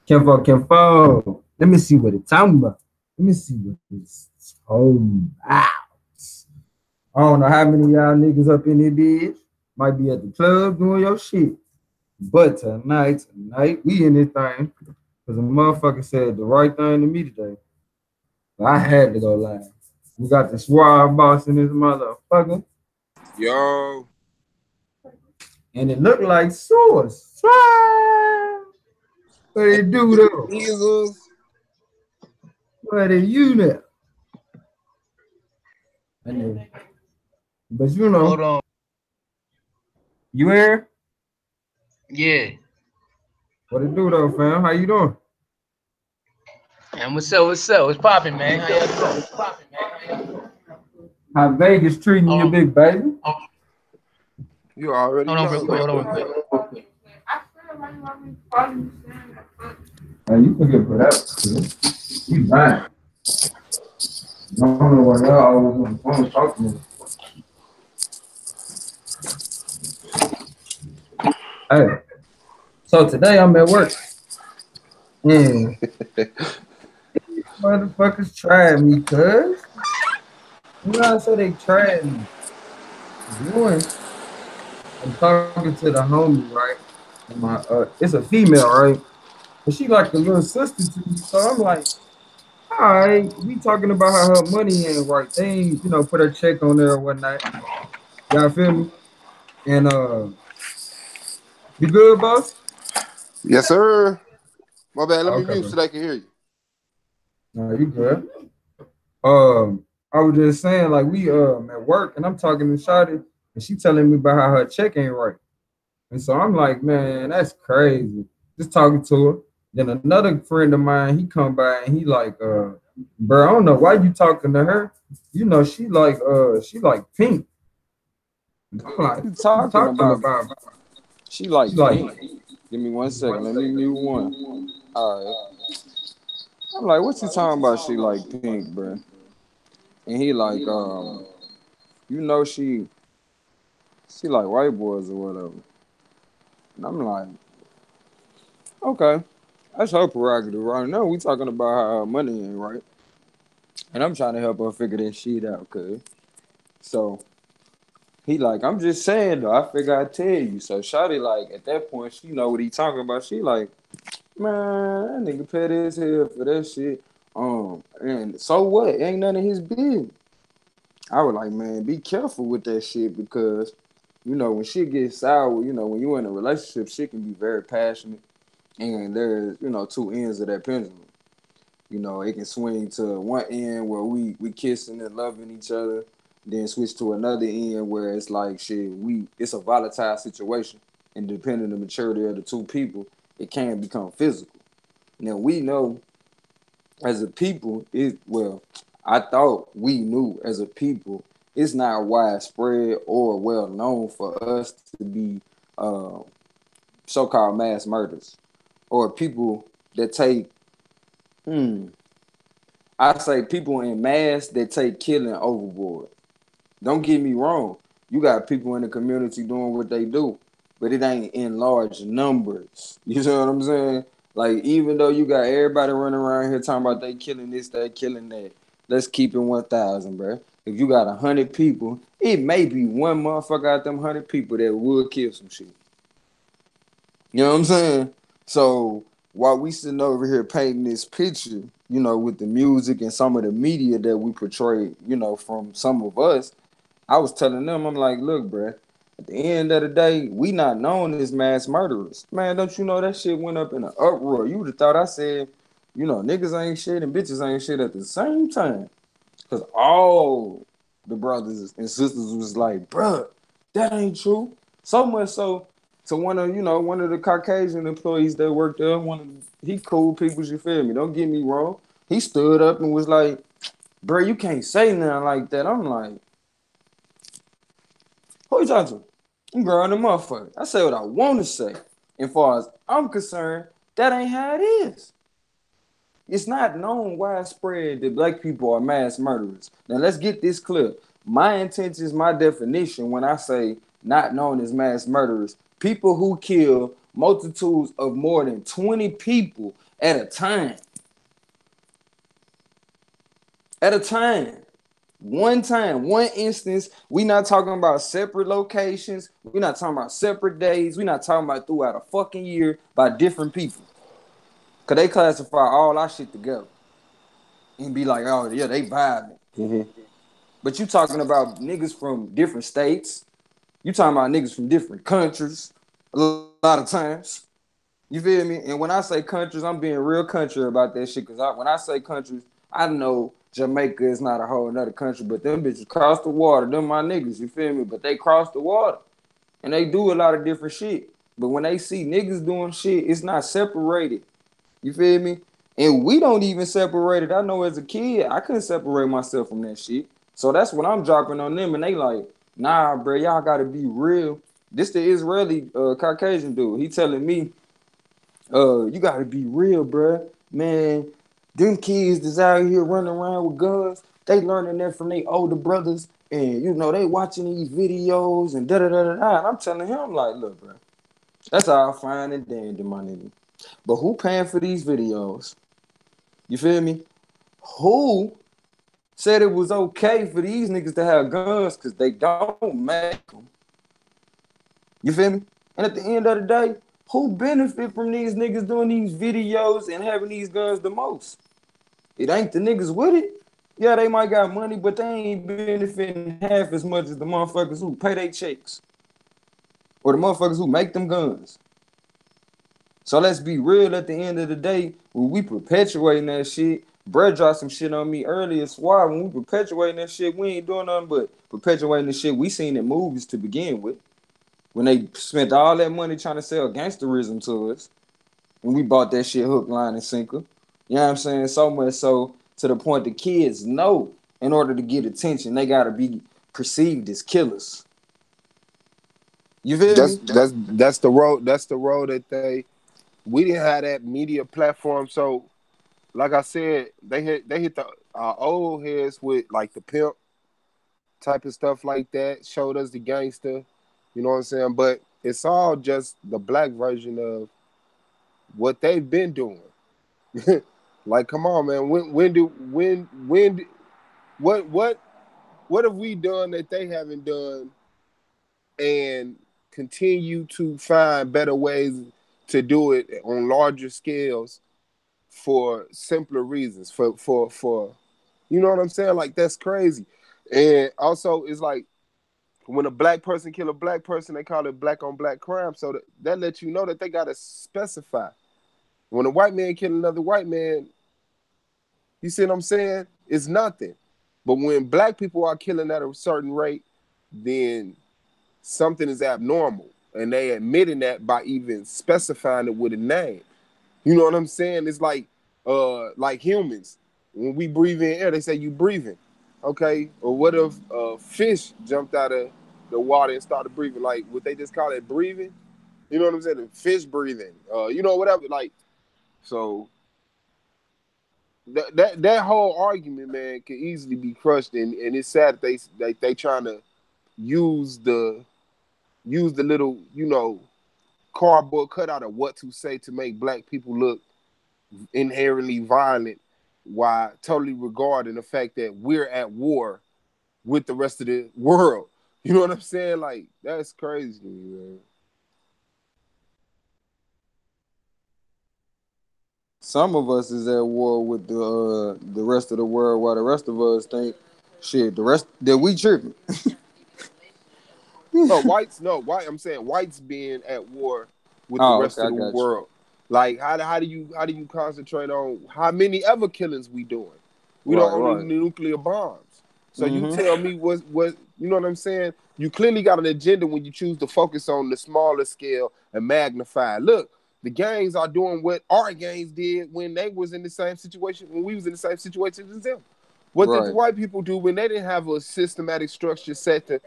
Can fall. Let me see what it's talking about. Let me see what it's talking about. I don't know how many of y'all niggas up in this bitch might be at the club doing your shit. But tonight, we in this thing because a motherfucker said the right thing to me today. So I had to go live. We got the suave boss in this motherfucker, Yo, and it looked like sauce. What they do though? Jesus. What are you there? But you Hold know, on. you here? Yeah. What it do though, fam? How you doing? And what's up? What's up? What's popping, man? How y'all doing? How Vegas treating you, Hold on. big baby? You already Hold on real know. quick. Hold on real quick. Hey, you can get put out. You fine. I don't know why y'all always on the phone talking to me. Hey, so today I'm at work. And motherfuckers tried me, cuz. You know how I say they tried me? One, I'm talking to the homie, right? And it's a female, right? And she like a little sister to me. So I'm like, all right, we talking about how her money ain't right. They ain't, put a check on there or whatnot. Y'all feel me? And you good, boss? Yes, sir. My bad. Let me Okay, mute bro. so they can hear you. No, you good. I was just saying, like, we at work and I'm talking to Shawty and she telling me about how her check ain't right. And so I'm like, man, that's crazy. Just talking to her. Then another friend of mine, he come by and he like, bro, I don't know why you talking to her. She like pink. I'm like, You what you talking talking about? about? She like She like, pink. Give me 1 second. Let me mute one. All right. I'm like, what you talking about? She like pink, bro. And he like, you know she like white boys or whatever. And I'm like, okay, that's her prerogative, right? Now we talking about how her money ain't right, and I'm trying to help her figure this shit out, cuz. So he like, I'm just saying though. I figure I tell you. So Shawty like at that point, she know what he talking about. She like, man, that nigga petty as hell for that shit. And so what? It ain't none of his business. I was like, man, be careful with that shit because, when shit gets sour, when you in a relationship, shit can be very passionate. And there's, two ends of that pendulum. It can swing to one end where we kissing and loving each other, then switch to another end where it's like shit, it's a volatile situation. And depending on the maturity of the two people, it can become physical. Now we know as a people, I thought we knew as a people, it's not widespread or well known for us to be uh, so-called mass murders or people that take, hmm, I say people in mass that take killing overboard. Don't get me wrong, you got people in the community doing what they do, but it ain't in large numbers. You know what I'm saying? Like even though you got everybody running around here talking about they killing this, they killing that. Let's keep it 1,000, bro. If you got 100 people, it may be one motherfucker out them 100 people that would kill some shit. You know what I'm saying? So while we sitting over here painting this picture, with the music and some of the media that we portray, from some of us, I was telling them, I'm like, look, bro, at the end of the day, we not known as mass murderers. Man, don't you know that shit went up in an uproar? You would have thought I said, niggas ain't shit and bitches ain't shit at the same time. Because all the brothers and sisters was like, bruh, that ain't true. So much so to one of the Caucasian employees that worked there, he cool people, you feel me? Don't get me wrong. He stood up and was like, bro, you can't say nothing like that. I'm like, who you talking to? I'm growing the motherfucker. I say what I want to say. And far as I'm concerned, that ain't how it is. It's not known widespread that black people are mass murderers. Now let's get this clear. My intentions, my definition when I say not known as mass murderers, people who kill multitudes of more than 20 people at a time. At a time. One time, one instance. We not talking about separate locations. We not talking about separate days. We not talking about throughout a fucking year by different people. Cause they classify all our shit together and be like, oh yeah, they vibing. Mm-hmm. But you talking about niggas from different states. You talking about niggas from different countries. A lot of times. You feel me? And when I say countries, I'm being real country about that shit. Cause when I say countries, I know Jamaica is not a whole another country, but them bitches cross the water. Them my niggas, you feel me? But they cross the water. And they do a lot of different shit. But when they see niggas doing shit, it's not separated. You feel me? And we don't even separate it. I know as a kid, I couldn't separate myself from that shit. So that's what I'm dropping on them. And they like, nah, bro, y'all gotta be real. This the Israeli Caucasian dude. He telling me, you gotta be real, bro. Man, them kids that's out here running around with guns, they learning that from their older brothers. And, you know, they watching these videos and da-da-da-da-da. And I'm telling him, like, look, bro, that's all fine and dandy, my nigga. But who paying for these videos? You feel me? Who said it was okay for these niggas to have guns because they don't make them? You feel me? And at the end of the day, who benefit from these niggas doing these videos and having these guns the most? It ain't the niggas with it. Yeah, they might got money, but they ain't benefiting half as much as the motherfuckers who pay their checks or the motherfuckers who make them guns. So let's be real at the end of the day, when we perpetuating that shit, Brett dropped some shit on me earlier. So why when we perpetuating that shit, we ain't doing nothing but perpetuating the shit we seen in movies to begin with. When they spent all that money trying to sell gangsterism to us, and we bought that shit hook, line, and sinker. You know what I'm saying? So much so to the point the kids know in order to get attention, they gotta be perceived as killers. You feel me? That's the road. That's the road that we didn't have that media platform. So, like I said, they hit the old heads with like the pimp type of stuff like that. Showed us the gangster. You know what I'm saying? But it's all just the black version of what they've been doing. Like, come on, man. What have we done that they haven't done, and continue to find better ways to do it on larger scales for simpler reasons? For you know what I'm saying? Like, that's crazy. And also, it's like when a black person kill a black person, they call it black on black crime. So that lets you know that they gotta specify. When a white man kill another white man, you see what I'm saying? It's nothing. But when black people are killing at a certain rate, then something is abnormal. And they admitting that by even specifying it with a name. You know what I'm saying? It's like humans. When we breathe in air, they say you breathing. Okay? Or what if a fish jumped out of the water and started breathing? Like, would they just call it breathing? You know what I'm saying? The fish breathing. Whatever. Like, so that whole argument, man, can easily be crushed, and it's sad that they trying to use the little, cardboard cutout of what to say to make black people look inherently violent, while totally regarding the fact that we're at war with the rest of the world. You know what I'm saying? Like, that's crazy to me, man. Some of us is at war with the rest of the world, while the rest of us think shit. The rest that we tripping. I'm saying whites being at war with the Oh, rest okay, of I the got you. world. Like, how do you concentrate on how many other killings we doing? We don't own Right. any nuclear bombs. So you Mm-hmm. tell me what you know what I'm saying? You clearly got an agenda when you choose to focus on the smaller scale and magnify. Look, the gangs are doing what our gangs did when they was in the same situation, when we was in the same situation as them. What did the Right. white people do when they didn't have a systematic structure set to,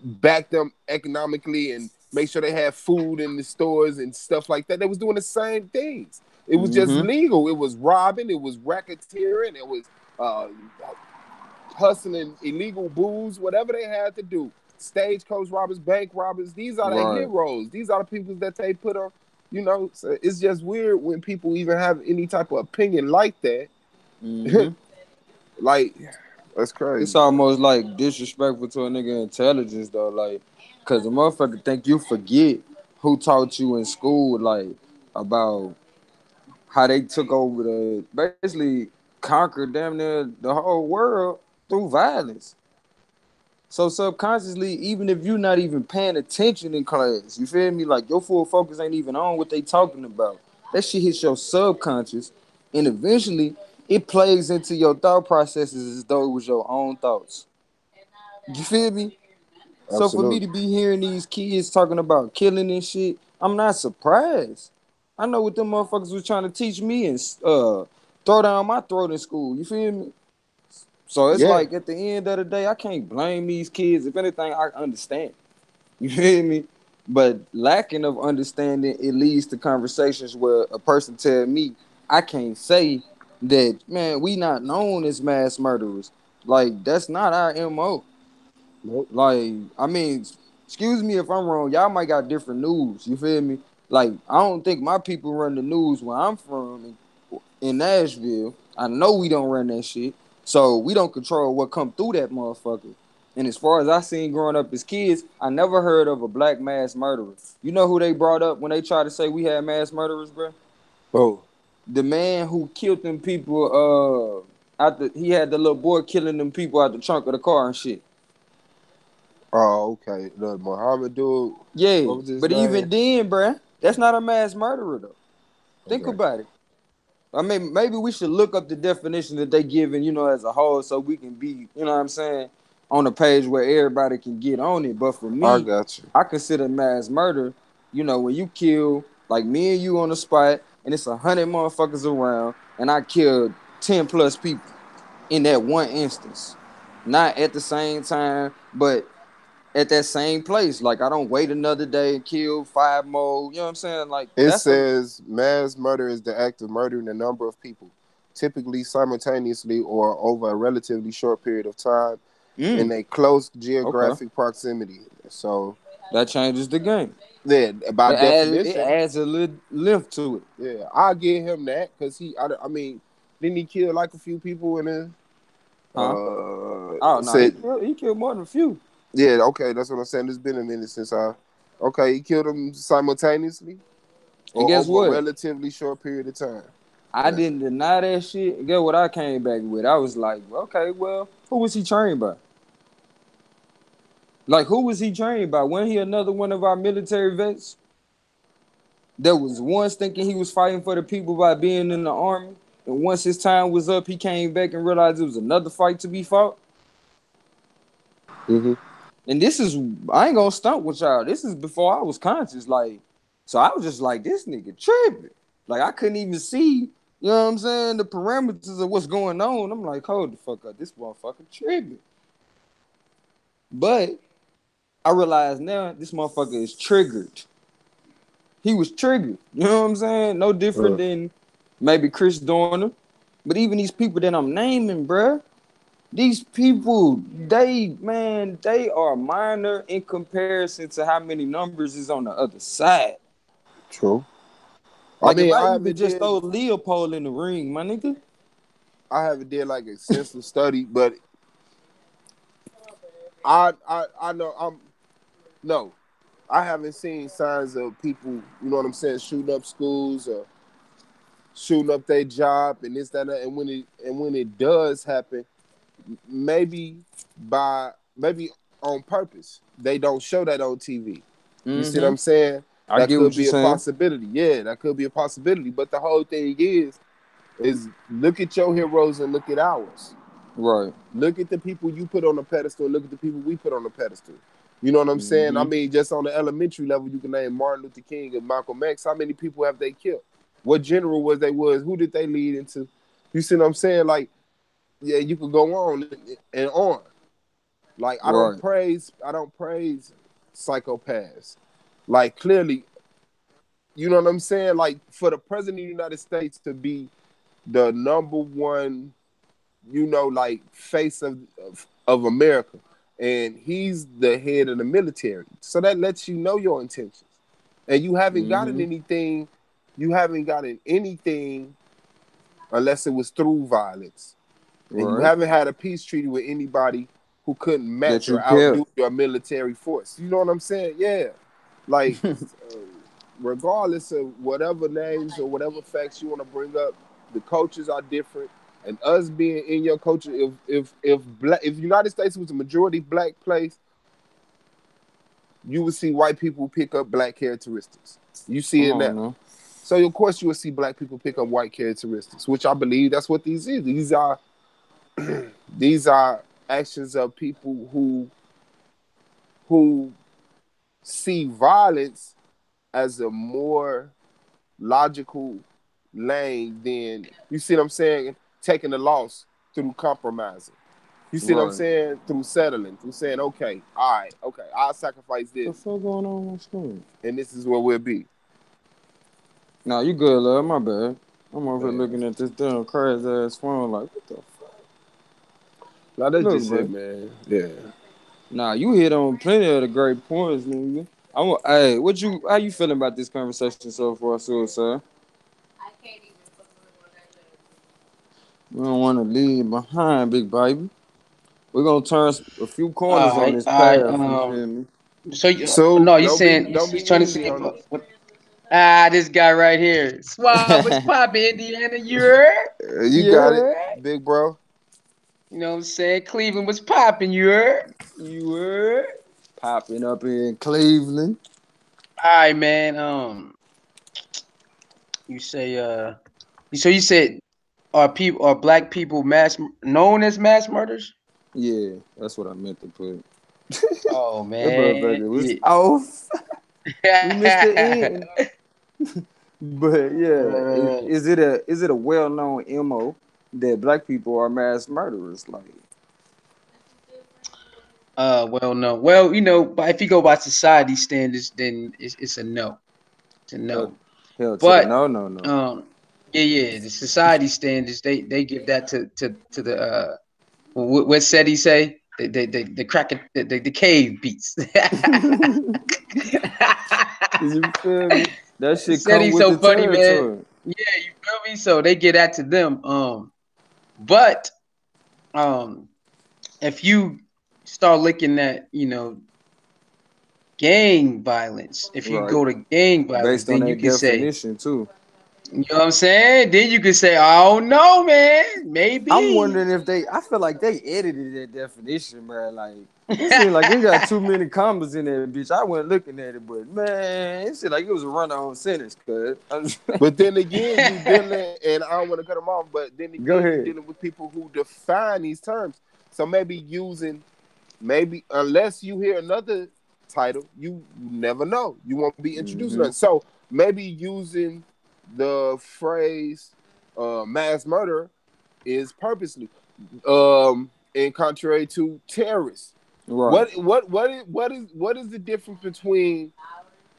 back them economically and make sure they had food in the stores and stuff like that? They was doing the same things. It was just Mm-hmm. legal. It was robbing. It was racketeering. It was uh, hustling illegal booze, whatever they had to do. Stagecoach robbers, bank robbers. These are the Right. heroes. These are the people that they put on. You know, so it's just weird when people even have any type of opinion like that. Mm-hmm. Like, that's It's crazy. almost like disrespectful to a nigga intelligence though, like, cause the motherfucker think you forget who taught you in school, like, about how they took over basically conquered damn near the whole world through violence. So subconsciously, even if you're not even paying attention in class, you feel me? Like your full focus ain't even on what they talking about. That shit hits your subconscious, and eventually it plays into your thought processes as though it was your own thoughts. You feel me? So for me to Absolutely. be hearing these kids talking about killing and shit, I'm not surprised. I know what them motherfuckers was trying to teach me and throw down my throat in school. You feel me? So it's Yeah, like at the end of the day, I can't blame these kids. If anything, I understand. You feel me? But lacking of understanding, it leads to conversations where a person tell me, I can't say that, man, we not known as mass murderers. Like, that's not our MO. nope. Like, I mean, excuse me if I'm wrong. Y'all might got different news. You feel me? Like, I don't think my people run the news where I'm from in Nashville. I know we don't run that shit. So we don't control what come through that motherfucker. And as far as I seen growing up as kids, I never heard of a black mass murderer. You know who they brought up when they tried to say we had mass murderers, bro? Oh, The man who killed them people, after he had the little boy killing them people out the trunk of the car and shit. oh, okay. The Muhammad dude. Yeah, What was his but name? even then, bruh, that's not a mass murderer though. Think Okay. about it. I mean, maybe we should look up the definition that they given, as a whole, so we can be, you know what I'm saying, on a page where everybody can get on it. But for I me, got you. I consider mass murder, when you kill like me and you on the spot, and it's 100 motherfuckers around, and I killed 10 plus people in that one instance, not at the same time, but at that same place. Like I don't wait another day and kill 5 more. You know what I'm saying? Like It that's a says mass murder is the act of murdering a number of people, typically simultaneously or over a relatively short period of time in mm, a close okay. geographic proximity. So, That changes the game. then by It definition, adds a little length to it. yeah, I'll give him that because I mean, didn't he kill like a few people in there? Huh? Oh no, Said, he killed more than a few. yeah, okay, that's what I'm saying. It's been a minute since okay, he killed them simultaneously And or guess over a what? relatively short period of time. I didn't deny that shit. And guess what I came back with? I was like, okay, well, who was he trained by? Like, who was he trained by? Wasn't he another one of our military vets that was once thinking he was fighting for the people by being in the army? And once his time was up, he came back and realized it was another fight to be fought. Mm-hmm. And this is, I ain't gonna stunt with y'all. This is before I was conscious. Like, so I was just like, this nigga tripping. Like, I couldn't even see, you know what I'm saying, the parameters of what's going on. I'm like, hold the fuck up. This motherfucker tripping. But I realize now this motherfucker is triggered. He was triggered. You know what I'm saying? No different than maybe Chris Dorner. But even these people that I'm naming, bruh, these people, they are minor in comparison to how many numbers is on the other side. True. I Like if mean, I even just throw Leopold in the ring, my nigga. I haven't did like extensive study, but I know no, I haven't seen signs of people, you know what I'm saying, shooting up schools or shooting up their job and this, that, and that. And when it does happen, maybe maybe on purpose. They don't show that on TV. You see what Mm-hmm. I'm saying? I That get could what you're be a saying. possibility. Yeah, that could be a possibility. But the whole thing is look at your heroes and look at ours. Right. Look at the people you put on the pedestal. Look at the people we put on the pedestal. You know what I'm saying? I Mm-hmm. mean, just on the elementary level, you can name Martin Luther King and Malcolm X. How many people have they killed? What general was they was? Who did they lead into? You see what I'm saying? Like, yeah, you could go on and on. Like, Right. I don't praise psychopaths. Like, clearly, you know what I'm saying? Like, for the president of the United States to be the number one, like face of America, and he's the head of the military. So that lets you know your intentions. and you haven't gotten Mm-hmm. anything. You haven't gotten anything unless it was through violence, and you Right. haven't had a peace treaty with anybody who couldn't That match you or outdo kept. your military force. You know what I'm saying? Yeah, like regardless of whatever names or whatever facts you want to bring up, the cultures are different. And us being in your culture, if United States was a majority black place, you would see white people pick up black characteristics. You see Come it on now. now. So of course you will see black people pick up white characteristics, which I believe that's what these is. These are actions of people who see violence as a more logical lane than, you see what I'm saying, taking the loss through compromising. You see what I'm Right. saying? Through settling, through saying, okay, all right, okay, I'll sacrifice The this, fuck going on my screen? and this is where we'll be. Nah, you good, love. My bad. I'm over here Man. looking at this damn crazy ass phone. Like, what the fuck? Now that's Look, just it, bro. man. Yeah. Nah, you hit on plenty of the great points, nigga. Hey, how you feeling about this conversation so far, suicide? We don't want to leave behind, big baby. We're gonna turn a few corners on this All right. path. You feel me? So So no, he's don't be saying don't he's be trying to mean, say Leon. what this guy right here. Swab, what's poppin', Indiana? You heard? You You got it, heard? big bro. You know what I'm saying? Cleveland was popping, you heard? You heard? Popping up in Cleveland. All right, man. You say so you said are black people known as mass murders? Yeah, that's what I meant to put. Oh That man. motherfucker was Yeah. off. We missed the end. But yeah, Right. is it a well known MO that black people are mass murderers? Like, Well, no. Well, but if you go by society standards, then it's a no. It's a hell, no. hell to the But no. yeah, the society standards they give that to the what said he say the crack the cave beats. You feel me? That shit Said come he's with so the funny, man. territory. Yeah, you feel me? So they give that to them. But um, if you start looking at gang violence, if you Right. go to gang violence, Based on then you that can say, definition too. you know what I'm saying? Then you can say, I don't know, man, I'm maybe. wondering if I feel like they edited that definition, bro. Like, it seemed like it got too many commas in there, bitch. I wasn't looking at it, but man, it seemed like it was a run-on sentence, cuz. But then again, you dealing, and I don't want to cut them off, but then Go again, you ahead. dealing with people who define these terms. So maybe unless you hear another title, you never know. You won't be introduced to Mm-hmm. that. So maybe using the phrase mass murder is purposely, in contrary to terrorists. Right. What is the difference between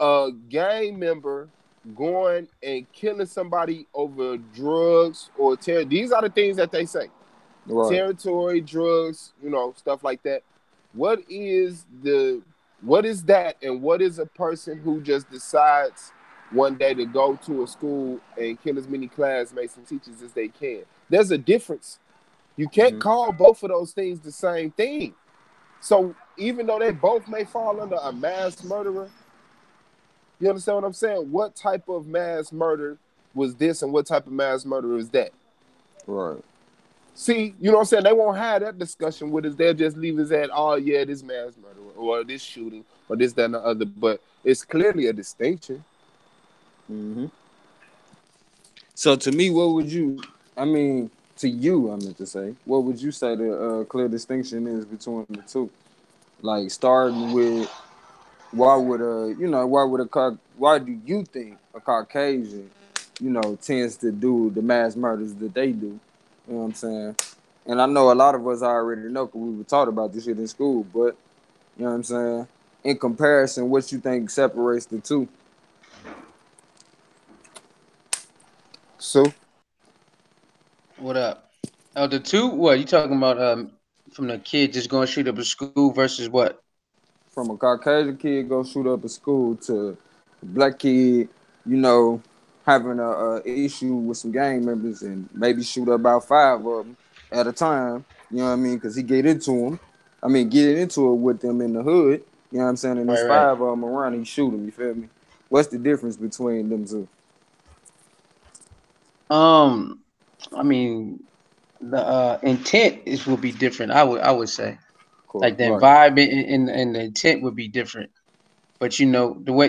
a gang member going and killing somebody over drugs or terror? These are the things that they say: Right. territory, drugs, stuff like that. What is the what is that, and what is a person who just decides one day to go to a school and kill as many classmates and teachers as they can? There's a difference. You can't Mm-hmm. call both of those things the same thing. So even though they both may fall under a mass murderer, you understand what I'm saying? What type of mass murder was this, and what type of mass murder is that? Right. See, you know what I'm saying? They won't have that discussion with us. They'll just leave us at, oh yeah, this mass murder or this shooting or this, that, and the other. But it's clearly a distinction. Mm-hmm. So to me, what would you? I mean, to you, I meant to say, what would you say the clear distinction is between the two? Like starting with why do you think a Caucasian, tends to do the mass murders that they do? You know what I'm saying? And I know a lot of us already know because we were taught about this shit in school, but you know what I'm saying? In comparison, what you think separates the two? So What up? Oh, the two? What you talking about? From the kid just going to shoot up a school versus what? From a Caucasian kid go shoot up a school to black kid, you know, having a issue with some gang members and maybe shoot up about 5 of them at a time. You know what I mean? Because he get into them. I mean, get into it with them in the hood. You know what I'm saying? And Right, there's right. 5 of them around. He shoot them. You feel me? What's the difference between them two? Um, I mean, the intent is will be different. I would say, Cool. like the Right. environment and the intent would be different. But you know, the way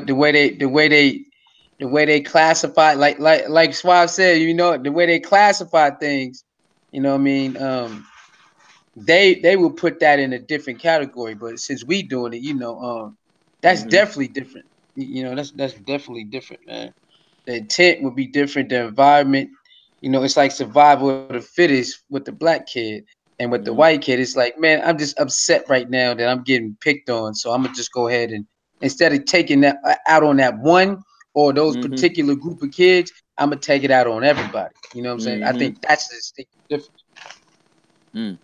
they classify, like Swab said, you know, the way they classify things, you know what I mean? They will put that in a different category. But since we doing it, that's Mm-hmm. definitely different. That's definitely different, man. The intent would be different. The environment, it's like survival of the fittest with the black kid, and with the Mm-hmm. white kid, it's like, man, I'm just upset right now that I'm getting picked on, so I'm gonna just go ahead and instead of taking that out on that one or those Mm-hmm. particular group of kids, I'm gonna take it out on everybody. You know what I'm saying? I Mm-hmm. think that's the distinct difference. Mm.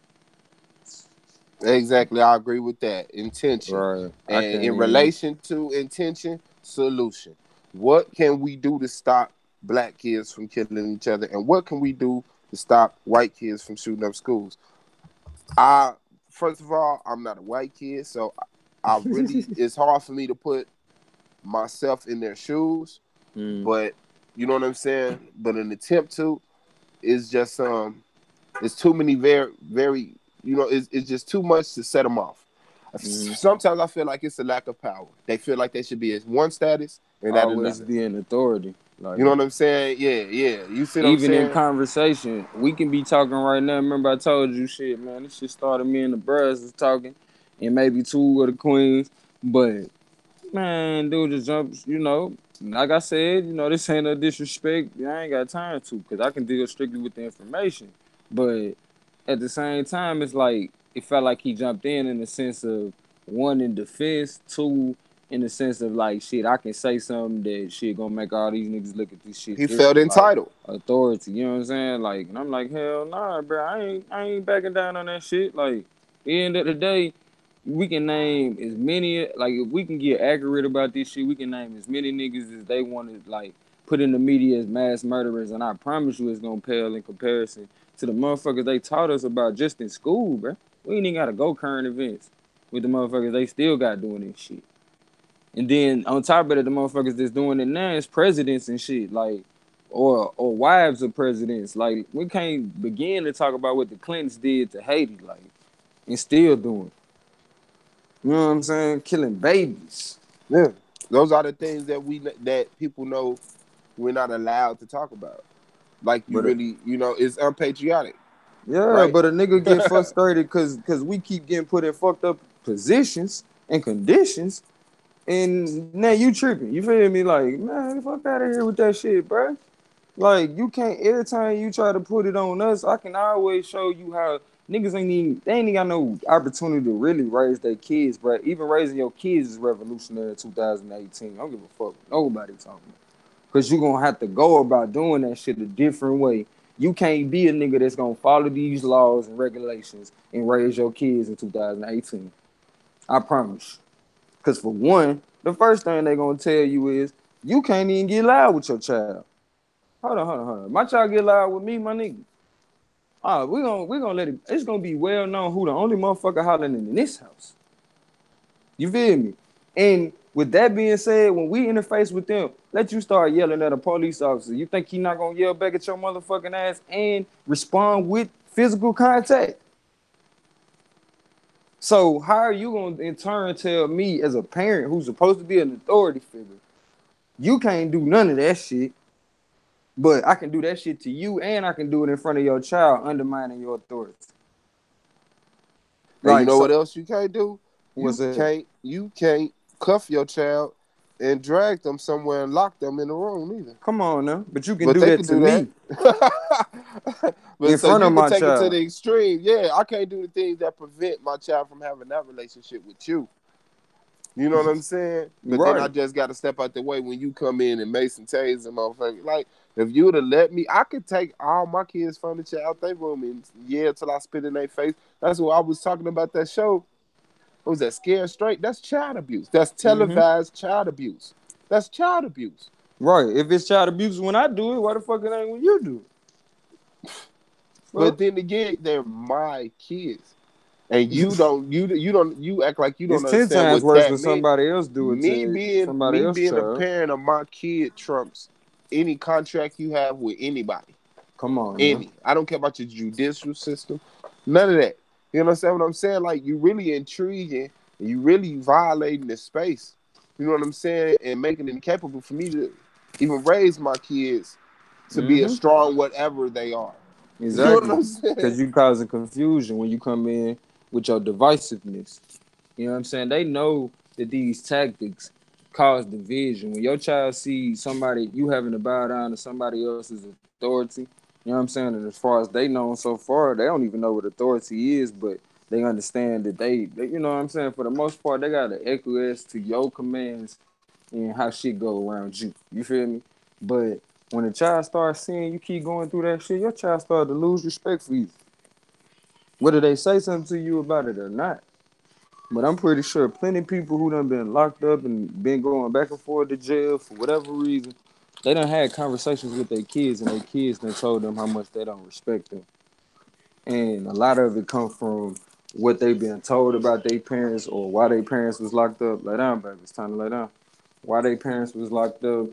Exactly, I agree with that. Intention. Right. I And can't in even. relation to intention, solution. What can we do to stop black kids from killing each other? And what can we do to stop white kids from shooting up schools? I First of all, I'm not a white kid, so I really it's hard for me to put myself in their shoes. Mm. But you know what I'm saying? But an attempt to is just it's too many very it's just too much to set them off. Mm. Sometimes I feel like it's a lack of power. They feel like they should be at one status and at Always another. be in authority. You Like, know what I'm saying? Yeah, yeah. You see what I'm even in saying? conversation, we can be talking right now. Remember, I told you, shit, man. This shit started me and the bros was talking, and maybe 2 of the queens. But man, dude just jumps. You know, like I said, this ain't no disrespect. I ain't got time to, cause I can deal strictly with the information. But at the same time, it's like it felt like he jumped in the sense of one in defense, two in the sense of like shit. I can say something that shit gonna make all these niggas look at this shit He felt different, like entitled. authority. You know what I'm saying? Like, and I'm like, hell nah, bro. I ain't backing down on that shit. Like, at the end of the day, we can name as many, like, if we can get accurate about this shit, we can name as many niggas as they want to, like, put in the media as mass murderers, and I promise you it's gonna pale in comparison to the motherfuckers they taught us about just in school, bro. We ain't even gotta go current events with the motherfuckers they still got doing this shit. And then on top of it, the motherfuckers that's doing it now is presidents and shit, like, or wives of presidents. Like, we can't begin to talk about what the Clintons did to Haiti, like, and still doing. You know what I'm saying? Killing babies. Yeah. Those are the things that people know we're not allowed to talk about. Like you But really, it's unpatriotic, yeah, right? but a nigga get frustrated because we keep getting put in fucked up positions and conditions, and now you tripping. You feel me? Like, man, the fuck out of here with that shit, bro. Like, you can't, every time you try to put it on us, I can always show you how niggas they ain't even got no opportunity to really raise their kids, bro. Even raising your kids is revolutionary in 2018. I don't give a fuck what nobody talking about. Because you're going to have to go about doing that shit a different way. You can't be a nigga that's going to follow these laws and regulations and raise your kids in 2018. I promise. Because for one, the first thing they're going to tell you is you can't even get loud with your child. Hold on. My child get loud with me, my nigga. We gonna let it. It's gonna be well known who the only motherfucker hollering in this house. You feel me? And with that being said, when we interface with them, let you start yelling at a police officer. You think he not gonna yell back at your motherfucking ass and respond with physical contact? So how are you gonna in turn tell me as a parent who's supposed to be an authority figure, you can't do none of that shit? But I can do that shit to you, and I can do it in front of your child, undermining your authority. And you Like, know what so, else you can't do? what's that? You can't cuff your child and drag them somewhere and lock them in the room either. Come on now, but you can But do they that can to do that. me But in so front you of can my take it to child. the extreme. Yeah, I can't do the things that prevent my child from having that relationship with you. You know what I'm saying? But then I Right. just got to step out the way when you come in and Mason Taser, motherfucker. Like, if you would have let me, I could take all my kids' furniture out their room and yell till I spit in their face. That's what I was talking about that show. What was that? Scared Straight? That's child abuse. That's Mm-hmm. televised child abuse. That's child abuse. Right. If it's child abuse when I do it, why the fuck it ain't when you do it? But Fuck. then again, they're my kids. And you act like you It's don't 10 understand times what worse that when means. somebody else do it Me to being somebody me else's being a child. parent of my kid trumps any contract you have with anybody. Come on, man. Any. I don't care about your judicial system. None of that. You understand what I'm saying? Like you really intriguing and you really violating the space. You know what I'm saying? And making it incapable for me to even raise my kids to be a Mm-hmm. strong whatever they are. You know what Exactly. I'm saying? Because you causing confusion when you come in with your divisiveness. You know what I'm saying? They know that these tactics cause division. When your child sees somebody, you having to bow down to somebody else's authority, you know what I'm saying? And as far as they know so far, they don't even know what authority is, but they understand that they you know what I'm saying? For the most part, they got to acquiesce to your commands and how shit go around you. You feel me? But when a child starts seeing you keep going through that shit, your child starts to lose respect for you. Whether they say something to you about it or not. But I'm pretty sure plenty of people who done been locked up and been going back and forth to jail for whatever reason, they done had conversations with their kids and their kids done told them how much they don't respect them. And a lot of it come from what they been told about their parents or why their parents was locked up. Lay down, baby. It's time to lay down. Why their parents was locked up.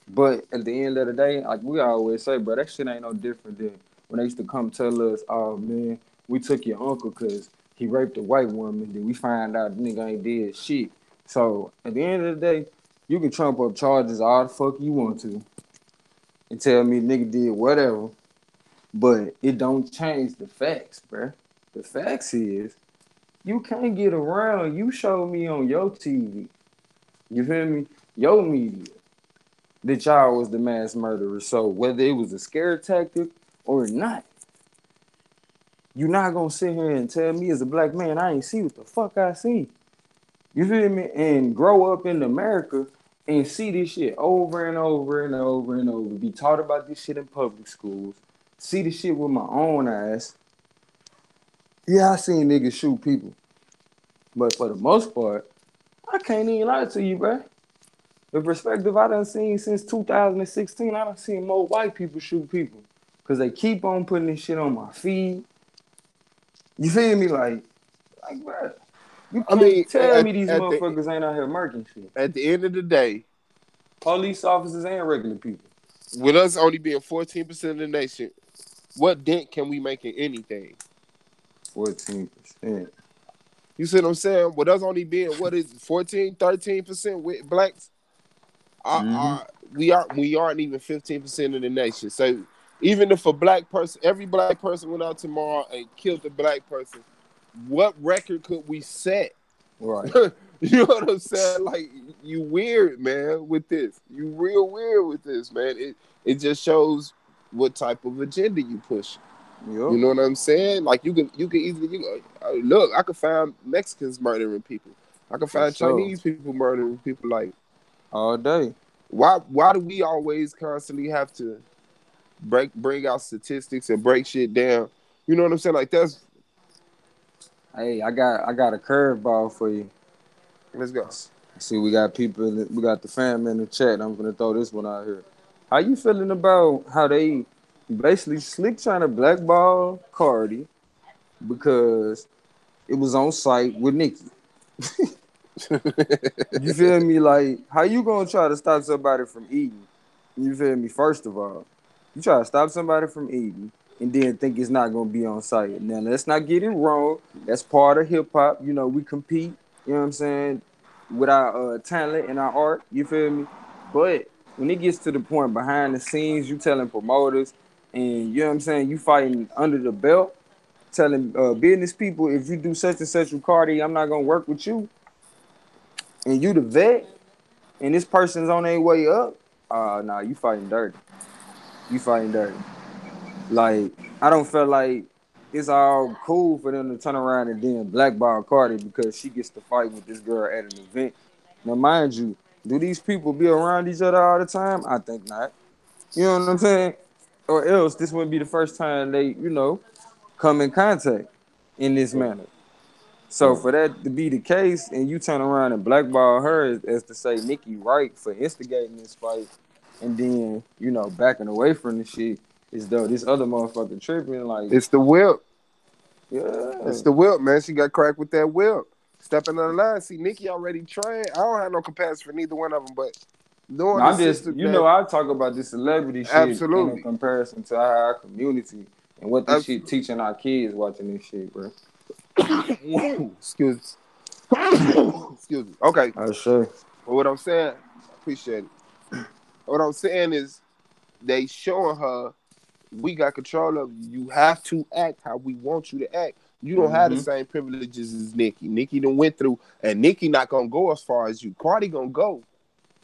But at the end of the day, like we always say, bro, that shit ain't no different than when they used to come tell us, oh man, we took your uncle because he raped a white woman. Then we find out the nigga ain't did shit. So at the end of the day, you can trump up charges all the fuck you want to and tell me nigga did whatever, but it don't change the facts, bro. The facts is you can't get around. You showed me on your TV. You feel me? Your media that y'all was the mass murderer. So whether it was a scare tactic or not, you not gonna sit here and tell me as a black man I ain't see what the fuck I see. You feel me? And grow up in America and see this shit over and over and over and over. Be taught about this shit in public schools. See the shit with my own eyes. Yeah, I seen niggas shoot people. But for the most part, I can't even lie to you, bro. The perspective I done seen since 2016, I done seen more white people shoot people. Cause they keep on putting this shit on my feed. You feel me? Like, bro, you I can't mean, tell me these motherfuckers ain't out here murking shit. at the end of the day, Police officers and regular people. with us only being 14% of the nation, what dent can we make in anything? 14%. You see what I'm saying? With us only being what is it, 14, 13% with blacks, Mm-hmm. we aren't even 15% of the nation. So even if a black person, every black person went out tomorrow and killed a black person, what record could we set? Right. You know what I'm saying? Like you weird, man, with this. You real weird with this, man. It just shows what type of agenda you push. You Yup. know what I'm saying? Like you can easily look. I could find Mexicans murdering people. I could For find sure. Chinese people murdering people. Like All day. why do we always constantly have to bring out statistics and break shit down? You know what I'm saying? Like that's Hey, I got a curveball for you. let's go. See, we got people, we got the fam in the chat. I'm gonna throw this one out here. How you feeling about how they basically slick trying to blackball Cardi because it was on site with Nicki? You feel me? Like, how you gonna try to stop somebody from eating? You feel me? First of all, you try to stop somebody from eating and then think it's not gonna be on site. Now, let's not get it wrong. That's part of hip hop. You know, we compete. You know what I'm saying? With our talent and our art. You feel me? But when it gets to the point behind the scenes, you telling promoters and you know what I'm saying, you fighting under the belt, telling business people if you do such and such with Cardi, I'm not gonna work with you and you the vet, and this person's on their way up, nah, you fighting dirty. You fighting dirty. Like, I don't feel like it's all cool for them to turn around and then blackball Cardi because she gets to fight with this girl at an event. Now, mind you, do these people be around each other all the time? I think not. You know what I'm saying? Or else this wouldn't be the first time they, come in contact in this manner. So for that to be the case, and you turn around and blackball her as to say Nikki right for instigating this fight, and then backing away from the shit, is though this other motherfucker tripping like, It's the whip. yeah, It's the whip, man. She got cracked with that whip. Stepping on the line. See, Nikki already trained. I don't have no comparison for neither one of them, but no, knowing the I'm just sister that I talk about this celebrity shit in a absolutely, comparison to our community and what this shit absolutely. teaching our kids watching this shit, bro. Excuse excuse me. Okay. I sure. But what I'm saying, I appreciate it. What I'm saying is they showing her we got control of you. You have to act how we want you to act. You don't have the Mm-hmm. same privileges as Nikki. Nikki done went through, and Nikki not gonna go as far as you. Cardi gonna go.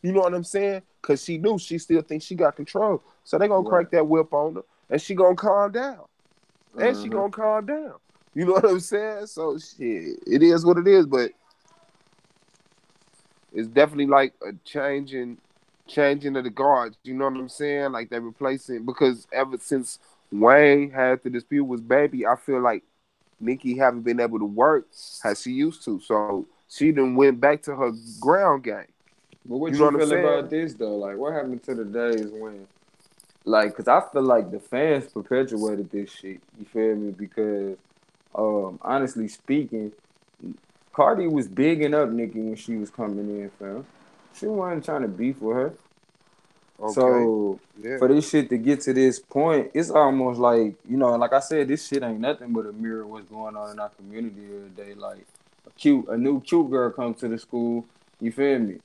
You know what I'm saying? Cause she knew she still thinks she got control. So they gonna Right. crank that whip on her, and she gonna calm down. And she Uh-huh. gonna calm down. You know what I'm saying? So shit, it is what it is, but it's definitely like a changing of the guards. You know what I'm saying? Like they're replacing because ever since Wayne had the dispute with Baby, I feel like Nikki haven't been able to work as she used to. So she done went back to her ground game. But You what know you what I'm feel saying? about this though? Like, what happened to the days when, like, cause I feel like the fans perpetuated this shit. You feel me? Because, honestly speaking, Cardi was bigging up Nicki when she was coming in, fam. She wasn't trying to beef with her. Okay. So Yeah. for this shit to get to this point, it's almost like, like I said, this shit ain't nothing but a mirror of what's going on in our community every day. Like a new cute girl comes to the school, you feel me?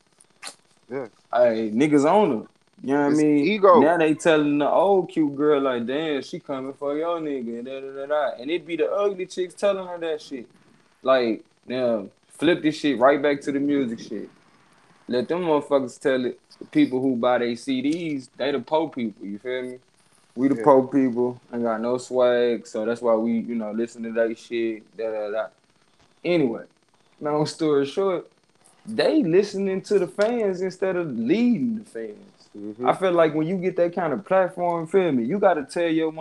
Yeah. Hey, niggas on her. You know what I It's mean? ego. Now they telling the old cute girl like, damn, she coming for your nigga, and da da da da. And it be the ugly chicks telling her that shit. Like, now flip this shit right back to the music shit. Let them motherfuckers tell it. The people who buy their CDs, they the poor people. You feel me? We the Yeah. poor people, ain't got no swag, so that's why we, listen to that shit. Da da da. Anyway, long story short, they listening to the fans instead of leading the fans. Mm-hmm. I feel like when you get that kind of platform, feel me, you gotta tell your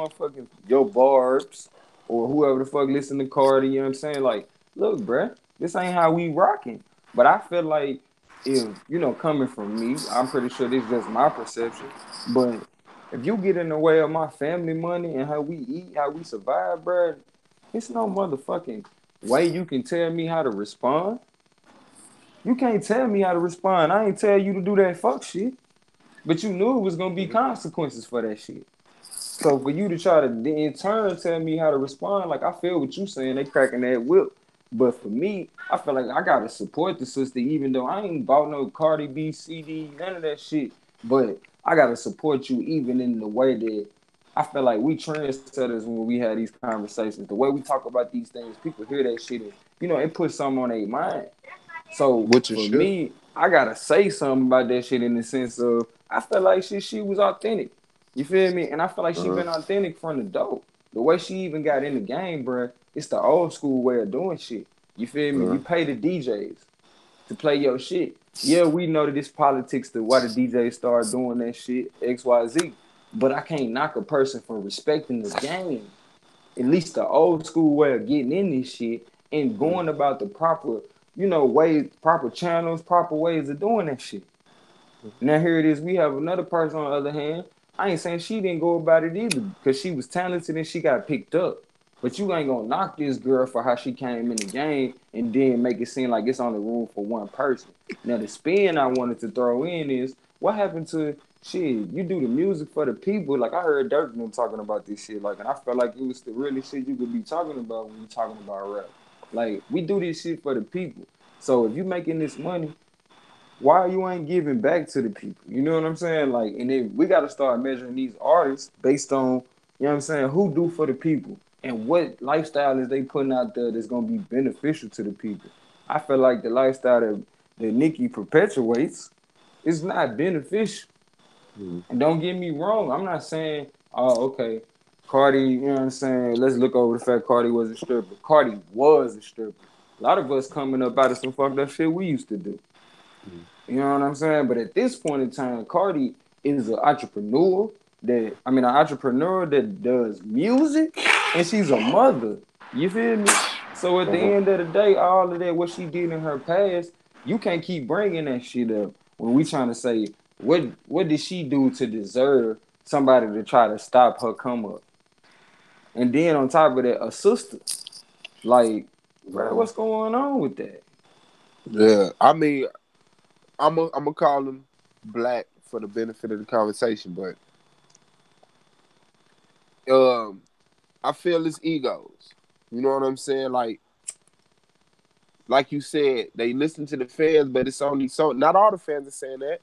barbs or whoever the fuck listen to Cardi, you know what I'm saying? Like, look, bruh, this ain't how we rocking. But I feel like if, coming from me, I'm pretty sure this is just my perception. But if you get in the way of my family money and how we eat, how we survive, bruh, it's no motherfucking way you can tell me how to respond. You can't tell me how to respond. I ain't tell you to do that fuck shit. But you knew it was gonna be consequences for that shit. So for you to try to in turn tell me how to respond, like I feel what you saying, they cracking that whip. But for me, I feel like I gotta support the sister, even though I ain't bought no Cardi B CD, none of that shit. But I gotta support you even in the way that I feel like we trendsetters when we have these conversations. The way we talk about these things, people hear that shit and it puts something on their mind. So Which is for should. me, I gotta say something about that shit in the sense of I feel like she was authentic. You feel me? And I feel like she Uh-huh. been authentic from the dope. The way she even got in the game, bruh, it's the old school way of doing shit. You feel me? Uh-huh. You pay the DJs to play your shit. Yeah, we know that it's politics to why the DJs start doing that shit, XYZ. But I can't knock a person for respecting the game. At least the old school way of getting in this shit and going about the proper, ways, proper channels, proper ways of doing that shit. Now here it is, we have another person on the other hand. I ain't saying she didn't go about it either because she was talented and she got picked up. But you ain't gonna knock this girl for how she came in the game and then make it seem like it's only room for one person. Now the spin I wanted to throw in is what happened to shit? You do the music for the people. Like I heard Dirk talking about this shit. Like, and I felt like it was the really shit you could be talking about when you talking about rap. Like we do this shit for the people. So if you making this money, why you ain't giving back to the people? You know what I'm saying? Like, and then we got to start measuring these artists based on, you know what I'm saying, who do for the people and what lifestyle is they putting out there that's gonna be beneficial to the people. I feel like the lifestyle that Nicki perpetuates is not beneficial. Mm-hmm. And don't get me wrong, I'm not saying, oh, okay, Cardi, you know what I'm saying? Let's look over the fact Cardi was a stripper. Cardi was a stripper. A lot of us coming up out of some fucked up shit we used to do. You know what I'm saying? But at this point in time, Cardi is an entrepreneur an entrepreneur that does music, and she's a mother. You feel me? So at the end of the day, all of that, what she did in her past, you can't keep bringing that shit up when we trying to say what did she do to deserve somebody to try to stop her come up, and then on top of that, a sister. Like, bro, what's going on with that? Yeah, I mean, I'm gonna call him Black for the benefit of the conversation, but I feel his egos. You know what I'm saying? Like you said, they listen to the fans, but it's only so. Not all the fans are saying that.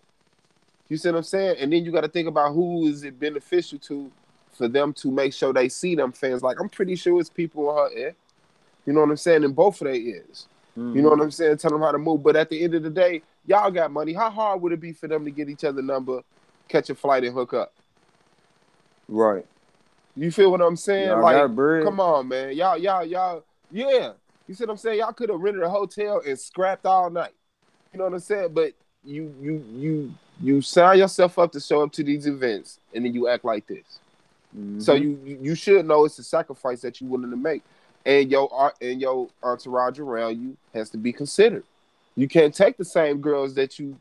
You see what I'm saying? And then you got to think about who is it beneficial to for them to make sure they see them fans. Like, I'm pretty sure it's people in her ear. You know what I'm saying? In both of their ears. You know what I'm saying? Tell them how to move. But at the end of the day, y'all got money. How hard would it be for them to get each other number, catch a flight, and hook up? Right. You feel what I'm saying? Y'all Like, got bread. come on, man. Y'all, yeah. You see what I'm saying? Y'all could have rented a hotel and scrapped all night. You know what I'm saying? But you sign yourself up to show up to these events, and then you act like this. So you should know it's a sacrifice that you're willing to make, and your entourage around you has to be considered. You can't take the same girls that you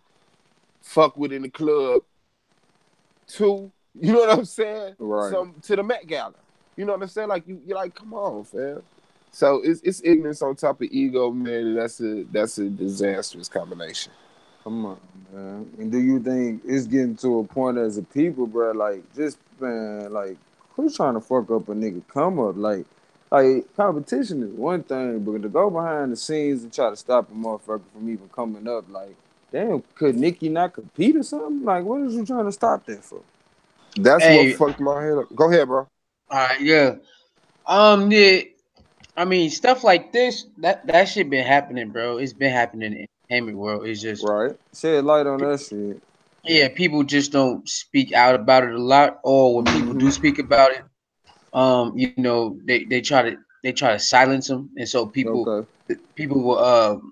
fuck with in the club to, you know what I'm saying? Right. To the Met Gala. You know what I'm saying? Like you're like, come on, fam. So it's ignorance on top of ego, man, and that's a disastrous combination. Come on, man. And do you think it's getting to a point as a people, bro? Like, just man, like, who's trying to fuck up a nigga come up? Like competition is one thing, but to go behind the scenes and try to stop a motherfucker from even coming up, like, damn, could Nicki not compete or something? Like, what is you trying to stop that for? That's what Hey, fucked my head up. Go ahead, bro. all right, yeah. Yeah, I mean, stuff like this, that shit been happening, bro. It's been happening in the entertainment world. It's just, Right? Shed light on that shit. yeah, people just don't speak out about it a lot, or when people do speak about it, you know, they try to silence them, and so Okay. people will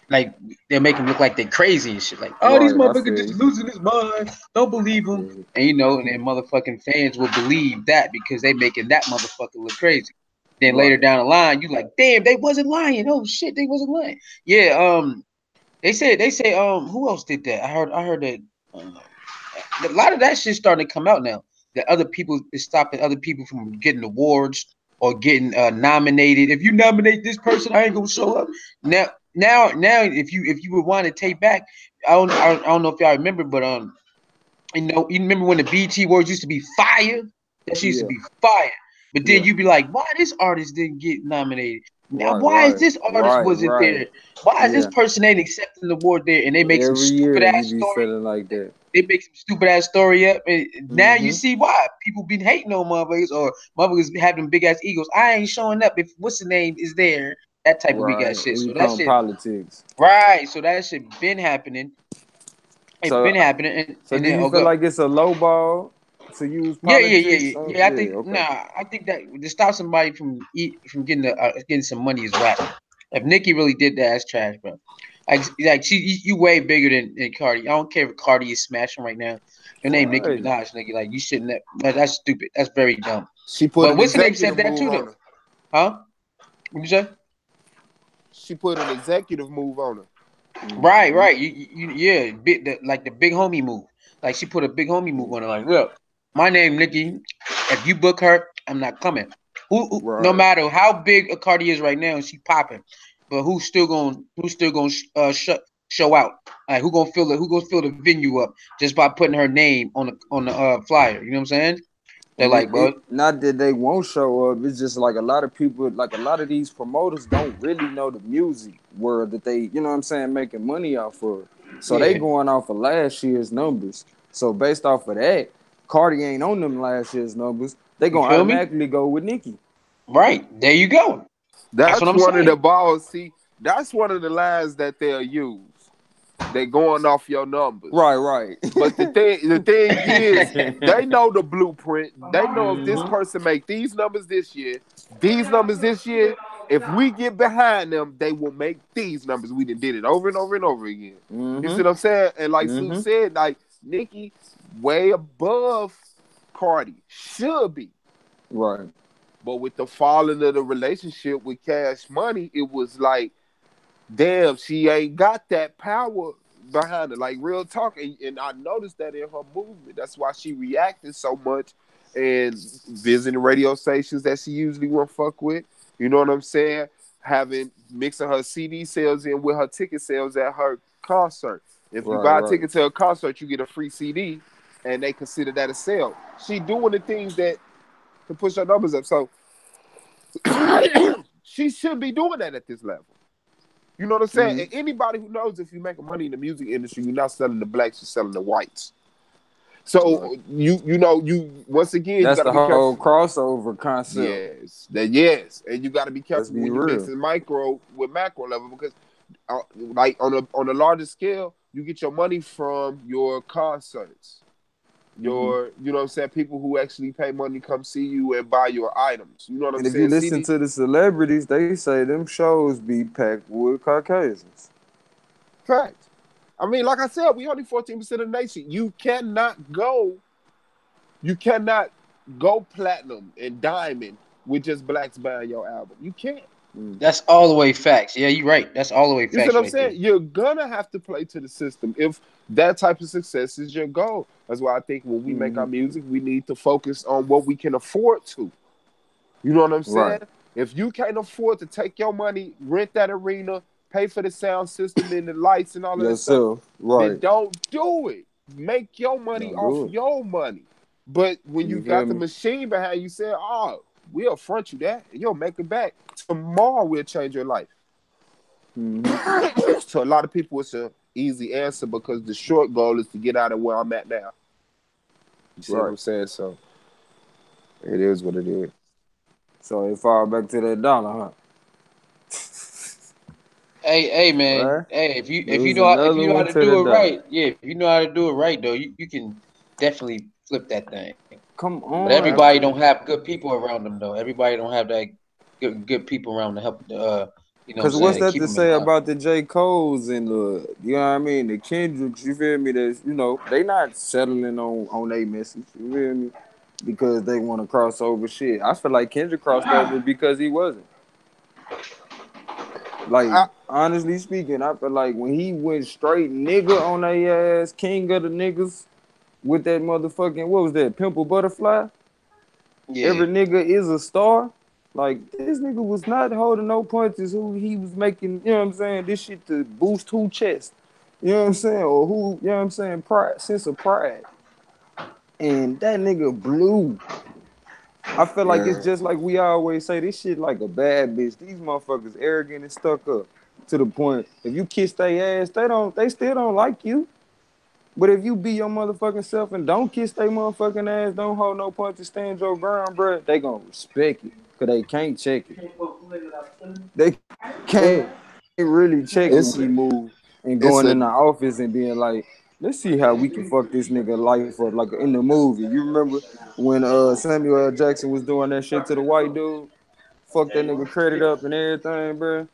like they'll make them look like they're crazy and shit. Like, oh, these Right. I motherfuckers feel just you. losing his mind. Don't I believe feel them, you. and you know, and then motherfucking fans will believe that because they making that motherfucker look crazy. Then later Right. down the line, you like, damn, they wasn't lying. Oh shit, they wasn't lying. Yeah. They say who else did that? I heard that a lot of that shit starting to come out now. That other people is stopping other people from getting awards or getting nominated. If you nominate this person, I ain't gonna show up. Now, if you would want to take back, I don't know if y'all remember, but you remember when the BT Awards used to be fire? That shit used to Yeah. be fire. But then Yeah. you'd be like, why this artist didn't get nominated? Now, Right. why is Right. this artist Right. wasn't Right. there? Why is this Yeah. person ain't accepting the award there? And they make some Every stupid year you ass be story. feeling like that. They make some stupid ass story up, and now you Mm-hmm. see why people been hating on motherfuckers or motherfuckers having big ass egos. I ain't showing up if what's the name is there. That type of weak ass Right. shit. It So that become shit, politics. right? So that shit been happening. It So been happening, so and do then you feel like it's a low ball to use yeah, yeah, yeah, politics yeah, on? yeah. I Yeah, think okay. I think that to stop somebody from getting some money is whack. If Nicki really did that, that's trash, bro. Like you way bigger than Cardi. I don't care if Cardi is smashing right now. Your name Nicki Right. Minaj, nigga. Like you shouldn't. That's stupid. That's very dumb. She put But an what's the name said executive that move too on though? her. Huh? What you say? She put an executive move on her. Right, Mm-hmm. right. Yeah, like the big homie move. Like she put a big homie move on her. Like, look, my name Nikki. If you book her, I'm not coming. No Right. matter how big a Cardi is right now, she popping. But who's still gonna show out? Like who gonna fill the venue up just by putting her name on the flyer? You know what I'm saying? They're And like, bro, it not that they won't show up. It's just like a lot of people, like a lot of these promoters don't really know the music world that they, you know what I'm saying, making money off of. So they yeah. going off of last year's numbers. So based off of that, Cardi ain't on them last year's numbers. They You gonna feel me? automatically go with Nicki. Right. There you go. That's what That's I'm one of saying. the balls. See, that's one of the lines that they'll use. They going off your numbers. Right, right. But the thing is, they know the blueprint. They know if this hmm person make these numbers this year, these numbers this year, if we get behind them, they will make these numbers. We did it over and over and over again. You see hmm what I'm saying? And like Sue hmm said, like Nicki, way above Cardi should be. Right. But with the falling of the relationship with Cash Money, it was like, damn, she ain't got that power behind her. Like real talk, and I noticed that in her movement. That's why she reacted so much and visiting radio stations that she usually won't fuck with. You know what I'm saying? Having mixing her CD sales in with her ticket sales at her concert. If you Right, buy a right. ticket to a concert, you get a free CD, and they consider that a sale. She doing the things that to push her numbers up. So she should be doing that at this level. You know what I'm saying? And anybody who knows if you're making money in the music industry, you're not selling the blacks, you're selling the whites. Right. So you once again you That's gotta the be careful. whole crossover concept. Yes, and you gotta be Let's careful be when you mix real. in micro with macro level because like on a larger scale, you get your money from your concerts. Your, you know what I'm saying, people who actually pay money to come see you and buy your items. You know what I'm And if you saying? listen CD to the celebrities, they say them shows be packed with Caucasians. fact. I mean, like I said, we only 14% of the nation. You cannot go platinum and diamond with just blacks buying your album. You can't. That's all the way facts. Yeah, you're right. That's all the way You see facts what I'm right there. saying? You're gonna have to play to the system if that type of success is your goal. That's why I think when we make our music, we need to focus on what we can afford to. You know what I'm saying? Right. If you can't afford to take your money, rent that arena, pay for the sound system and the lights and all of that stuff, Yourself. then Right. don't do it. Make your money Don't off do it. your money. But when you You feel got the me? machine behind you, say, "Oh, we'll front you that, and you'll make it back tomorrow. We'll change your life." So a lot of people, it's an easy answer because the short goal is to get out of where I'm at now. You see what Right. I'm saying? So it is what it is. So it fall back to that dollar, huh? Hey, man. Right? Hey, There if you was know if another you know how one to to the do it dollar. right, yeah, if you know how to do it right though, you can definitely flip that thing. Come But on. everybody don't have good people around them though. Everybody don't have that good people around to help. You know what I'm Because what's saying? that Keep to them in say line. about the J. Coles and the, you know what I mean, the Kendricks, you feel me? That's, they not settling on their message, you feel me? Because they want to cross over shit. I feel like Kendrick crossed over because he wasn't. Like, I, honestly speaking, I feel like when he went straight nigga on their ass, king of the niggas, with that motherfucking, what was that, Pimple Butterfly? Yeah. Every nigga is a star. Like, this nigga was not holding no punches. Who he was making, you know what I'm saying, this shit to boost who chest. You know what I'm saying? Or who, you know what I'm saying, pride, sense of pride. And that nigga blew. I feel like it's yeah. just like we always say, this shit like a bad bitch. These motherfuckers arrogant and stuck up to the point. If you kiss their ass, they still don't like you. But if you be your motherfucking self and don't kiss their motherfucking ass, don't hold no punches, stand your ground, bro, they gonna respect it. Cause they can't check it. They can't really check when he It's move and going it's in the a office and being like, let's see how we can fuck this nigga life up. Like in the movie. You remember when Samuel L. Jackson was doing that shit to the white dude? Fuck that nigga credit up and everything, bro.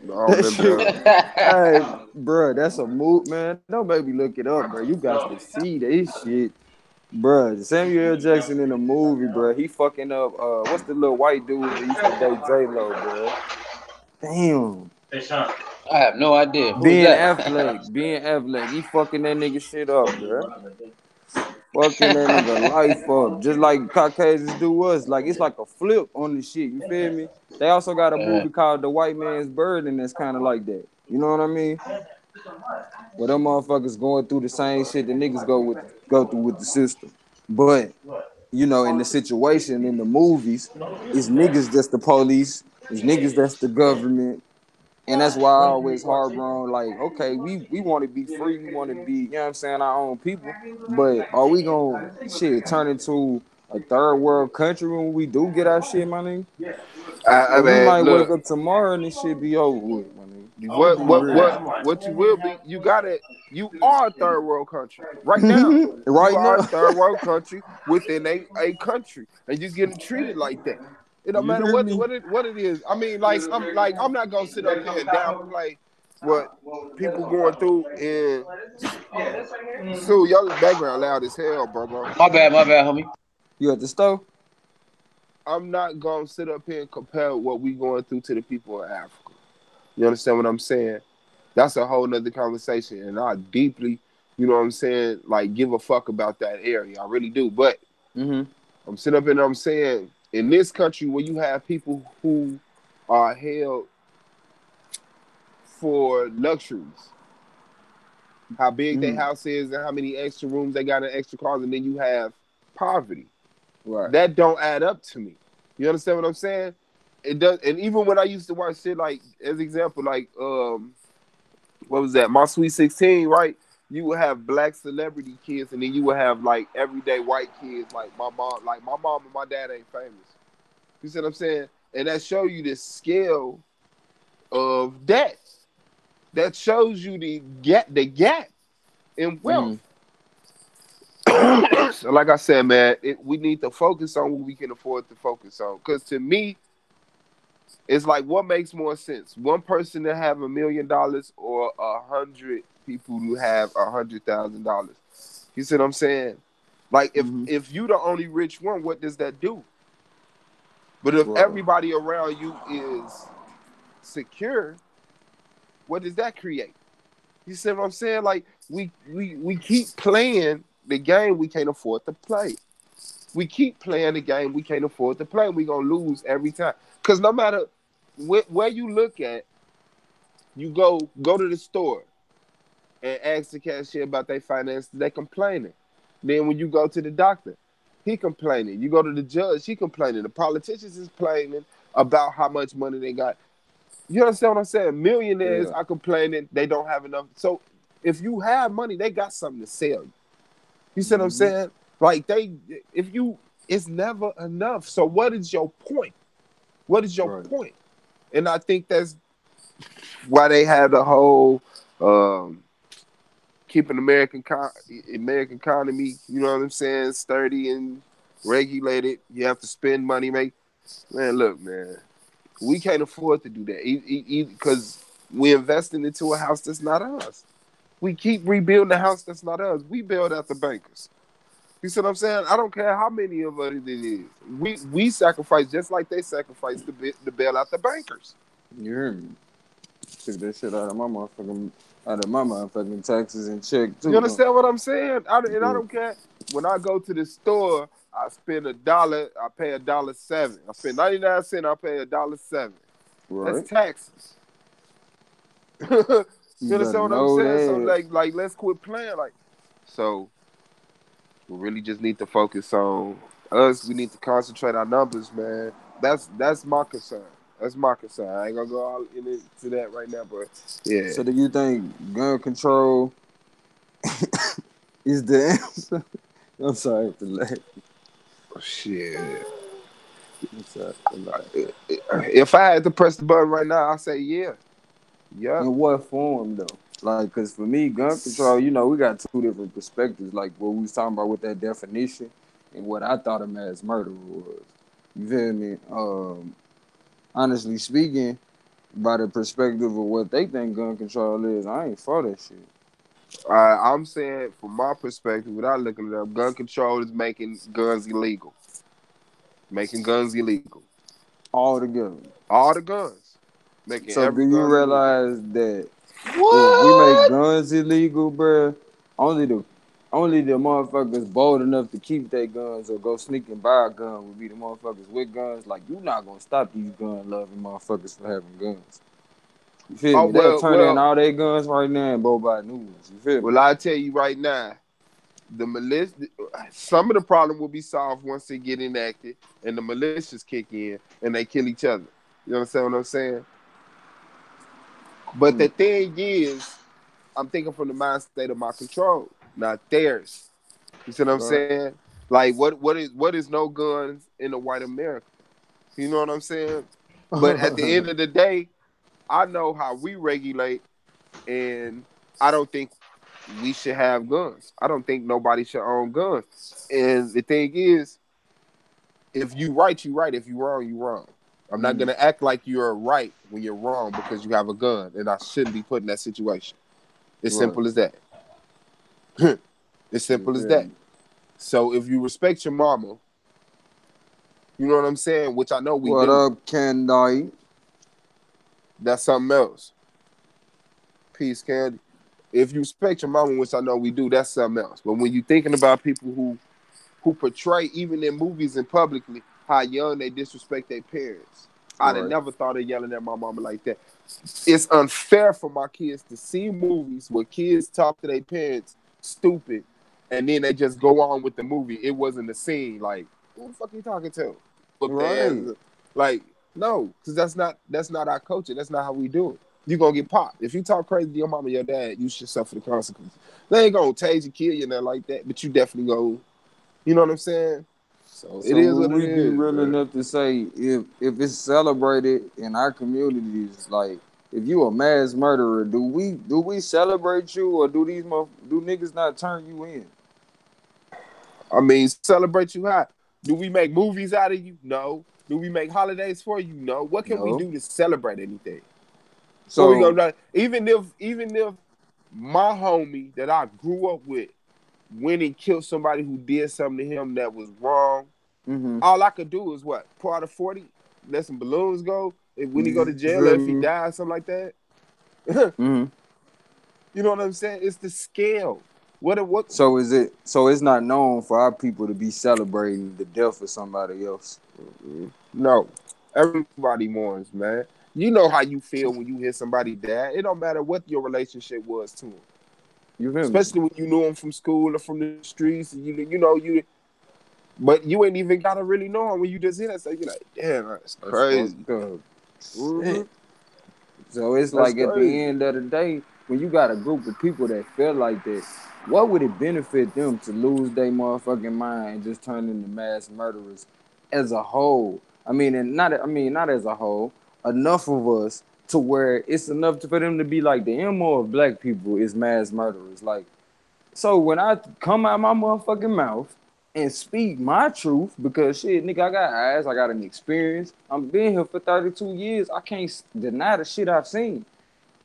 I don't That remember shit, that. hey, bro, that's a move, man. Don't make me look it up, bro. You got to see this shit, bro. Samuel L. Jackson in the movie, bro. He fucking up. What's the little white dude that used to date J Lo, bro? Damn. I have no idea. Who is Ben that? Affleck, Ben Affleck, he fucking that nigga shit up, bro. Fucking that nigga life up, just like Caucasians do us. Like it's like a flip on the shit. You feel me? They also got a movie called The White Man's Burden that's kind of like that. You know what I mean? Where them motherfuckers going through the same shit that niggas go through with the system. But in the situation in the movies, it's niggas that's the police, it's niggas that's the government. And that's why I always harbor on, like, okay, we want to be free, we want to be, you know what I'm saying, our own people. But are we gonna turn into a third world country when we do get our shit, my nigga? I Or we mean, might wake look, up tomorrow and this shit be over with, my nigga. I'm gonna what be what real. what what you will be, you are a third world country right now. You Right are now. a third world country within a country, and you're getting treated like that. It don't You matter hear me? what it is. I mean, I'm not gonna sit up here and downplay what people going through. And Sue, your background loud as hell, bro. My bad, homie. You at the store? I'm not gonna sit up here and compare what we going through to the people in Africa. You understand what I'm saying? That's a whole nother conversation, and I deeply, you know what I'm saying, like give a fuck about that area. I really do. But Mm-hmm. I'm sitting up and I'm saying, in this country where you have people who are held for luxuries, how big their Mm-hmm. house is and how many extra rooms they got in extra cars, and then you have poverty. Right. That don't add up to me. You understand what I'm saying? It does. And even when I used to watch shit like, as example, like what was that? My Sweet 16, right? You would have black celebrity kids, and then you would have like everyday white kids, like my mom. Like my mom and my dad ain't famous. You see what I'm saying? And that show you the scale of debt. That shows you the gap in Mm-hmm. wealth. So like I said, man, we need to focus on what we can afford to focus on. Because to me, it's like, what makes more sense? One person to have $1 million or 100 people who have $100,000? You see what I'm saying? Like, Mm-hmm. if you the only rich one, what does that do? But if Right. everybody around you is secure, what does that create? You see what I'm saying? Like, we keep playing the game we can't afford to play. We keep playing the game we can't afford to play. We're gonna lose every time. Cause no matter where you look at, you go to the store and ask the cashier about their finances, they complaining. Then when you go to the doctor, he complaining. You go to the judge, he complaining. The politicians is complaining about how much money they got. You understand what I'm saying? Millionaires Yeah. are complaining they don't have enough. So if you have money, they got something to sell you. You see what I'm Mm-hmm. saying? Like if you, it's never enough. So what is your point? What is your Right. point? And I think that's why they have the whole um, keeping American economy. You know what I'm saying? Sturdy and regulated. You have to spend money. Make man, look, man, we can't afford to do that because we investing into a house that's not us. We keep rebuilding the house that's not us. We build out the bankers. You see what I'm saying? I don't care how many of us it is. We sacrifice just like they sacrificed to bail out the bankers. You hear me? Took that shit out of my motherfucking taxes and check You too, understand what I'm saying? And I huh? don't care. When I go to the store, I spend $1. I pay $1.07. I spend 99 cents. I pay $1.07. That's Right. taxes. You You better understand what I'm know saying? So that. like let's quit playing. Like, so we really just need to focus on us. We need to concentrate our numbers, man. That's my concern. That's my concern. I ain't gonna go all into that right now, but yeah. So do you think gun control is the answer? I'm sorry for laughing. Shit. I'm sorry for laughing. If I had to press the button right now, I say yeah. Yep. In what form though? Like, cause for me, gun control, we got two different perspectives. Like what we was talking about with that definition, and what I thought a mass murder was. You feel me? Honestly speaking, by the perspective of what they think gun control is, I ain't for that shit. I'm saying from my perspective, without looking it up, gun control is making guns illegal. Making guns illegal. All together. All the guns. Making So do every you gun illegal. realize that if we make What? guns illegal, bruh, only the only the motherfuckers bold enough to keep their guns or go sneak and buy a gun would be the motherfuckers with guns. Like, you not gonna stop these gun loving motherfuckers from having guns. You feel Oh me? They'll turn in well, all their guns right now and go buy new ones. You feel me? well. I tell you right now, the militia. Some of the problem will be solved once they get enacted and the militias kick in and they kill each other. You understand what I'm saying? But the Mm, thing is, I'm thinking from the mind state of my control, not theirs. You see what I'm right. saying? Like what is no guns in a white America? You know what I'm saying? But at the end of the day, I know how we regulate, and I don't think we should have guns. I don't think nobody should own guns. And the thing is, if you right, you right. If you wrong, you wrong. I'm not Mm, gonna act like you're right when you're wrong because you have a gun, and I shouldn't be put in that situation. It's right. simple as that. It's You simple as feel that. me? So if you respect your mama, You know what I'm saying? Which I know we What do. up, Candy? That's something else. Peace, Candy. If you respect your mama, which I know we do, that's something else. But when you thinking about people who portray, even in movies and publicly, how young they disrespect their parents, I'd have Right. never thought of yelling at my mama like that. It's unfair for my kids to see movies where kids talk to their parents stupid, and then they just go on with the movie. It wasn't a scene. Like, who the fuck are you talking to? But Right. like, no, because that's not our culture. That's not how we do it. You gonna get popped. If you talk crazy to your mom and your dad, you should suffer the consequences. They ain't gonna tase you, kill you, nothing like that. But you definitely go. You know what I'm saying? So it So is will what it we be is, real man. enough to say if it's celebrated in our communities, like if you a mass murderer, do we celebrate you or do niggas not turn you in? I mean, celebrate you high. Do we make movies out of you? No. Do we make holidays for you? No. What can we No. do to celebrate anything? What we So gonna do? Even if my homie that I grew up with went and killed somebody who did something to him that was wrong, mm-hmm. all I could do is what? Pour out a 40, let some balloons go. If when he go to You jail or feel if he me? dies, something like that. Mm-hmm. You know what I'm saying? It's the scale. What So it's not known for our people to be celebrating the death of somebody else. no. Everybody mourns, man. You know how you feel when you hear somebody die. It don't matter what your relationship was to him. You feel me? Especially when you knew him from school or from the streets. And you know, but you ain't even gotta really know him when you just hear that. So you're like, damn, that's That's crazy. fucked up. Mm-hmm. Shit. So it's That's like at crazy. the end of the day, when you got a group of people that feel like that, what would it benefit them to lose their motherfucking mind and just turn into mass murderers as a whole? Not as a whole. Enough of us to where it's enough for them to be like the MO of black people is mass murderers. Like so when I come out my motherfucking mouth and speak my truth, because shit, nigga, I got eyes, I got an experience. I'm been here for 32 years. I can't deny the shit I've seen.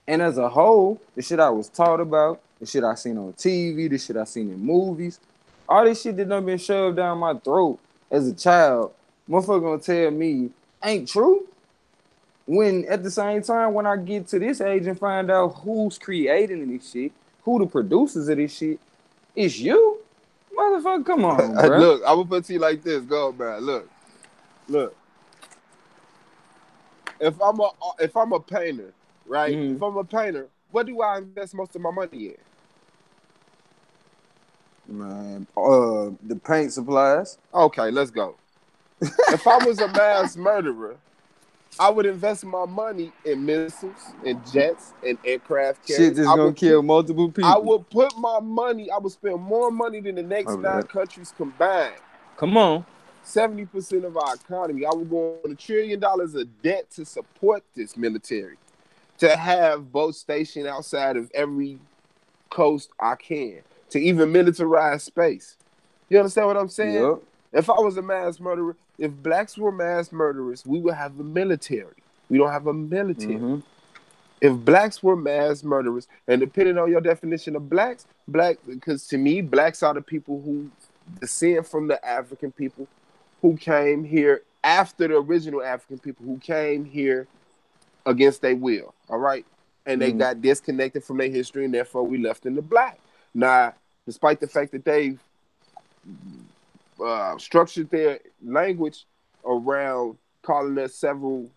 And as a whole, the shit I was taught about, the shit I seen on TV, the shit I seen in movies, all this shit that done been shoved down my throat as a child, motherfucker gonna tell me ain't true. When at the same time, when I get to this age and find out who's creating this shit, who the producers of this shit, it's you, motherfucker. Come on, bruh. Look, I will put it to you like this. Go, man. Look. If I'm a painter, right? Mm-hmm. If I'm a painter, what do I invest most of my money in? Man, the paint supplies. Okay, let's go. If I was a mass murderer, I would invest my money in missiles, in jets, and aircraft Shit carriers. that's gonna kill multiple I people. would put my money. I would spend more money than the next Oh, 9 countries combined. come on. 70% of our economy. I would go on $1 trillion of debt to support this military, to have boats stationed outside of every coast I can, to even militarize space. You understand what I'm saying? Yup. If I was a mass murderer, if blacks were mass murderers, we would have a military. We don't have a military. Mm-hmm. If blacks were mass murderers, and depending on your definition of black, because to me, blacks are the people who descend from the African people who came here after the original African people who came here against their will. All right. And they Mm-hmm. got disconnected from their history, and therefore we left in the black. Now, despite the fact that they've structured their language around calling us several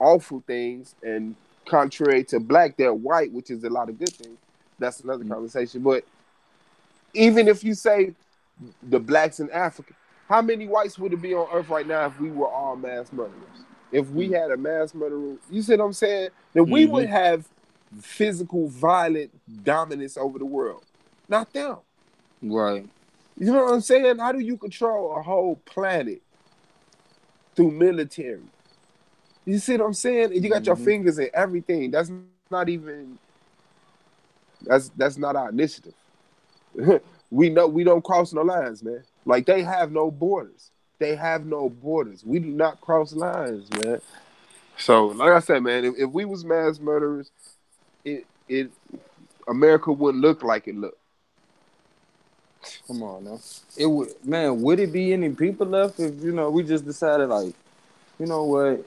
awful things, and contrary to black, they're white, which is a lot of good things. That's another conversation. But even if you say the blacks in Africa, how many whites would it be on Earth right now if we were all mass murderers? If we had a mass murderer, you see what I'm saying? Then we would Mm-hmm. have physical, violent dominance over the world, not them. Right. You know what I'm saying? How do you control a whole planet through military? You see what I'm saying? And you got your Mm-hmm. fingers in everything. That's not even that's not our initiative. We know we don't cross no lines, man. Like they have no borders. They have no borders. We do not cross lines, man. So, like I said, man, if we was mass murderers, it America wouldn't look like it looked. Come on now. It would, man. Would it be any people left if we just decided like, you know what?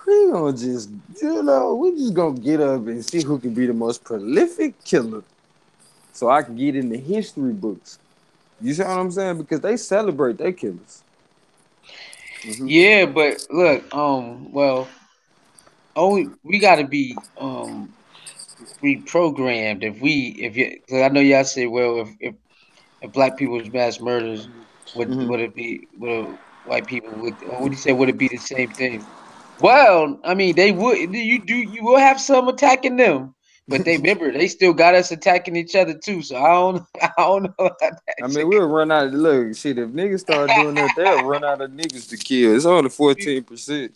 We gonna just, we just gonna get up and see who can be the most prolific killer, so I can get in the history books. You see what I'm saying? Because they celebrate their killers. Mm-hmm. Yeah, but look, well, we gotta be reprogrammed because I know y'all say, well, if black people's mass murders would it be white people would you say would it be the same thing? Well, I mean they would. You will have some attacking them, but they still got us attacking each other too. So I don't know. How that I mean, we'll run out of look. Shit, if niggas start doing that, they'll run out of niggas to kill. It's only 14%.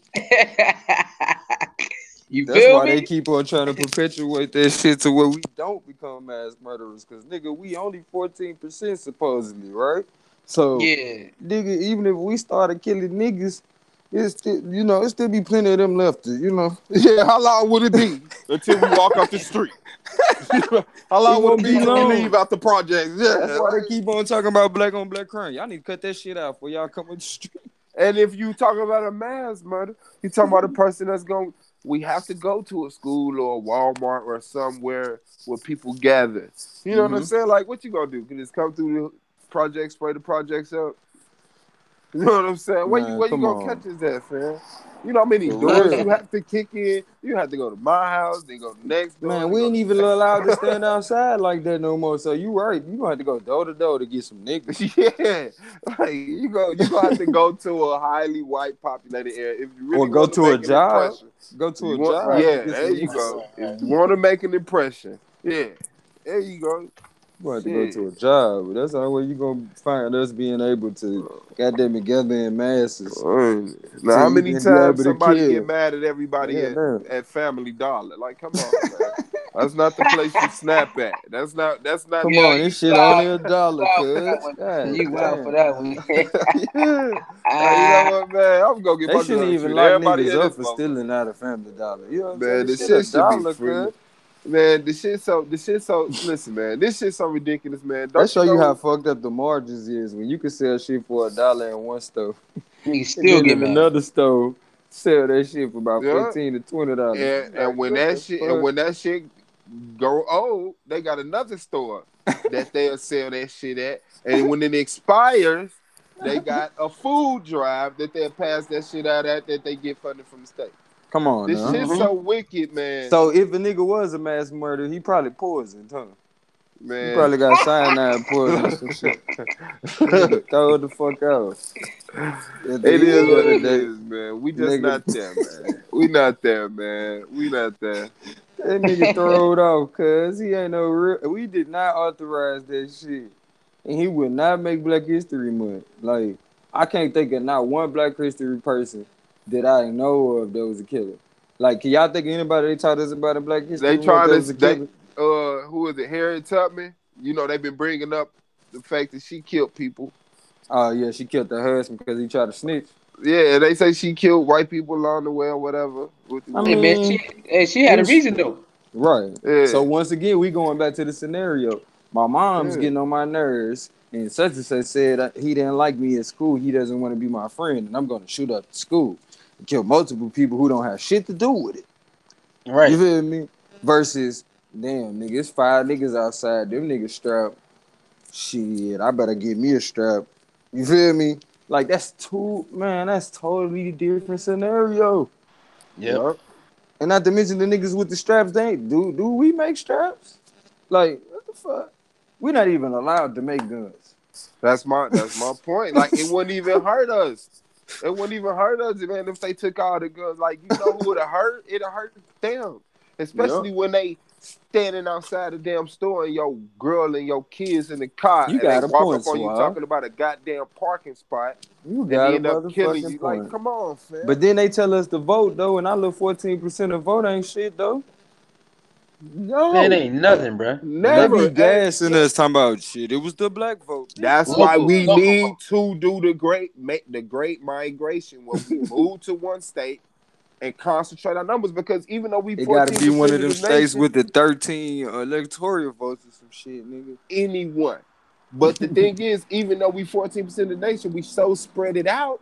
That's why they keep on trying to perpetuate that shit to where we don't become mass murderers. Cause nigga, we only 14% supposedly, right? So yeah, nigga, even if we started killing niggas, it's still, it still be plenty of them left. Yeah, how long would it be until we walk up the street? How long would it be until we leave out the projects? Yeah, that's why they keep on talking about black on black crime. Y'all need to cut that shit out before y'all come on the street. And if you talk about a mass murder, you talking about a person that's going. We have to go to a school or a Walmart or somewhere where people gather. You know what I'm saying? Like, what you gonna do? Can just come through the projects, spray the projects up? You know what I'm saying? Where you gonna catch us at, fam? You know how many doors you have to kick in? You have to go to my house, then go to next door. Man, we ain't even allowed to stand outside like that no more. So you right. You gonna have to go door to door to get some niggas. Yeah. Like you gonna have to go to a highly white populated area if you really or go want to a job. Go to a job. Yeah, there you go. If you want to make an impression. Yeah. There you go. You have to go to a job. That's the only way you gonna find us being able to goddamn it gather in masses. Now, how many times somebody get mad at everybody at Family Dollar? Like, come on, man. That's not the place you snap at. That's not. Come on, this shit only $1, cuz. You wild for that one. You know what, man? I'm gonna get my. They shouldn't even lock niggas up for stealing out of Family Dollar. You know what I'm saying? This shit should be free. Man, this shit so listen, man, this shit so ridiculous, man. That show you how fucked up the margins is when you can sell shit for $1 in one store. You still get in another store, sell that shit for about $15 to $20. And when that shit go old, they got another store that they'll sell that shit at. And when it expires, they got a food drive that they'll pass that shit out at that they get funded from the state. Come on, this shit's so wicked, man. So if a nigga was a mass murderer, he probably poisoned, huh? Man, he probably got cyanide poison or some shit. Throw the fuck out. It is what it is, man. We just not there, man. We not there, man. We not there. That nigga throw it off, cuz he ain't no real. We did not authorize that shit, and he would not make Black History Month. Like, I can't think of not one Black History person that I know of that was a killer. Like, can y'all think of anybody they taught us about in Black History? They trying to, who is it, Harriet Tubman? You know, they've been bringing up the fact that she killed people. Oh, yeah, she killed her husband because he tried to snitch. Yeah, they say she killed white people along the way or whatever. I mean, she had a reason, though. Right. Yeah. So, once again, we going back to the scenario. My mom's getting on my nerves. And such and such said he didn't like me at school. He doesn't want to be my friend. And I'm going to shoot up the school and kill multiple people who don't have shit to do with it. Right. You feel me? Versus, damn, nigga, it's 5 niggas outside. Them niggas strapped. Shit, I better get me a strap. You feel me? Like, that's totally different scenario. Yep. And not to mention the niggas with the straps, they ain't. Do we make straps? Like, what the fuck? We're not even allowed to make guns. That's my point. Like, it wouldn't even hurt us. It wouldn't even hurt us, man, if they took all the guns. Like, you know who it'd hurt? It'd hurt them. Especially when they standing outside the damn store and your girl and your kids in the car. You got a point, up on you talking about a goddamn parking spot. You got end up killing you. Point. Like, come on, fam. But then they tell us to vote, though, and I look 14% of vote ain't shit, though. No, it ain't nothing, bro. Never. They be gassing us talking about shit. It was the black vote. That's why we need to do the great migration when we move to one state and concentrate our numbers, because even though we It gotta 14% be one of of them the states nation, with the 13 electoral votes or some shit, nigga. anyone. But the thing is, even though we 14% of the nation, we so spread it out,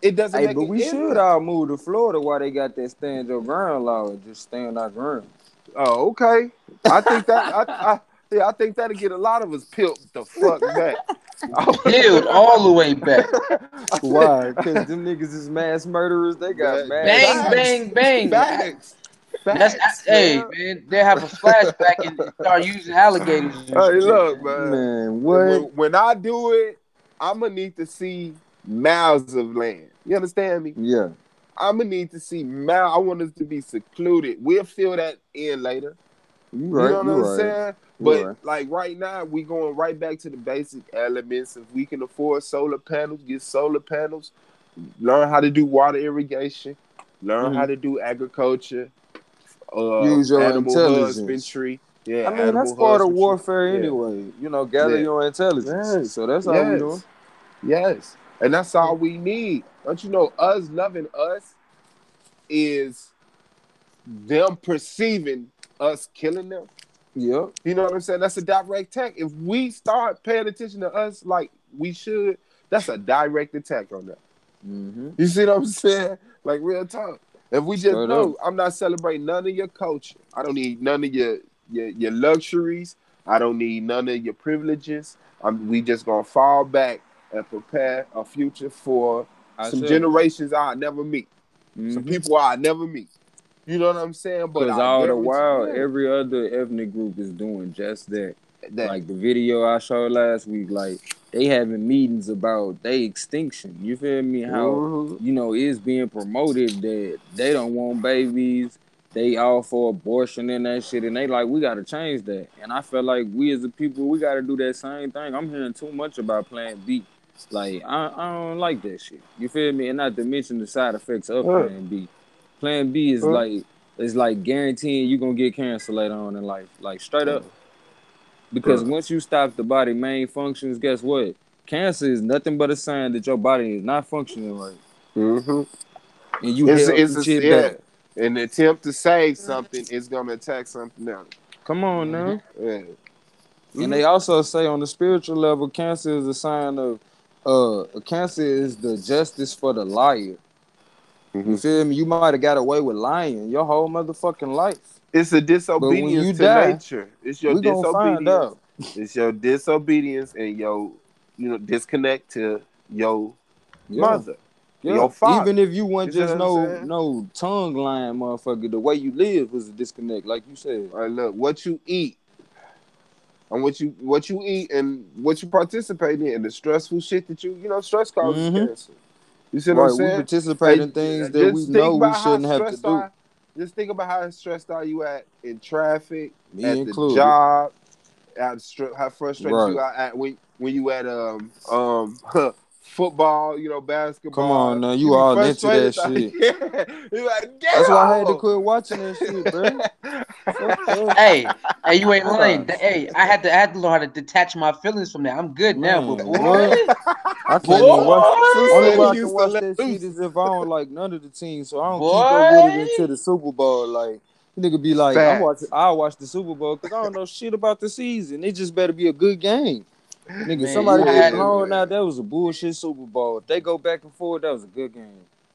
it doesn't Hey, make but an we should impact. all move to Florida while they got that stand your ground law and just stand our ground. Oh, okay. I think that I think that'll get a lot of us peeled the fuck back. Peeled all the way back. Why? Because them niggas is mass murderers. They got mad Bang, Facts, bang, bang. facts, That's facts, hey man. man, they have a flashback and start using alligators and Hey, shit. look, man. Man, what? When I do it, I'm gonna need to see miles of land. You understand me? Yeah. I'm gonna need to see miles. I want us to be secluded. We'll fill that in later. You You right. know what You I'm right. saying? You But right. like right now, we going right back to the basic elements. If we can afford solar panels, get solar panels. Learn how to do water irrigation. Learn how to do agriculture. Use your Animal intelligence. husbandry. Yeah, I mean, that's animal part of husbandry. warfare Yeah, anyway. You know, gather yeah. your intelligence. Yes, So that's all we doing. yes, yes. And that's all we need. Don't you know? Us loving us is them perceiving us killing them. Yep. You know what I'm saying? That's a direct attack. If we start paying attention to us like we should, that's a direct attack on them. Mm-hmm. You see what I'm saying? Like real talk. If we just Straight know, up. I'm not celebrating none of your culture. I don't need none of your luxuries. I don't need none of your privileges. We just gonna fall back and prepare a future for I some say. generations I'll never meet. Some Mm-hmm. people I'll never meet. You know what I'm saying? But Because I all the guarantee while, every other ethnic group is doing just that. that. Like the video I showed last week, like they having meetings about their extinction. You feel me? How Mm-hmm. it's being promoted that they don't want babies. They all for abortion and that shit, and they like we gotta change that. And I feel like we as a people, we gotta do that same thing. I'm hearing too much about Plan B. Like I don't like that shit. You feel me? And not to mention the side effects of Uh, Plan B. Plan B is uh, like guaranteeing you gonna get cancer later on in life, like straight uh, up. Because uh. once you stop the body main functions, guess what? Cancer is nothing but a sign that your body is not functioning right, Mm-hmm. and you held some shit back. Yeah. An attempt to save something is gonna attack something else. Come on now. Yeah. And Mm-hmm. they also say on the spiritual level, cancer is a sign of cancer is the justice for the liar. You Mm-hmm. feel me? You might have got away with lying your whole motherfucking life. It's a But when disobedience you to die, nature. It's your we gonna find disobedience. out. It's your disobedience and your, disconnect to your Yeah. mother, Yeah, your father. even if you weren't You see what just I'm saying? no tongue lying motherfucker, the way you live was a disconnect, like you said. All right, look, what you eat and what you eat and what you participate in, the stressful shit that stress causes Mm-hmm. cancer. You see what I'm Right, we saying? participate Hey, in things that we just think know we about how shouldn't have to stressed do. are. Just think about how stressed are you at in traffic, Me at the included. job, how frustrated you Right. are at when you at football, Come on basketball. now, You you be all into that frustrated. shit. Yeah, you like That's damn. why I had to quit watching that shit, bro. Fuck that. Hey, you ain't lying. Yeah. Hey, I had to learn how to detach my feelings from that. I'm good now, but Man, boy, what? I can't even watch. Sue Only boy, said way he I can used to watch let that shit loose. is if I don't like none of the teams, so I don't keep up with it boy. until the Super Bowl. Like nigga be like, Facts. I'll watch the Super Bowl because I don't know shit about the season. It just better be a good game. Nigga, Man, somebody I get had blown out. Yeah, That was a bullshit Super Bowl. If they go back and forth, that was a good game.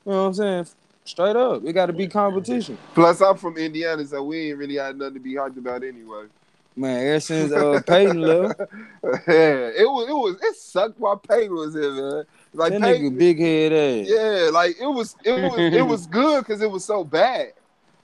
You know what I'm saying? Straight up, it got to be competition. plus, I'm from Indiana, so we ain't really had nothing to be hyped about anyway. Man, ever since Peyton left, Yeah, it sucked while Payne was here, man. Like that nigga big head ass. yeah, like it was good because it was so bad.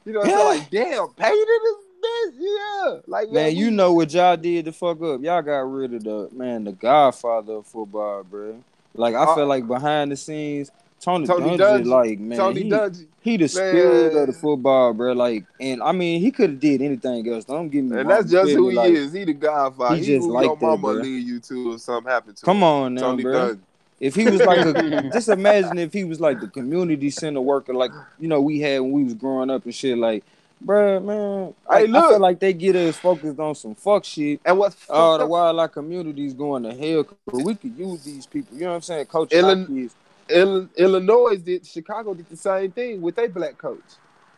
You know what I'm saying? Yeah. Like, damn, Payne in this bitch, yeah. Like, man, Man, you know what y'all did to fuck up. Y'all got rid of the godfather of football, bro. Like I feel uh, like behind the scenes, Tony Tony Dungy, Dungy, like man, Tony he Dungy, he the spirit of the man, football, bro. Like, and I mean, he could have did anything else. Don't get me and wrong. that's You just feel who me? he Like is. He the Godfather. he He just who your like that, mama bro. lead you to if something happened to Come him. on now, Tony bro. Dungy. If he was like just imagine if he was like the community center worker, like we had when we was growing up and shit. Like, bro, man, Hey, like I feel look, like they get us focused on some fuck shit. and what's All fucked the up? while our community's going to hell, but we could use these people. You know what I'm saying? Coaching our Illinois, kids. Illinois did. Chicago did the same thing with their black coach.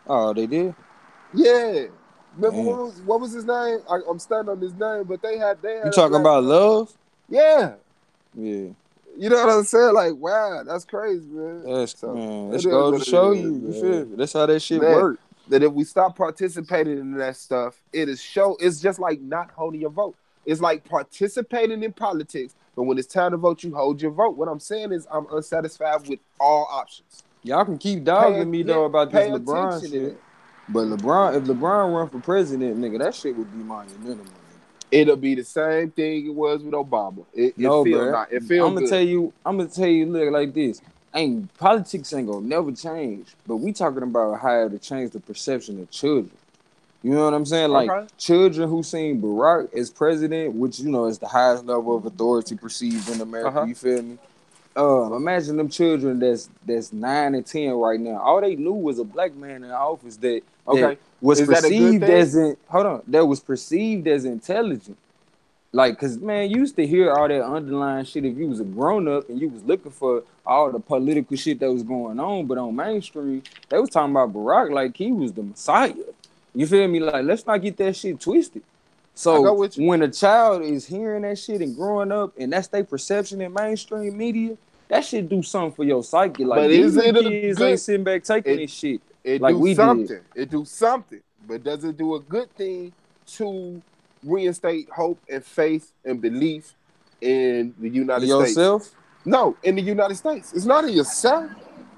Oh, they did. Yeah. Remember Damn. what was his name? I'm stunned on his name, but they had You a talking black about Love? Yeah. Yeah. You know what I'm saying? Like, wow, that's crazy, man. That's So man. it That's is goes what to it show is, you. You man. feel me? That's how that shit Man, work. that if we stop participating in that stuff, it's just like not holding your vote. It's like participating in politics, but when it's time to vote, you hold your vote. What I'm saying is I'm unsatisfied with all options. Y'all can keep dogging me though about this Pay LeBron attention to shit. that. But if LeBron run for president, nigga, that shit would be monumental. It'll be the same thing it was with Obama. It No, feel bro. not. It feel I'm gonna good. tell you, look like this. Politics ain't gonna never change, but we talking about how to change the perception of children. You know what I'm saying? Like Okay. children who seen Barack as president, which you know is the highest level of authority perceived in America. You feel me? Imagine them children that's 9 and 10 right now. All they knew was a black man in office that Okay. was Is that a good perceived thing? that was perceived as intelligent. Like, cause man, you used to hear all that underlying shit if you was a grown up and you was looking for all the political shit that was going on. But on mainstream, they was talking about Barack like he was the Messiah. You feel me? Like, let's not get that shit twisted. I go So with you. when a child is hearing that shit and growing up, and that's their perception in mainstream media, that shit do something for your psyche. Like But these is little it a kids ain't good? sitting back taking It this shit it like do we did. something. It do something. But does it do a good thing to reinstate hope and faith and belief in the In United States? yourself? No, in the United States. It's not in yourself.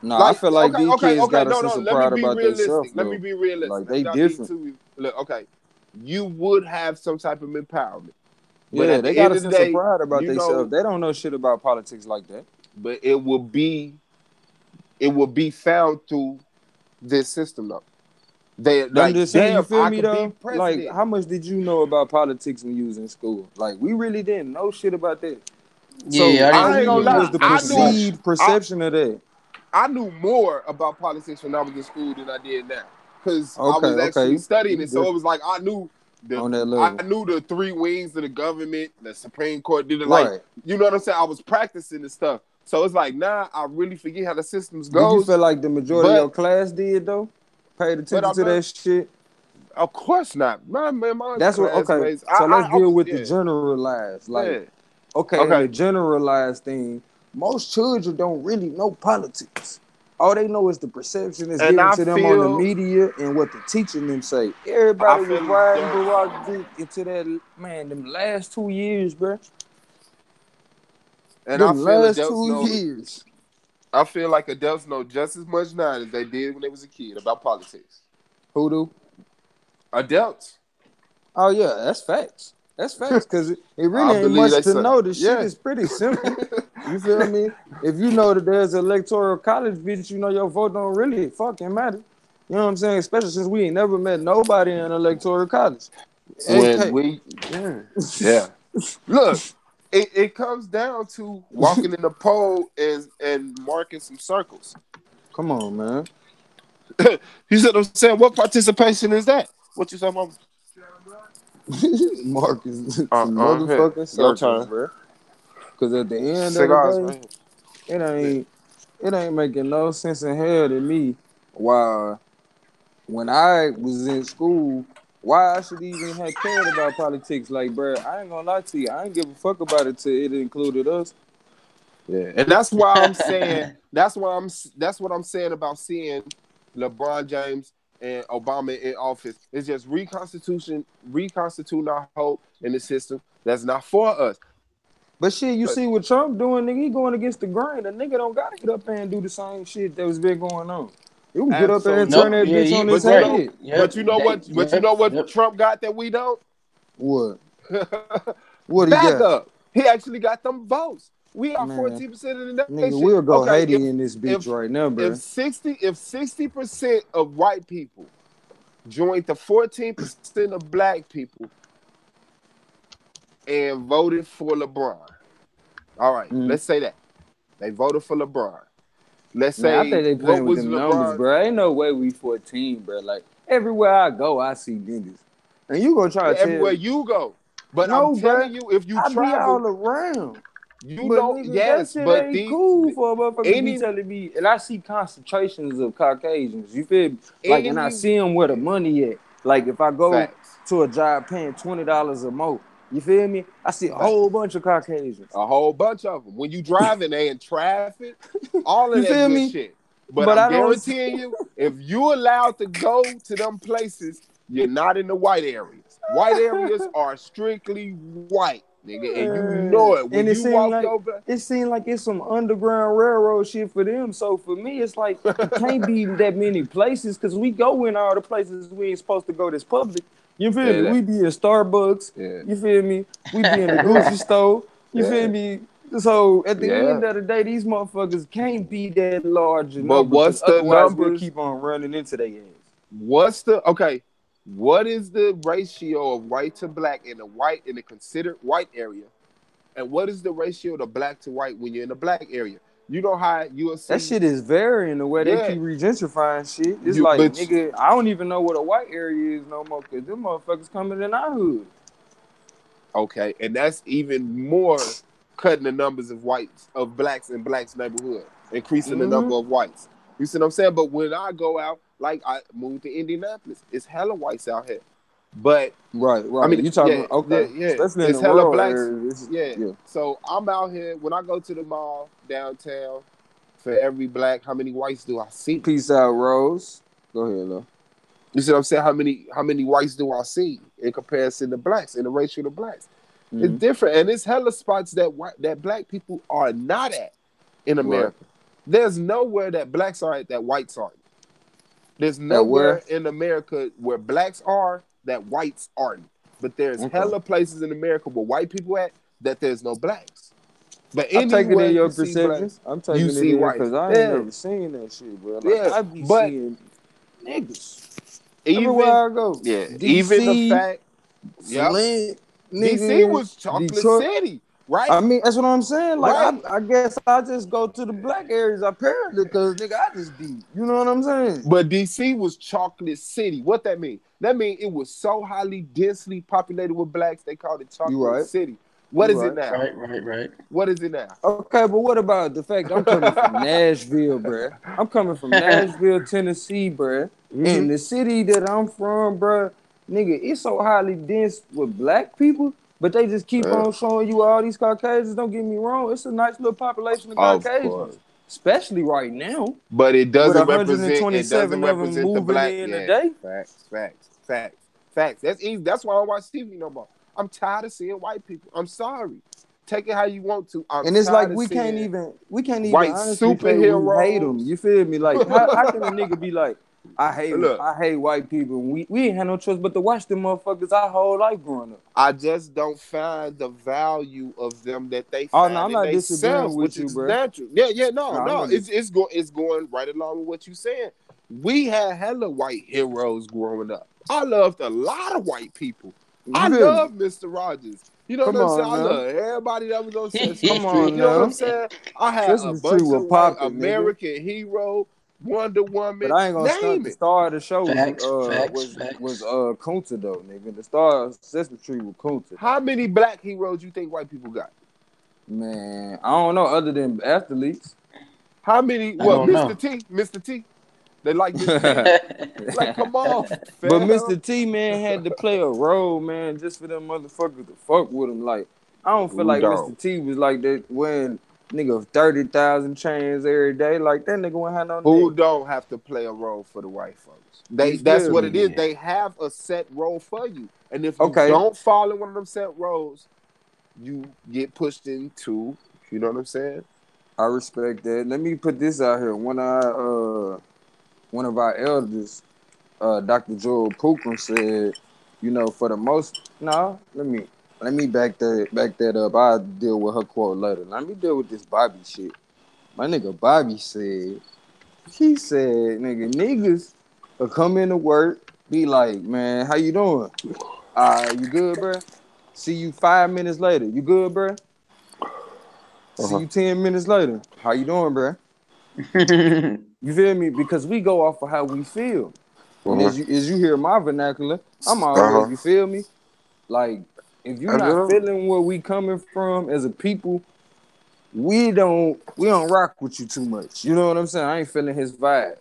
Nah, I Like, feel like these kids okay. got a No, sense no. of Let me pride be about realistic. themselves Let me though. be realistic. Like Let me they not be different. too. Look, okay. You would have some type of empowerment, but Yeah, at the they got end a of the sense of day, pride about you themselves. know. They don't know shit about politics like that. But it will be found through this system though. They I'm like, just saying, you damn, feel I me could be though? Like, president. how much did you know about politics when you was in school? Like, we really didn't know shit about that. Yeah, So I all didn't. I ain't we gonna knew Yeah, lie. was the not too much. perceived perception of that. I knew more about politics when I was in school than I did now, because I Okay, was actually okay. studying You it. So it different was like on that I level. knew the three wings of the government. The Supreme Court did it, like, Right. you know what I'm saying. I was practicing this stuff. So it's like, nah, I really forget how the systems Did you goes. feel like the majority of your But class did though? Paid attention to but that shit? of course not. My That's what okay. classmates. So let's I deal was, with the yeah, generalized. Like, yeah. okay, in the Okay, generalized thing, most children don't really know politics. All they know is the perception is and given to them on the media and what the teaching them say. I Everybody was feel as riding though Barack Duke into that man. Them last 2 years, bro. and I Them feel last adults two know. years. I feel like adults know just as much now as they did when they was a kid about politics. Who do? Adults. Oh yeah, that's facts. That's facts because it I really ain't believe much they to say. know. The shit Yeah. is pretty simple. You feel me? If you know that there's electoral college, bitch, you know your vote don't really fucking matter. You know what I'm saying? Especially since we ain't never met nobody in electoral college. When AK. we, yeah, yeah. Look, it comes down to walking in the poll and marking some circles. Come on, man. You said, I'm saying, what participation is that? What you saying, Mama? Marcus, some Here. motherfucking Your circles, turn. bro. Because at the end of the Cigars day, right it here. ain't making no sense in hell to me why when I was in school, why I should even have cared about politics. Like, bro, I ain't gonna lie to you. I ain't give a fuck about it till it included us. Yeah, and that's why I'm saying that's what I'm saying about seeing LeBron James and Obama in office. It's just reconstituting our hope in the system that's not for us. But shit, you see what Trump doing, nigga, he going against the grain. The nigga don't gotta get up there and do the same shit that was been going on. You can get up there and turn Nope. Absolutely, that Yeah, bitch he on his but you right. know, head. Yep. but you know what Yep. Trump got that we don't. What? What he Back got? up. He actually got them votes. We are Man, 14% of the nigga, nation. we'll go Okay, Haiti in this bitch right now, bro. if 60% of white people joined the 14% of black people and voted for LeBron. All right, Mm. let's say that. They voted for LeBron. Let's Man, I say, think they what playing with was them numbers, LeBron? bro. Ain't no way we 14, bro. Like, everywhere I go, I see niggas. And you gonna try Yeah, to tell everywhere me, you go. But I'm no, bro, telling you, if you I be travel, all around. You But know, nigga, that yes, shit but ain't cool for a motherfucker to be any telling me. And I see concentrations of Caucasians. You feel me? Like, and I any see them where the money at. Like, if I go facts, to a job paying $20 or more, you feel me? I see a facts, whole bunch of Caucasians. a whole bunch of them. When you driving, they in traffic, all of You that feel good me? shit. But But I'm I don't see. guaranteeing you, if you allowed to go to them places, you're not in the white areas. White areas are strictly white, nigga, and you know it. When And you walk over, it seemed like it's some underground railroad shit for them. So for me, it's like it can't be that many places because we go in all the places we ain't supposed to go that's public. You feel me? yeah, We be in Starbucks. yeah, You feel me? We be in the yeah, Gucci store. You feel yeah, me? So at the yeah. end of the day, these motherfuckers can't be that large a But number because what's the otherwise we'll numbers? keep on running into their ass. What's the okay? What is the ratio of white to black in the considered white area? And what is the ratio of black to white when you're in the black area? You know how you'll That see, shit is varying the way they yeah, keep regentrifying shit. It's you like, but nigga, I don't even know what a white area is no more because them motherfuckers coming in our hood. okay, and that's even more cutting the numbers of whites of blacks in blacks neighborhood, increasing the Mm-hmm. number of whites. You see what I'm saying? But when I go out, like I moved to Indianapolis, it's hella whites out here. But Right, I right. mean, You yeah, talking, yeah, okay. yeah. Especially in the It's hella rural blacks. areas. Yeah. Yeah. So I'm out here when I go to the mall downtown. For every black, how many whites do I see? Peace out, Rose. Go ahead, love. You see what I'm saying? How many whites do I see in comparison to blacks, in the ratio to blacks? It's Mm-hmm. different, and it's hella spots that black people are not at in Right. America. There's nowhere that blacks are at that whites aren't. There's At nowhere where? in America where blacks are that whites aren't. But there's Okay. hella places in America where white people at that there's no blacks. But I'm taking anywhere in you your see perception. blacks, I'm you taking it see in whites. because I ain't Yeah, never seen that shit, bro. Like, yeah. I be But seeing niggas even everywhere I go. yeah, even the DC, fact, yep, Flint, DC nigga, was Chocolate Detroit. City, right? I mean, that's what I'm saying. Like, Right. I guess I just go to the black areas apparently because, nigga, I just be. You know what I'm saying? But DC was Chocolate City. What that mean? That mean it was so highly densely populated with blacks, they called it You Chocolate right. City. What You is it right. now? Right. What is it now? Okay, but what about the fact I'm coming from Nashville, bruh? I'm coming from Nashville, Tennessee, bruh. Mm-hmm. And the city that I'm from, bruh, nigga, it's so highly dense with black people, but they just keep on showing you all these Caucasians. Don't get me wrong. It's a nice little population of Of course. Caucasians, especially right now, But it with doesn't represent 127 of them the moving black. in a Yeah. day. Facts. That's easy. That's why I don't watch TV no more. I'm tired of seeing white people. I'm sorry. Take it how you want to. I'm And it's like tired of seeing we can't even white honestly say we hate them. superheroes. You feel me? Like how can a nigga be like, Look, I hate white people. We ain't had no choice but to watch them motherfuckers our whole life growing up. I just don't find the value of them that they Oh no, find I'm in not they disagreeing self, with which you, is bro. natural. Yeah, No, I'm no. not. It's going right along with what you saying. We had hella white heroes growing up. I loved a lot of white people. I You feel me? love Mr. Rogers. You know what Come I'm saying? on I now. love everybody that was on Sesame Come Street. on You know what I'm now. saying? I had a Sesame Street bunch will of white pop it, nigga. American hero, Wonder But Woman, I ain't gonna stunt. name The it. star of the show Facts. was Kunta though, nigga. The star of Sesame Street was Kunta. How many black heroes you think white people got? Man, I don't know other than athletes. How many? I Well, don't know. Mr. T. They like Mr. T. Like, come on, But fam. Mr. T, man, had to play a role, man, just for them motherfuckers to fuck with him. Like, I don't feel Who like Mr. don't? T was like that when nigga 30,000 chains every day. Like, that nigga wouldn't have no Who neck. don't have to play a role for the white folks? You That's feel what it is. me? They have a set role for you. And if you Okay, don't fall in one of them set roles, you get pushed into, you know what I'm saying? I respect that. Let me put this out here. One of our elders, Dr. Joel Pookrum said, you know, for the most no, let me back that up. I'll deal with her quote later. Let me deal with this Bobby shit. My nigga Bobby said, he said, niggas will come into work, be like, man, how you doing? You good, bruh? See you 5 minutes later. You good, bruh? See Uh-huh. you 10 minutes later. How you doing, bruh? You feel me? Because we go off of how we feel. And Uh-huh. as you hear my vernacular, I'm always, Uh-huh. you feel me? Like, if you're I not know. feeling where we coming from as a people, we don't rock with you too much. You know what I'm saying? I ain't feeling his vibe.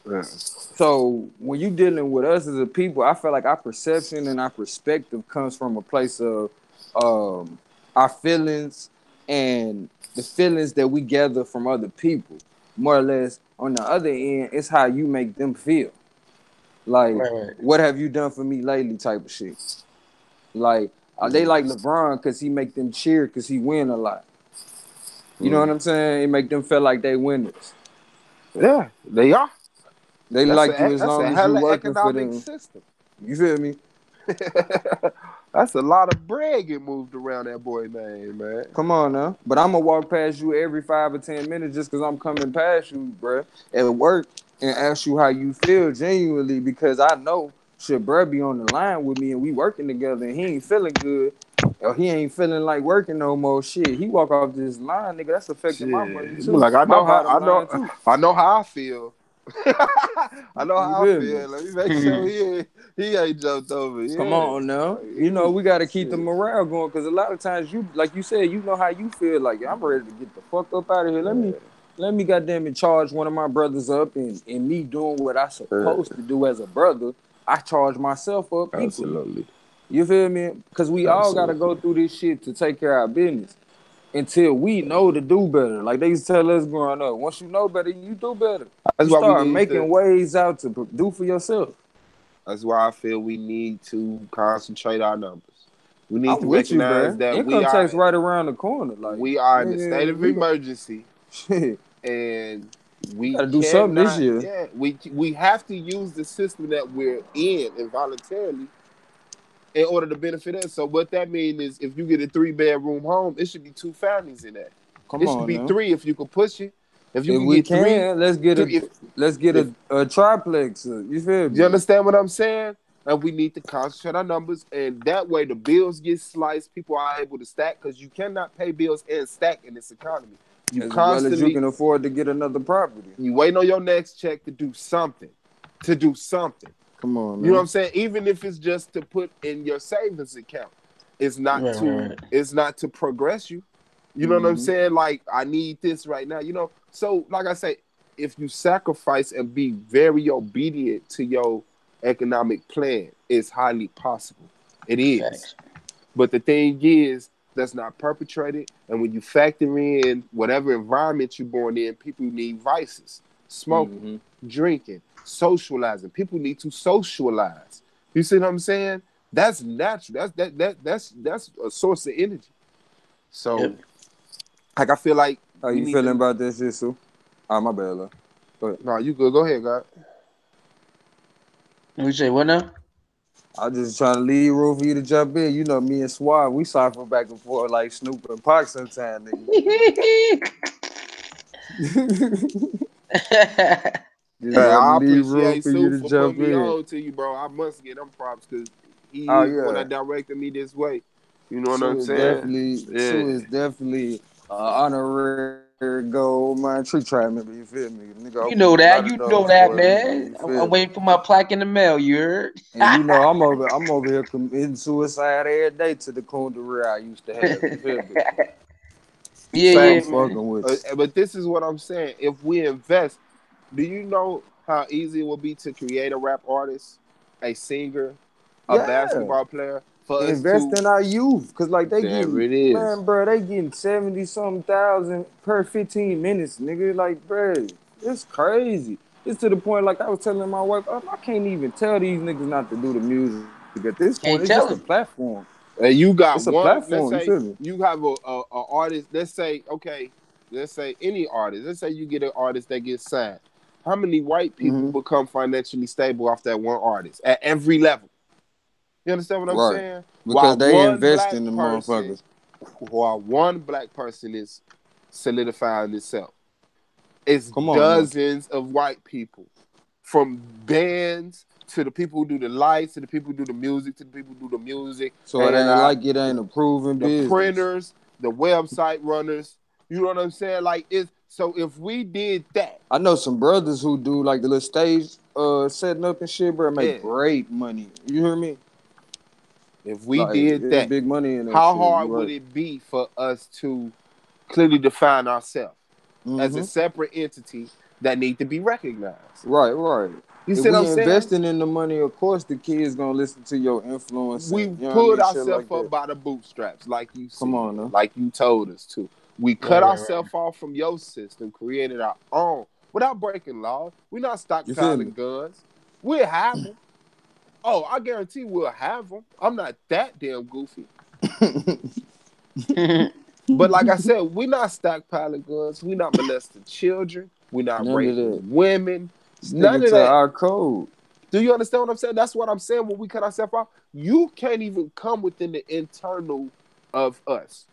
Yeah. So when you dealing with us as a people, I feel like our perception and our perspective comes from a place of our feelings and the feelings that we gather from other people. More or less, on the other end, it's how you make them feel. Like, Right. what have you done for me lately? Type of shit. Like, they like LeBron because he make them cheer because he win a lot. You know what I'm saying? It make them feel like they winners. Yeah, they are. They like you as That's long a as you hella working for economic them. system. You feel me? That's a lot of bread get moved around that boy name, man. Come on now. But I'm gonna walk past you every 5 or 10 minutes just because I'm coming past you, bro, at work and ask you how you feel genuinely because I know should bruh be on the line with me and we working together and he ain't feeling good or he ain't feeling like working no more shit. He walk off this line, nigga, that's affecting my money Shit. too. Like My bottom line too. I know how I feel. I know You how I feel me? feel. Let me make sure he ain't jumped over. Come Yeah. on now. You know, we got to keep the Shit. morale going because a lot of times you, like you said, you know how you feel. Like, I'm ready to get the fuck up out of here. Let me goddamn it charge one of my brothers up and me doing what I supposed to do as a brother. I charge myself up equally. Absolutely. You feel me? Because we all got to go through this shit to take care of our business until we know to do better. Like they used to tell us growing up, once you know better, you do better. That's You why we start need making ways out to do for yourself. That's why I feel we need to concentrate our numbers. We need I'm to with you, recognize bro. that Income tax right around the corner. Like we are in a state nigga, of emergency, shit. and we Gotta do something this cannot. year. Yeah, we have to use the system that we're in involuntarily in order to benefit us. So what that means is, if you get a 3-bedroom home, it should be 2 families in that. Come It should on be now. 3 if you can push it. If you If can we get can, let's get if a triplex. You feel me? you understand what I'm saying? And we need to concentrate our numbers, and that way the bills get sliced. People are able to stack because you cannot pay bills and stack in this economy. You As well as you constantly can afford to get another property. you waiting on your next check to do something. Come on, You know what man. I'm saying? Even if it's just to put in your savings account, it's not Right. it's not to progress you. You know what I'm saying? Like, I need this right now. You know, so like I say, if you sacrifice and be very obedient to your economic plan, it's highly possible. It is. Facts. But the thing is, that's not perpetrated. And when you factor in whatever environment you're born in, people need vices, smoking, drinking, socializing. People need to socialize. You see what I'm saying? That's natural. That's a source of energy. So, like, I feel like How you feeling about this shit, Sue? Oh, my bad, love. Go ahead. No, you good. Go ahead, God. We say what now? I just trying to leave room for you to jump in. You know, me and Swab, we cypher back and forth like Snoop and Pac sometimes, nigga. Just want to I leave room appreciate for you Sue to for jump putting me in. on to you, bro. I must get them props because he Oh, is the one yeah. that directed me this way. You know what I'm Sue is saying? definitely honorary gold man tree tribe member. You feel me, nigga? You Open know a lot that. of You know doors that, for a nigga. man. You I'm feel me? waiting for my plaque in the mail. You heard? And you know I'm over here committing suicide every day to the Kundera I used to have. You feel me? So Yeah, I'm man. fucking with you. But this is what I'm saying. If we invest, do you know how easy it will be to create a rap artist, a singer, a Yeah. basketball player for us Invest to? in our youth, cause like they There getting, it is. man, bro, they getting 70-something thousand per 15 minutes, nigga. Like, bro, it's crazy. It's to the point, like I was telling my wife, I can't even tell these niggas not to do the music at this point. Can't It's tell just a him. platform. And you got It's a one. Let's platform. You say feel me? you have a artist. Let's say Let's say any artist. Let's say you get an artist that gets signed. How many white people become financially stable off that one artist at every level? You understand what I'm Right. saying? Because they invest in the motherfuckers. While one black person is solidifying itself, it's Come on now. dozens of white people, from bands to the people who do the lights, to the people who do the music, to the people who do the music. So it ain't like it ain't a proven The business. printers, the website runners. You know what I'm saying? Like, it's so if we did that, I know some brothers who do like the little stage setting up and shit, bro, make yeah. great money. You hear me? If we Like, did there's that, big money in that how shit. hard You would right. it be for us to clearly define ourselves as a Mm-hmm. separate entity that need to be recognized. Right, right. You If see what we I'm saying? investing in the money, of course the kids gonna listen to your influence We and you know what I pulled mean, shit ourselves like up that. by the bootstraps, like you Come said, on now. like you told us to. We cut Right. ourselves off from your system, created our own without breaking laws. We're not You feel me? stockpiling guns. We'll have them. Oh, I guarantee we'll have them. I'm not that damn goofy. But like I said, we're not stockpiling guns. We're not molesting children. We're not None of that. raping women. None Sticking of to that. our code. Do you understand what I'm saying? That's what I'm saying when we cut ourselves off. You can't even come within the internal of us.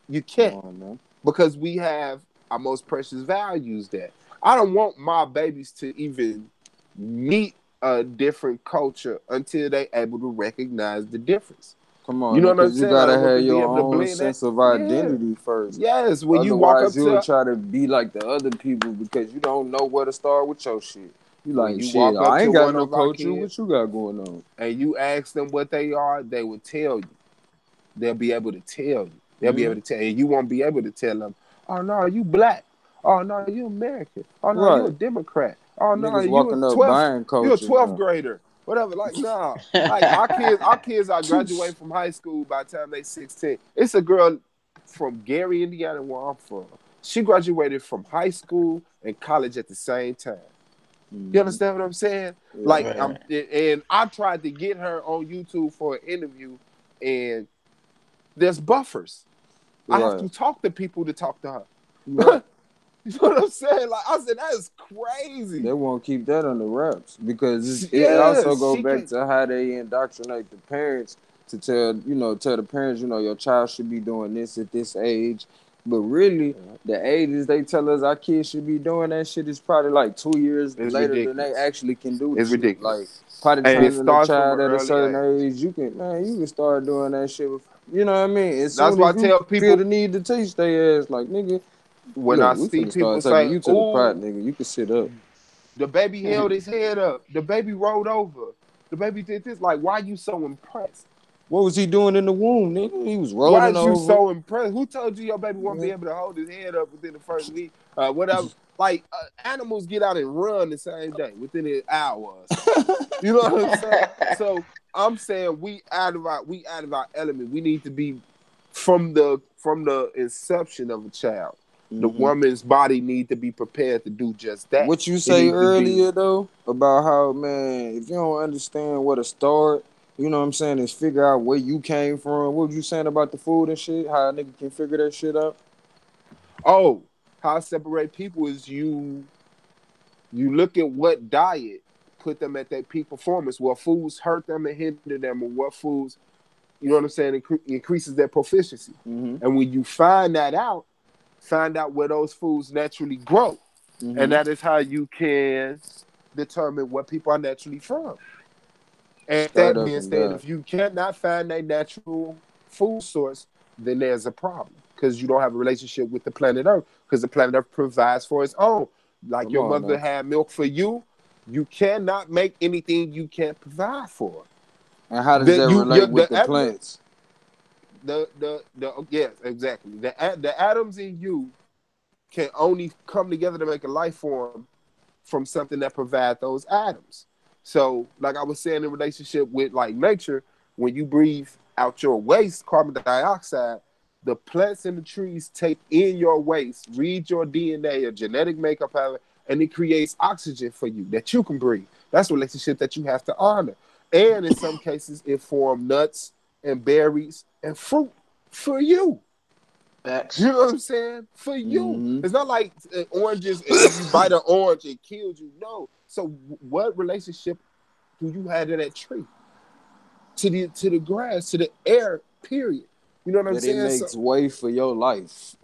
You Come can't. on now. Because we have our most precious values there. I don't want my babies to even meet a different culture until they able to recognize the difference. Come You on know now, what I'm because you saying? I gotta don't want have them to be your able to own blend that. sense of Yeah. identity first. Yes, when you walk up Otherwise, you'll to try to be like the other people because you don't know where to start with your shit. You when like, you shit, walk up I to ain't got one no of our culture. kids What you got going on? and you ask them what they are, they will tell you. They'll be able to tell you. They'll be able to tell you. You won't be able to tell them, oh no, you black. Oh no, you American. Oh no, you a Right. Democrat. Oh no, Niggas you a walking up 12th, buying you a culture 12th now. grader. Whatever. Like, nah. Like our kids are graduating from high school by the time they 16. It's a girl from Gary, Indiana, where I'm from. She graduated from high school and college at the same time. You Mhm. understand what I'm saying? Yeah. Like, Right. and I tried to get her on YouTube for an interview, and there's buffers. I have Right. to talk to people to talk to her. Right. You know what I'm saying? Like I said, that is crazy. They won't keep that under wraps because it also Yes, go she back can. to how they indoctrinate the parents to tell the parents, your child should be doing this at this age. But really, the ages they tell us our kids should be doing that shit is probably like 2 years It's later than they ridiculous. actually can do the It's shit. Like ridiculous, by the and it time that a starts from an child at a early certain age. age, you can start doing that shit. You know what I mean? As That's soon why I as you tell feel people the need to teach their ass, like nigga, when look, I we see finna start people taking say, you to the pot, "Oh, nigga. You can sit up. the baby held his head up, the baby rolled over, the baby did this," like, why are you so impressed? What was he doing in the womb, nigga? He was Why rolling is you over. so impressed? Who told you your baby won't be able to hold his head up within the first week? Whatever. Like animals get out and run the same day within an hour or so. You know what I'm saying? So I'm saying we out of our element. We need to be from the inception of a child. The Hmm. woman's body need to be prepared to do just that. What you It say needs to be. earlier though about how, man, if you don't understand where to start, you know what I'm saying, is figure out where you came from. What was you saying about the food and shit? How a nigga can figure that shit out? Oh, how I separate people is you look at what diet put them at their peak performance, what foods hurt them and hinder them, or what foods, you know what I'm saying, increases their proficiency. Mm-hmm. And when you find that out, find out where those foods naturally grow. And Mm-hmm. that is how you can determine what people are naturally from. And Straight that up being and said, down. if you cannot find a natural food source, then there's a problem because you don't have a relationship with the planet Earth because the planet Earth provides for its own. Like Come your on mother now. had milk for you, you cannot make anything you can't provide for. And how does The that you relate your, with the the element plants? the yes exactly the atoms in you can only come together to make a life form from something that provides those atoms. So, like I was saying in relationship with like nature, when you breathe out your waste, carbon dioxide, the plants and the trees take in your waste, read your DNA, your genetic makeup, and it creates oxygen for you that you can breathe. That's a relationship that you have to honor. And in some cases, it forms nuts and berries and fruit for you. You Facts. know what I'm saying? For you. Mm-hmm. It's not like oranges, and if you bite an orange, it kills you. No. So what relationship do you have to that tree? To the grass, to the air, period. You know what I'm That it saying? So makes way for your life.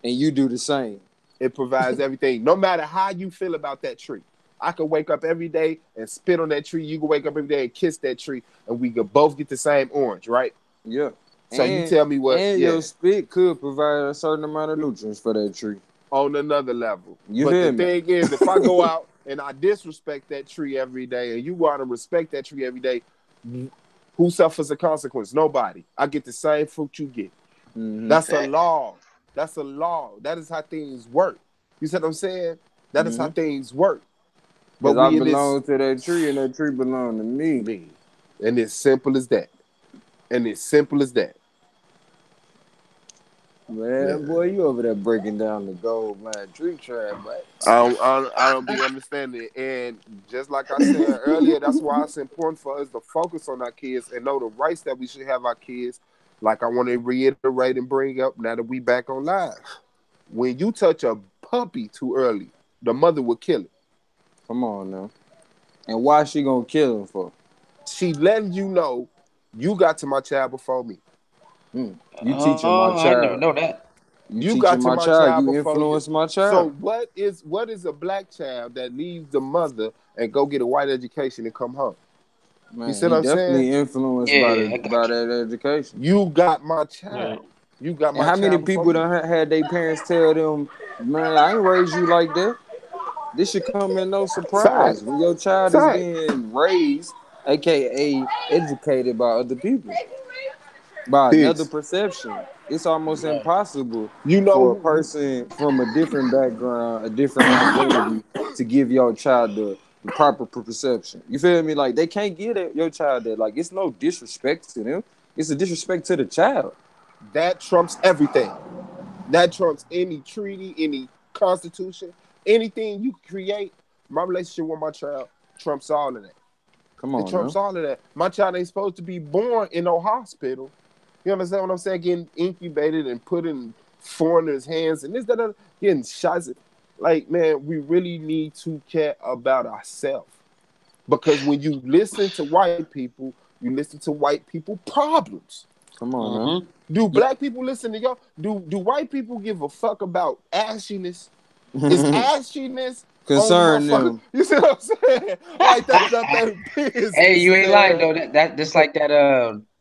And you do the same. it provides everything. No matter how you feel about that tree. I could wake up every day and spit on that tree. You could wake up every day and kiss that tree, and we could both get the same orange, right? Yeah. So you And tell me what, and yeah, your spit could provide a certain amount of nutrients for that tree. on another level. You But the feel me? thing is, if I go out and I disrespect that tree every day, and you go out and respect that tree every day, who suffers the consequence? Nobody. I get the same fruit you get. Mm-hmm. That's a Fact. law. That's a law. That is how things work. You see what I'm saying? That is how Mm-hmm. things work. But Because I we in this belong to that tree, and that tree belong to me. me. And it's simple as that. And it's simple as that. Yeah. Man, boy, you over there breaking down the gold mine tree tribe, but I don't be understanding it. And just like I said earlier, that's why it's important for us to focus on our kids and know the rights that we should have our kids. Like I want to reiterate and bring up now that we back on live. When you touch a puppy too early, the mother will kill it. come on now. And why she gonna kill him for? She letting you know you got to my child before me. You teaching my I never child. know that. You You got teaching to my my child. child You before you. influence my So child. what is a black child that leaves the mother and go get a white education and come home? You Man, see he what I'm saying? definitely influenced by Yeah, I got you. that education. You got my Yeah. child. You got And my how many child before people me. done had their parents tell them, man, I ain't raised you like that. This should come as no surprise Fact. when your child is Fact. being raised, aka educated by other people, by another Pigs. perception. It's almost Right. impossible You for a know, person from a different background, a different identity, to give your child the proper perception. You feel me? Like they can't give your child that. Like it's no disrespect to them. It's a disrespect to the child. that trumps everything. That trumps any treaty, any constitution, anything you create. My relationship with my child trumps all of that. Come It on trumps now. all of that. My child ain't supposed to be born in no hospital. You understand what I'm saying? Getting incubated and put in foreigners' hands and this, that, that, getting shots. Like, man, we really need to care about ourselves. Because when you listen to white people, you listen to white people problems. Come on now. Mm-hmm. Do Yeah. black people listen to y'all? Do white people give a fuck about ashiness? Is ashiness on Concern motherfuckers? them. You see what I'm saying? Like that's not their Hey, business, you ain't lying man. though. That just like that.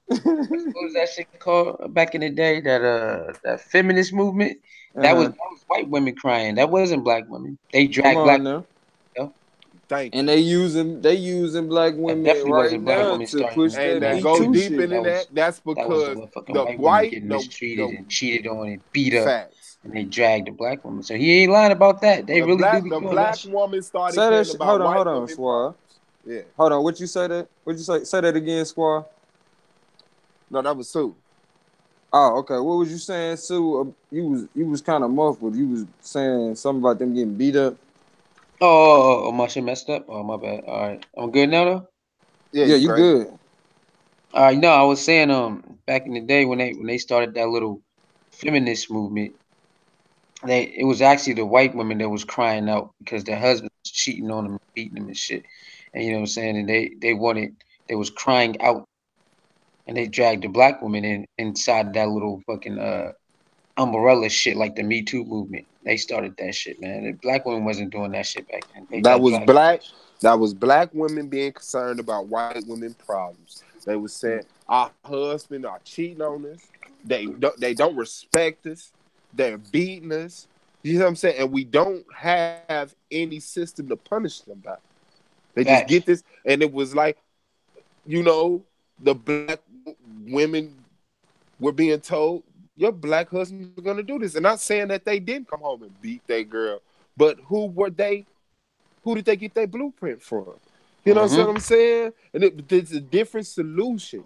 What was that shit called back in the day? That feminist movement. Uh-huh. That was white women crying. That wasn't black women. They Come dragged black. on now. You know? Thank And you. they using black That women definitely right wasn't black now women to starting push them shit, And that that man. Me go Too deep shit. into that. That's That was the because motherfucking the white women white, getting mistreated the and cheated on and beat up, facts. and they dragged the black woman. So he ain't lying about that. They really do be The doing that black shit. woman started Say that caring shit. about Hold white on, women Swab. problems. Yeah. Hold on. What you say that? What you say? Say that again, Squaw. No, that was Sue. Oh, okay. What was you saying, Sue? You was kind of muffled. You was saying something about them getting beat up. My shit messed up. Oh, my bad. All right, I'm good now though. Yeah, Yeah, you you great. good. No, I was saying back in the day when they started that little feminist movement, it was actually the white women that was crying out because their husbands was cheating on them, beating them and shit. And you know what I'm saying? And they was crying out, and they dragged the black woman inside that little fucking umbrella shit like the Me Too movement. They started that shit, man. The black women wasn't doing that shit back then. They That got was dragged. black. That was black women being concerned about white women problems. They was saying our husbands are cheating on us. They don't respect us. They're beating us. You know what I'm saying? And we don't have any system to punish them by. They just get Facts. this, and it was like, the black women were being told your black husbands are gonna do this. And not saying that they didn't come home and beat their girl, but who were they? Who did they get their blueprint from? You know what Mm-hmm. I'm saying? And it's a different solution.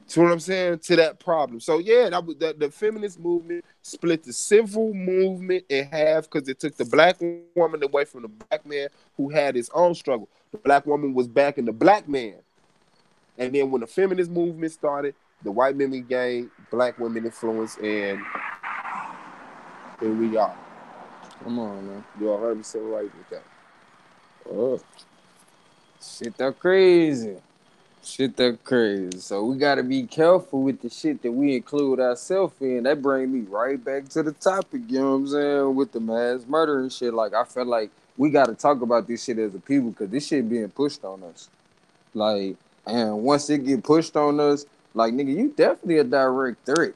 To what I'm saying, to that problem. So yeah, that was the feminist movement split the civil movement in half because it took the black woman away from the black man who had his own struggle. The black woman was backing the black man. And then when the feminist movement started, the white women gained black women influence, and here we are. Come on, man. You're 100% right with that. Oh. Shit, that crazy. Shit, that crazy. So we gotta be careful with the shit that we include ourselves in. That brings me right back to the topic. You know what I'm saying? With the mass murder and shit. Like I feel like we gotta talk about this shit as a people because this shit being pushed on us. Like, and once it get pushed on us, like nigga, you definitely a direct threat.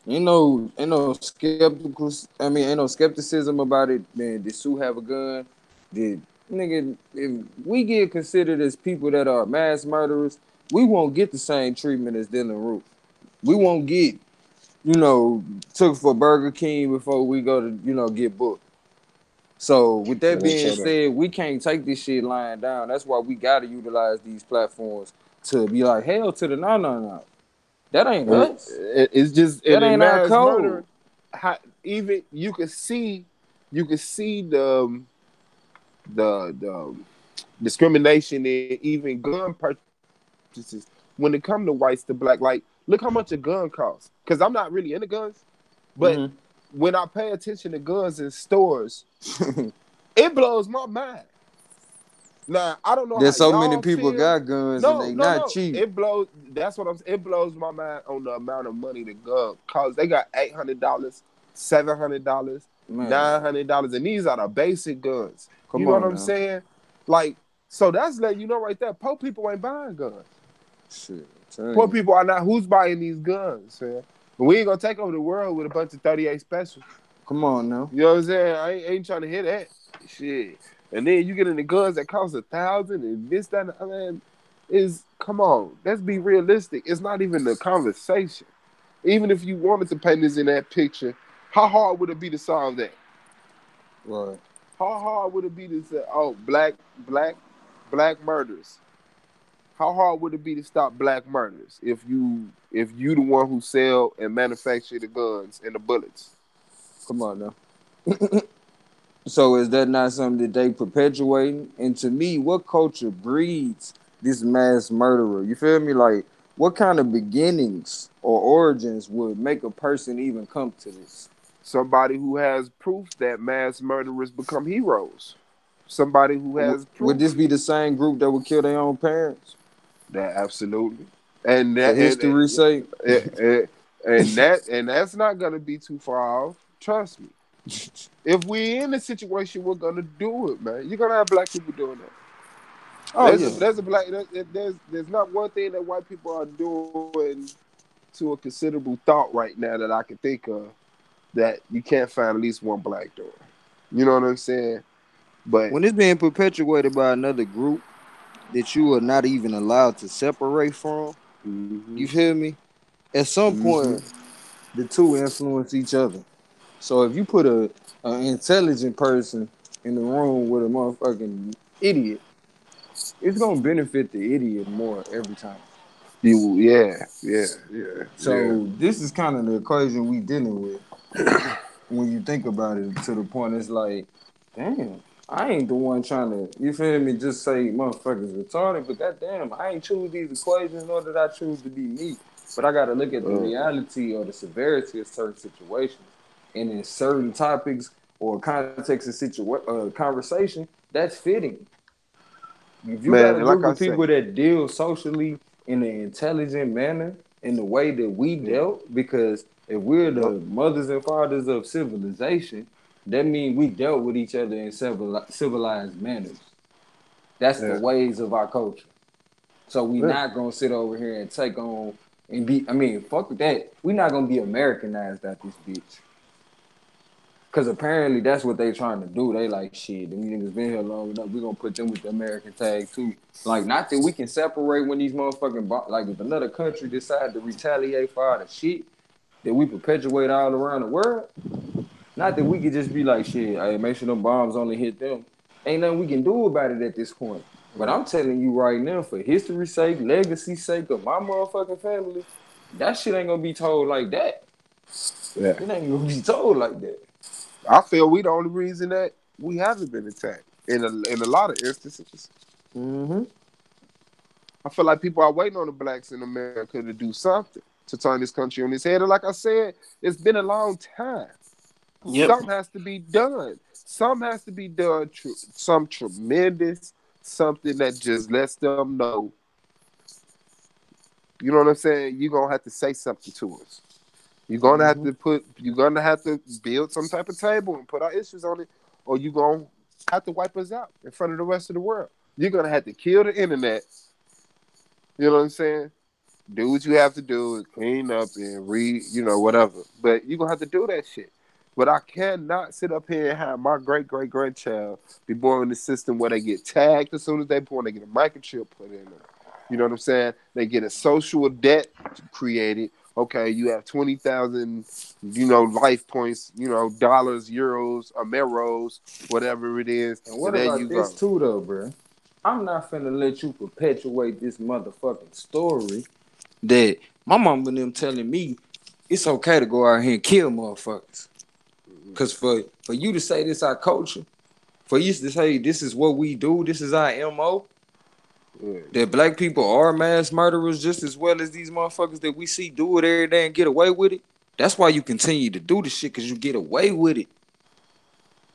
Ain't no skepticism about it. Man, did Sue have a gun? Did nigga? If we get considered as people that are mass murderers, we won't get the same treatment as Dylan Roof. We won't get took for Burger King before we go to, get booked. So with that being said, we can't take this shit lying down. That's why we gotta utilize these platforms to be like, hell to the no, no, no. That ain't us. It's just That in ain't our mass code. murder. Even you can see the discrimination in even gun purchases when it come to whites to black. Like, look how much a gun costs. Because I'm not really into guns, but Mm-hmm. when I pay attention to guns in stores, it blows my mind. Now, I don't know how There's so many y'all people feel. got guns and No, they no, not no. cheap. It blows. That's what I'm saying. It blows my mind on the amount of money the gun costs. They got $800, $700, Man, $900, and these are the basic guns. You come know what on I'm now. saying? Like, so that's letting you know right there. Poor people ain't buying guns. Shit, tell Poor you. people are not. Who's buying these guns, man? We ain't gonna take over the world with a bunch of 38 specials. Come on now. You know what I'm saying? I ain't trying to hear that shit. And then you get into guns that cost 1,000 and this, that, and man, is come on. Let's be realistic. It's not even the conversation. Even if you wanted to paint this in that picture, how hard would it be to solve that? Right. How hard would it be to say, oh, black murders? How hard would it be to stop black murders if you the one who sell and manufacture the guns and the bullets? Come on now. So is that not something that they perpetuate? And to me, what culture breeds this mass murderer? You feel me? Like, what kind of beginnings or origins would make a person even come to this? Somebody who has proof that mass murderers become heroes. Somebody who has Would this proof be the same group that would kill their own parents that absolutely, and for that history's sake? and that's not gonna be too far off. Trust me. If we in a situation, we're gonna do it, man. You're gonna have black people doing that. Oh yeah, There's a black there's not one thing that white people are doing to a considerable thought right now that I can think of that you can't find at least one black doing. You know what I'm saying? But when it's being perpetuated by another group that you are not even allowed to separate from, mm-hmm, you feel me? At some mm-hmm. point, the two influence each other. So if you put a an intelligent person in the room with a motherfucking idiot, it's gonna benefit the idiot more every time. Yeah. So this is kind of the equation we dealing with when you think about it. To the point, it's like, damn, I ain't the one trying to, you feel me, just say motherfuckers retarded, but goddamn, I ain't choose these equations nor did I choose to be me. But I got to look at the reality or the severity of certain situations, and in certain topics or context of conversation, that's fitting. If you got Man, a like group I of say, people that deal socially in an intelligent manner, in the way that we dealt, because if we're yep, the mothers and fathers of civilization, that means we dealt with each other in civilized manners. That's the yeah, ways of our culture. So we yeah. not gonna sit over here and take on and be. I mean, fuck with that. We not gonna be Americanized at this bitch. Cause apparently that's what they trying to do. They like shit. Them niggas been here long enough. We gonna put them with the American tag too. Like, not that we can separate when these motherfucking like if another country decide to retaliate for all the shit that we perpetuate all around the world. Not that we could just be like shit. Hey, make sure them bombs only hit them. Ain't nothing we can do about it at this point. But I'm telling you right now, for history's sake, legacy's sake of my motherfucking family, that shit ain't gonna be told like that. Yeah. It ain't gonna be told like that. I feel we the only reason that we haven't been attacked in a lot of instances. Mm-hmm. I feel like people are waiting on the blacks in America to do something to turn this country on its head. And like I said, it's been a long time. Yep. Something has to be done. Some has to be done. Some tremendous something that just lets them know. You know what I'm saying? You're gonna have to say something to us. You're gonna have Mm-hmm. to put. You're gonna have to build some type of table and put our issues on it, or you're gonna have to wipe us out in front of the rest of the world. You're gonna have to kill the internet. You know what I'm saying? Do what you have to do, clean up and read, whatever. But you're gonna have to do that shit. But I cannot sit up here and have my great great grandchild be born in a system where they get tagged as soon as they born, they get a microchip put in them. You know what I'm saying? They get a social debt created, okay, you have 20,000, life points, dollars, euros, Ameros, whatever it is, And and what there you about this go. too, though, bro? I'm not finna let you perpetuate this motherfucking story that my mom and them telling me it's okay to go out here and kill motherfuckers. Cause for you to say this our culture, for you to say this is what we do, this is our MO, Yeah. that black people are mass murderers just as well as these motherfuckers that we see do it every day and get away with it. That's why you continue to do the shit, cause you get away with it.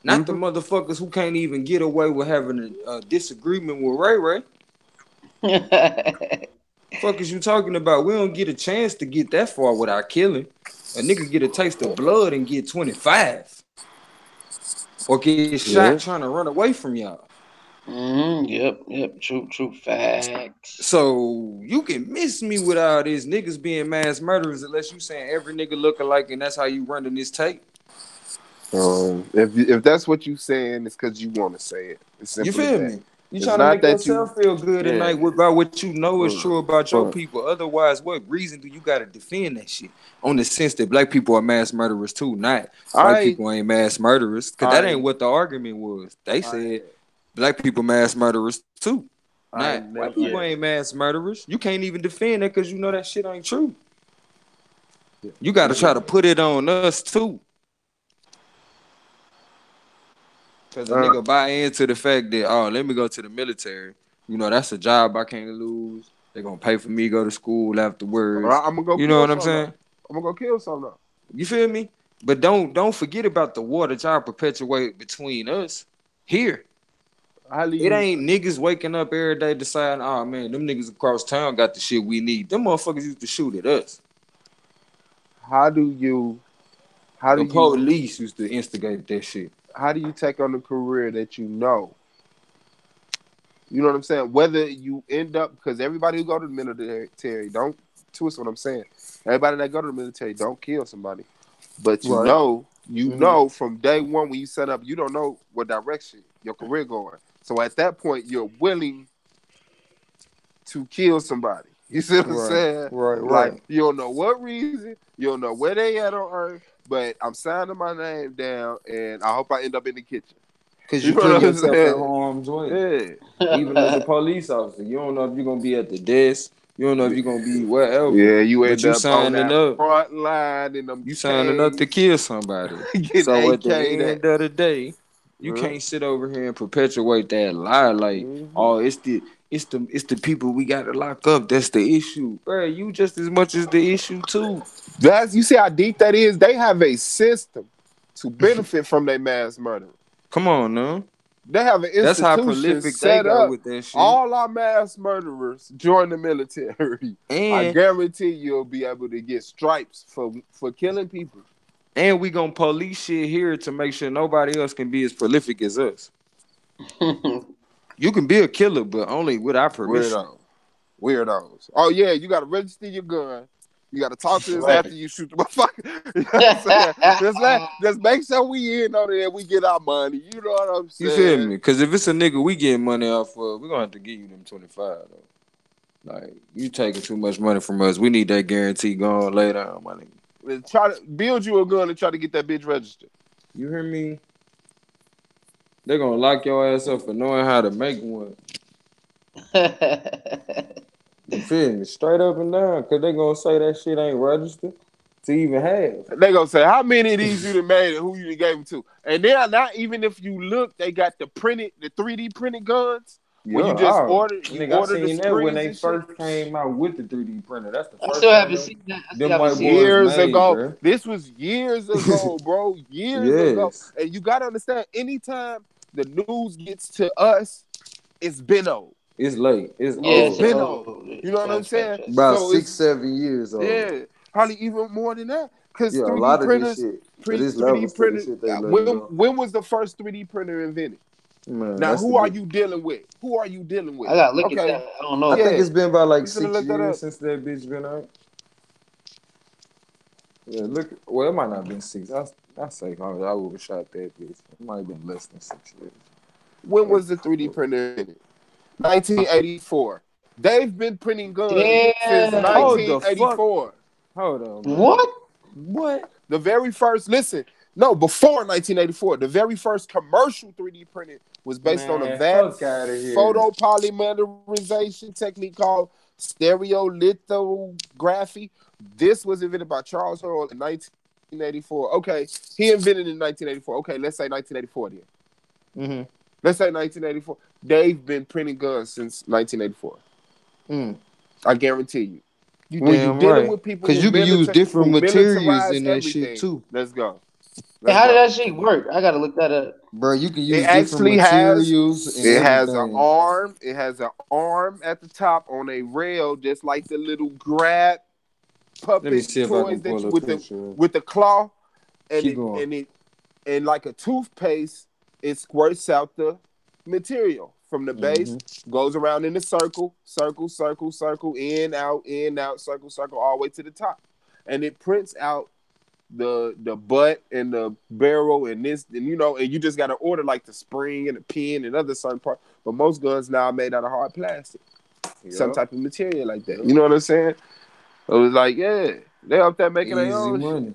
Not the motherfuckers who can't even get away with having a disagreement with Ray Ray. Fuck is you talking about? We don't get a chance to get that far without killing. A nigga get a taste of blood and get 25. Or get shot Yeah. trying to run away from y'all. Yep. True facts. So you can miss me with all these niggas being mass murderers unless you saying every nigga look alike and that's how you running this tape. If that's what you saying, it's because you want to say it. It's simple You as feel that. me? You It's trying to not make that you, yourself feel good yeah. tonight about what you know is true about your But people. Otherwise, what reason do you got to defend that shit? On the sense that black people are mass murderers too, not white I, people ain't mass murderers. Because that ain't I, what the argument was. They I, said black people mass murderers too. I Not white never. people ain't mass murderers. You can't even defend that because you know that shit ain't true. You got to try to put it on us too. Because a nigga buy into the fact that, oh, let me go to the military. That's a job I can't lose. They're going to pay for me to go to school afterwards. I'm gonna go You know kill what I'm something. saying? I'm gonna go kill something. You feel me? But don't forget about the war that y'all perpetuate between us here. It ain't niggas waking up every day deciding, oh, man, them niggas across town got the shit we need. Them motherfuckers used to shoot at us. The police used to instigate that shit. How do you take on a career that you know? You know what I'm saying? Whether you end up, because everybody who go to the military, don't twist what I'm saying. Everybody that go to the military don't kill somebody. But you know from day one when you set up, you don't know what direction your career going. So at that point, you're willing to kill somebody. You see what I'm saying? Right. Like, you don't know what reason, you don't know where they at on earth, but I'm signing my name down, and I hope I end up in the kitchen. Because you put yourself in harm's way. Yeah. Even as a police officer, you don't know if you're going to be at the desk. You don't know if you're going to be wherever. Yeah, you but end you up on signing that up. front line in them You signing up to kill somebody. So at the end of the day, you can't sit over here and perpetuate that lie like, oh, it's the people we got to lock up. That's the issue. Bro, you just as much as the issue too. You see how deep that is? They have a system to benefit from their mass murder. Come on, no. They have an institution That's how prolific set they got up. with that shit. All our mass murderers join the military. And I guarantee you'll be able to get stripes for killing people. And we gonna police shit here to make sure nobody else can be as prolific as us. You can be a killer, but only with our permission. Weirdos. Oh yeah, you gotta register your gun. You gotta talk to us after you shoot the motherfucker. You know what I'm saying? Just make sure we in on it and we get our money. You know what I'm saying? You feel me? Because if it's a nigga we getting money off of, we're gonna have to give you them 25 though. Like, you taking too much money from us. We need that guarantee going later on, my nigga. Try to build you a gun and try to get that bitch registered. You hear me? They're gonna lock your ass up for knowing how to make one. You feel me? Straight up and down, because they gonna say that shit ain't registered to even have. They gonna say, how many of these you done made and who you done gave them to? And then not even if you look, they got the 3D printed guns. Yeah, when you just order the that when they and first shit. came out with the 3D printer. That's the I first still thing haven't seen that. them white boys Years made, ago. bro. This was years ago, bro. Years ago. And you gotta understand, anytime the news gets to us, it's been old. It's late. It's It's been old. You know what I'm saying? About 6-7 years old. Yeah, probably even more than that. Because a 3D lot printers, of this shit, 3D printers. When was the first 3D printer invented? Man, now, who are you dealing with? I gotta look at that. I don't know. I think it's been about like 6 years since that bitch been out. Yeah, look. Well, it might not have been 6. I say I overshot that bitch. It might have been less than 6 years. When was the 3D printer invented? 1984. They've been printing guns since 1984. Hold on, bro. What? What? The very first, listen, no, before 1984, the very first commercial 3D printing was based on a Man, advanced fuck out of here. photopolymerization technique called stereolithography. This was invented by Charles Hurll in 1984. Okay, he invented it in 1984. Okay, let's say 1984 then. Mm-hmm. Let's say 1984. They've been printing guns since 1984. I guarantee you. You When you damn dealing right. with people Cause you can use different who materials militarize in that shit everything, too. let's go. Hey, Let's how did go. that shit work? I gotta look that up. Bro, you can It use different actually has materials and it has an everything. arm. It has an arm at the top on a rail, just like the little grab Let me puppet see if I can toys that pull you a with picture. the claw, Keep going. and like a toothpaste, it squirts out the material from the base, goes around in a circle, circle, circle, circle, in, out, circle, circle, all the way to the top, and it prints out the butt and the barrel and this, and and you just got to order like the spring and the pin and other certain parts. But most guns now are made out of hard plastic, some type of material like that. You know what I'm saying? It was like, yeah, they up there making their Easy own money.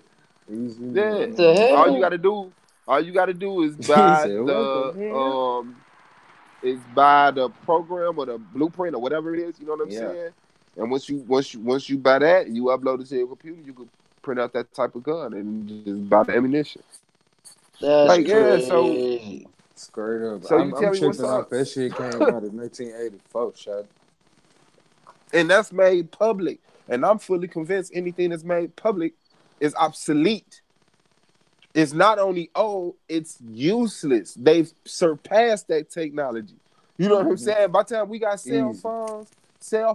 shit. Easy Yeah, What the money. all you hell? got to do, is He buy said, "What the hell?" the program or the blueprint or whatever it is. You know what I'm Yeah. saying? And once you buy that, you upload it to your computer. You can print out that type of gun and just buy the ammunition. That's Like, yeah, crazy. Straight up. so you I'm tell me what's tripping up. off that shit came out in 1984, shot. And that's made public. And I'm fully convinced anything that's made public is obsolete. It's not only old, it's useless. They've surpassed that technology. You know what I'm saying? By the time we got cell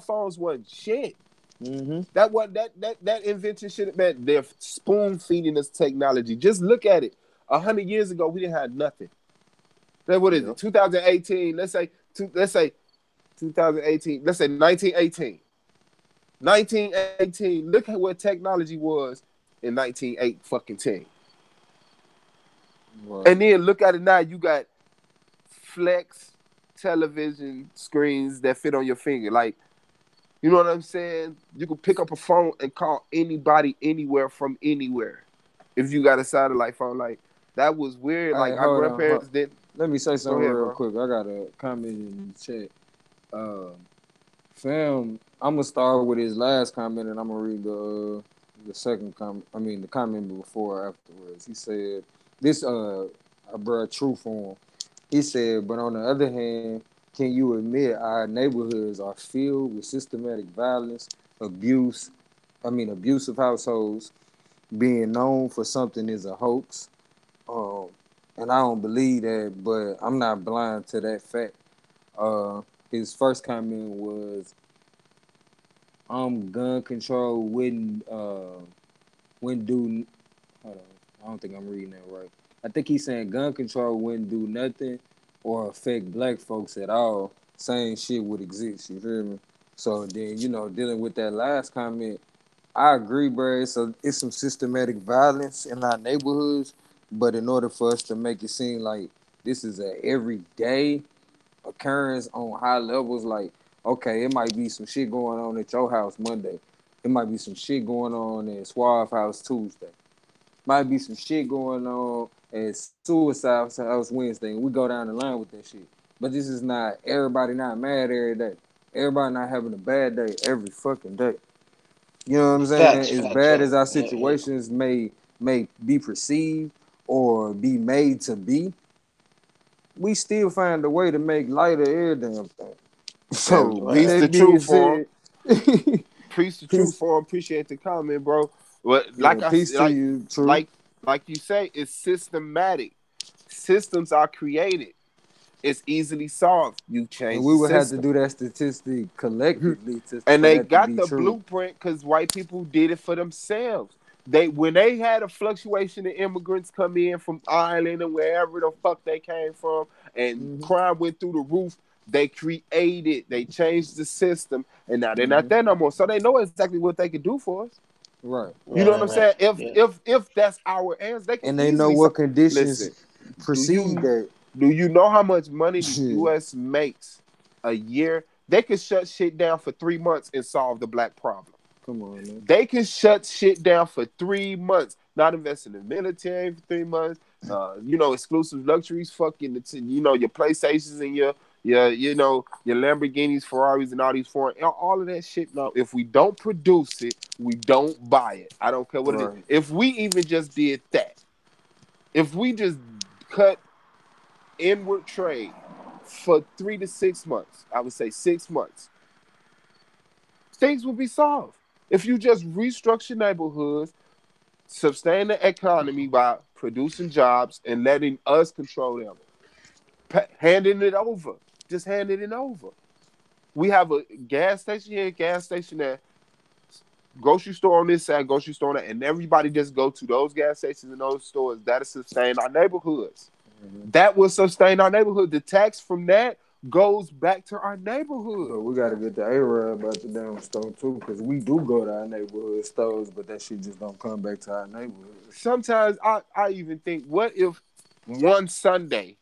phones wasn't shit. That invention should have been, they're spoon feeding us technology. Just look at it. 100 years ago, we didn't have nothing. Then what is it? 2018. Let's say 2018. Let's say 1918. 1918. Look at what technology was in 1908 fucking 10. Right. And then look at it now. You got flex television screens that fit on your finger. Like, you know what I'm saying? You can pick up a phone and call anybody anywhere from anywhere if you got a satellite phone. Like, that was weird. Hey, Like, our grandparents didn't. Let me say something ahead, real bro. quick. I got a comment in the chat. Fam, I'm gonna start with his last comment, and I'm gonna read the second comment. I mean, the comment before or afterwards. He said this. Bro, true form. He said, but on the other hand, can you admit our neighborhoods are filled with systematic violence, abusive households, being known for something is a hoax. And I don't believe that, but I'm not blind to that fact. His first comment was, gun control wouldn't do. Hold on, I don't think I'm reading that right. I think he's saying gun control wouldn't do nothing or affect black folks at all. Same shit would exist. You feel me? So then, dealing with that last comment, I agree, bro. It's some systematic violence in our neighborhoods, but in order for us to make it seem like this is a everyday occurrence on high levels, like, okay, it might be some shit going on at your house Monday. It might be some shit going on at Suave House Tuesday. Might be some shit going on at Suicide House Wednesday, and we go down the line with that shit. But this is not, everybody not mad every day. Everybody not having a bad day every fucking day. You know what I'm saying? Facts, As facts, bad as facts. our Yeah, yeah. situations may be perceived or be made to be, we still find a way to make light of every damn thing. So, And with peace the that being truth for him. said, Peace the truth peace, for him. Appreciate the comment, bro. But yeah, peace to you, true. like you say, it's systematic. Systems are created. It's easily solved. You And change we the would have to system. do that statistic collectively And for they that to got be the true. blueprint because white people did it for themselves. When they had a fluctuation of immigrants come in from Ireland and wherever the fuck they came from, and crime went through the roof, they changed the system, and now they're not there no more. So they know exactly what they could do for us. Right. You know what I'm saying? Yeah. If that's our answer, they can And they know easily what say, conditions listen, precede that. do you know how much money the Shit. U.S. makes a year? They could shut shit down for 3 months and solve the black problem. Come on, man. They can shut shit down for 3 months. Not invest in the military for 3 months. Exclusive luxuries, fucking, your PlayStations and your Lamborghinis, Ferraris, and all these foreign, all of that shit. No, if we don't produce it, we don't buy it. I don't care what it is. If we even just did that, if we just cut inward trade for 3 to 6 months, I would say 6 months, things would be solved. If you just restructure neighborhoods, sustain the economy by producing jobs and letting us control them, handing it over, just handing it over. We have a gas station here, gas station there, grocery store on this side, grocery store on that, and everybody just go to those gas stations and those stores. That'll sustain our neighborhoods. Mm-hmm. That will sustain our neighborhood. The tax from that goes back to our neighborhood. But we got to get the A-Rab about the damn store too, because we do go to our neighborhood stores, but that shit just don't come back to our neighborhood. Sometimes I even think, what if one Sunday,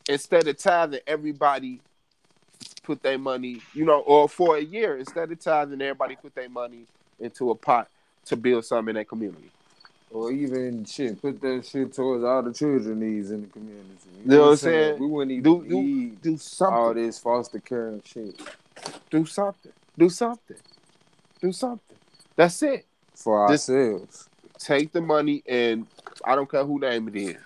instead of tithing, everybody put their money, or for a year, instead of tithing, everybody put their money into a pot to build something in that community. Or even put that shit towards all the children needs in the community. You know what I'm saying? We wouldn't even need something. All this foster care and shit. Do something. That's it. For ourselves. Take the money and I don't care who name it in.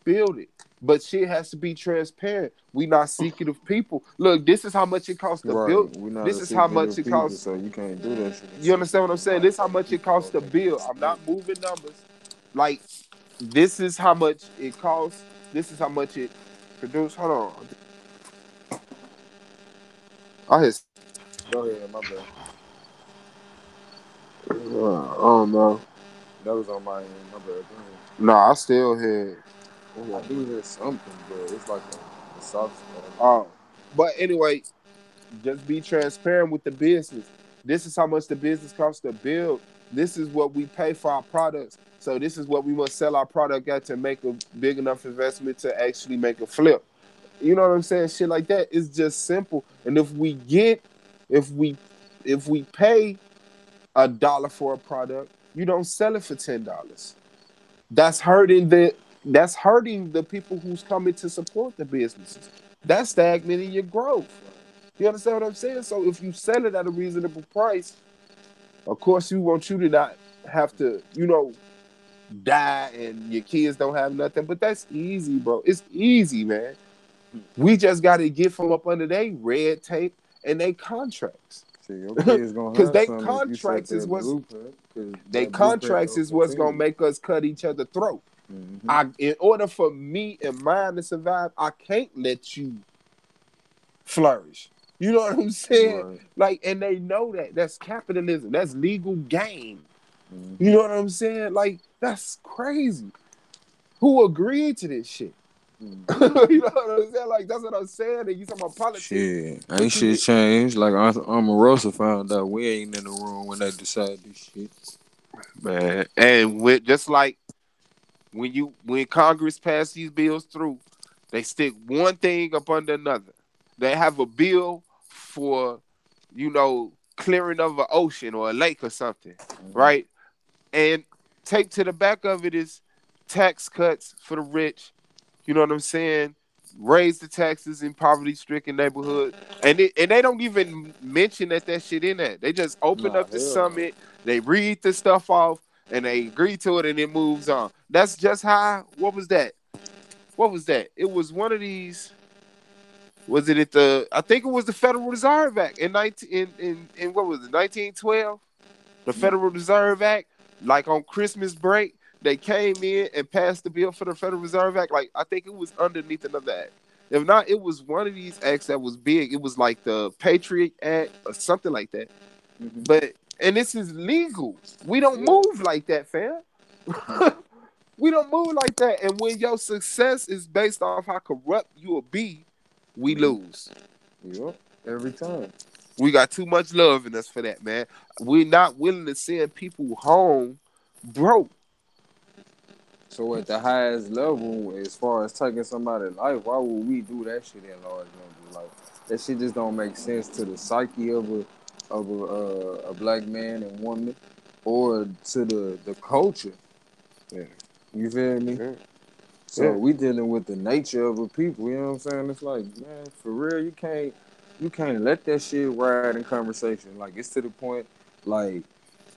Build it. But shit has to be transparent. We not secretive people. Look, this is how much it costs to build. This is how much it costs. So you can't do that shit. You understand what I'm saying? This is how much it costs to build. I'm not moving numbers. Like, this is how much it costs. This is how much it produced. Hold on. Go ahead, my bad. I don't know. That was on my end, my bad. Nah, I still had. I do hear something, but it's like a soft spot. Oh. But anyway, just be transparent with the business. This is how much the business costs to build. This is what we pay for our products. So this is what we must sell our product at to make a big enough investment to actually make a flip. You know what I'm saying? Shit like that is just simple. And if we pay $1 for a product, you don't sell it for $10. That's hurting the people who's coming to support the businesses. That's stagnating your growth. You understand what I'm saying? So if you sell it at a reasonable price, of course we want you to not have to, die and your kids don't have nothing. But that's easy, bro. It's easy, man. We just got to get from up under their red tape and they contracts. Because they contracts is what's gonna make us cut each other throat. Mm-hmm. In order for me and mine to survive, I can't let you flourish. You know what I'm saying? Right. Like, and they know that. That's capitalism. That's legal game. Mm-hmm. You know what I'm saying? Like, that's crazy. Who agreed to this shit? Mm-hmm. You know what I'm saying? Like, that's what I'm saying. And you talking about politics. Shit. Ain't shit changed. Like Omarosa found out we ain't in the room when they decide this shit. Man. And just like when Congress passed these bills through, they stick one thing up under another. They have a bill for, clearing of an ocean or a lake or something, mm-hmm. right? And taped to the back of it is tax cuts for the rich. You know what I'm saying? Raise the taxes in poverty-stricken neighborhoods. And they don't even mention that shit in that. They just open up the summit, they read the stuff off, and they agree to it, and it moves on. That's just how. What was that? It was one of these. Was it I think it was the Federal Reserve Act in what was it, 1912? The Federal Reserve Act, like on Christmas break, they came in and passed the bill for the Federal Reserve Act. Like, I think it was underneath another act. If not, it was one of these acts that was big. It was like the Patriot Act or something like that. Mm-hmm. And this is legal. We don't move like that, fam. We don't move like that. And when your success is based off how corrupt you will be, we lose. Yep, every time. We got too much love in us for that, man. We're not willing to send people home broke. So at the highest level, as far as taking somebody's life, why would we do that shit in large numbers? Like, that shit just don't make sense to the psyche of of a black man and woman, or to the culture. Yeah. You feel me? Yeah. So Yeah. we dealing with the nature of a people. You know what I'm saying? It's like, man, for real, you can't let that shit ride in conversation. Like, it's to the point, like,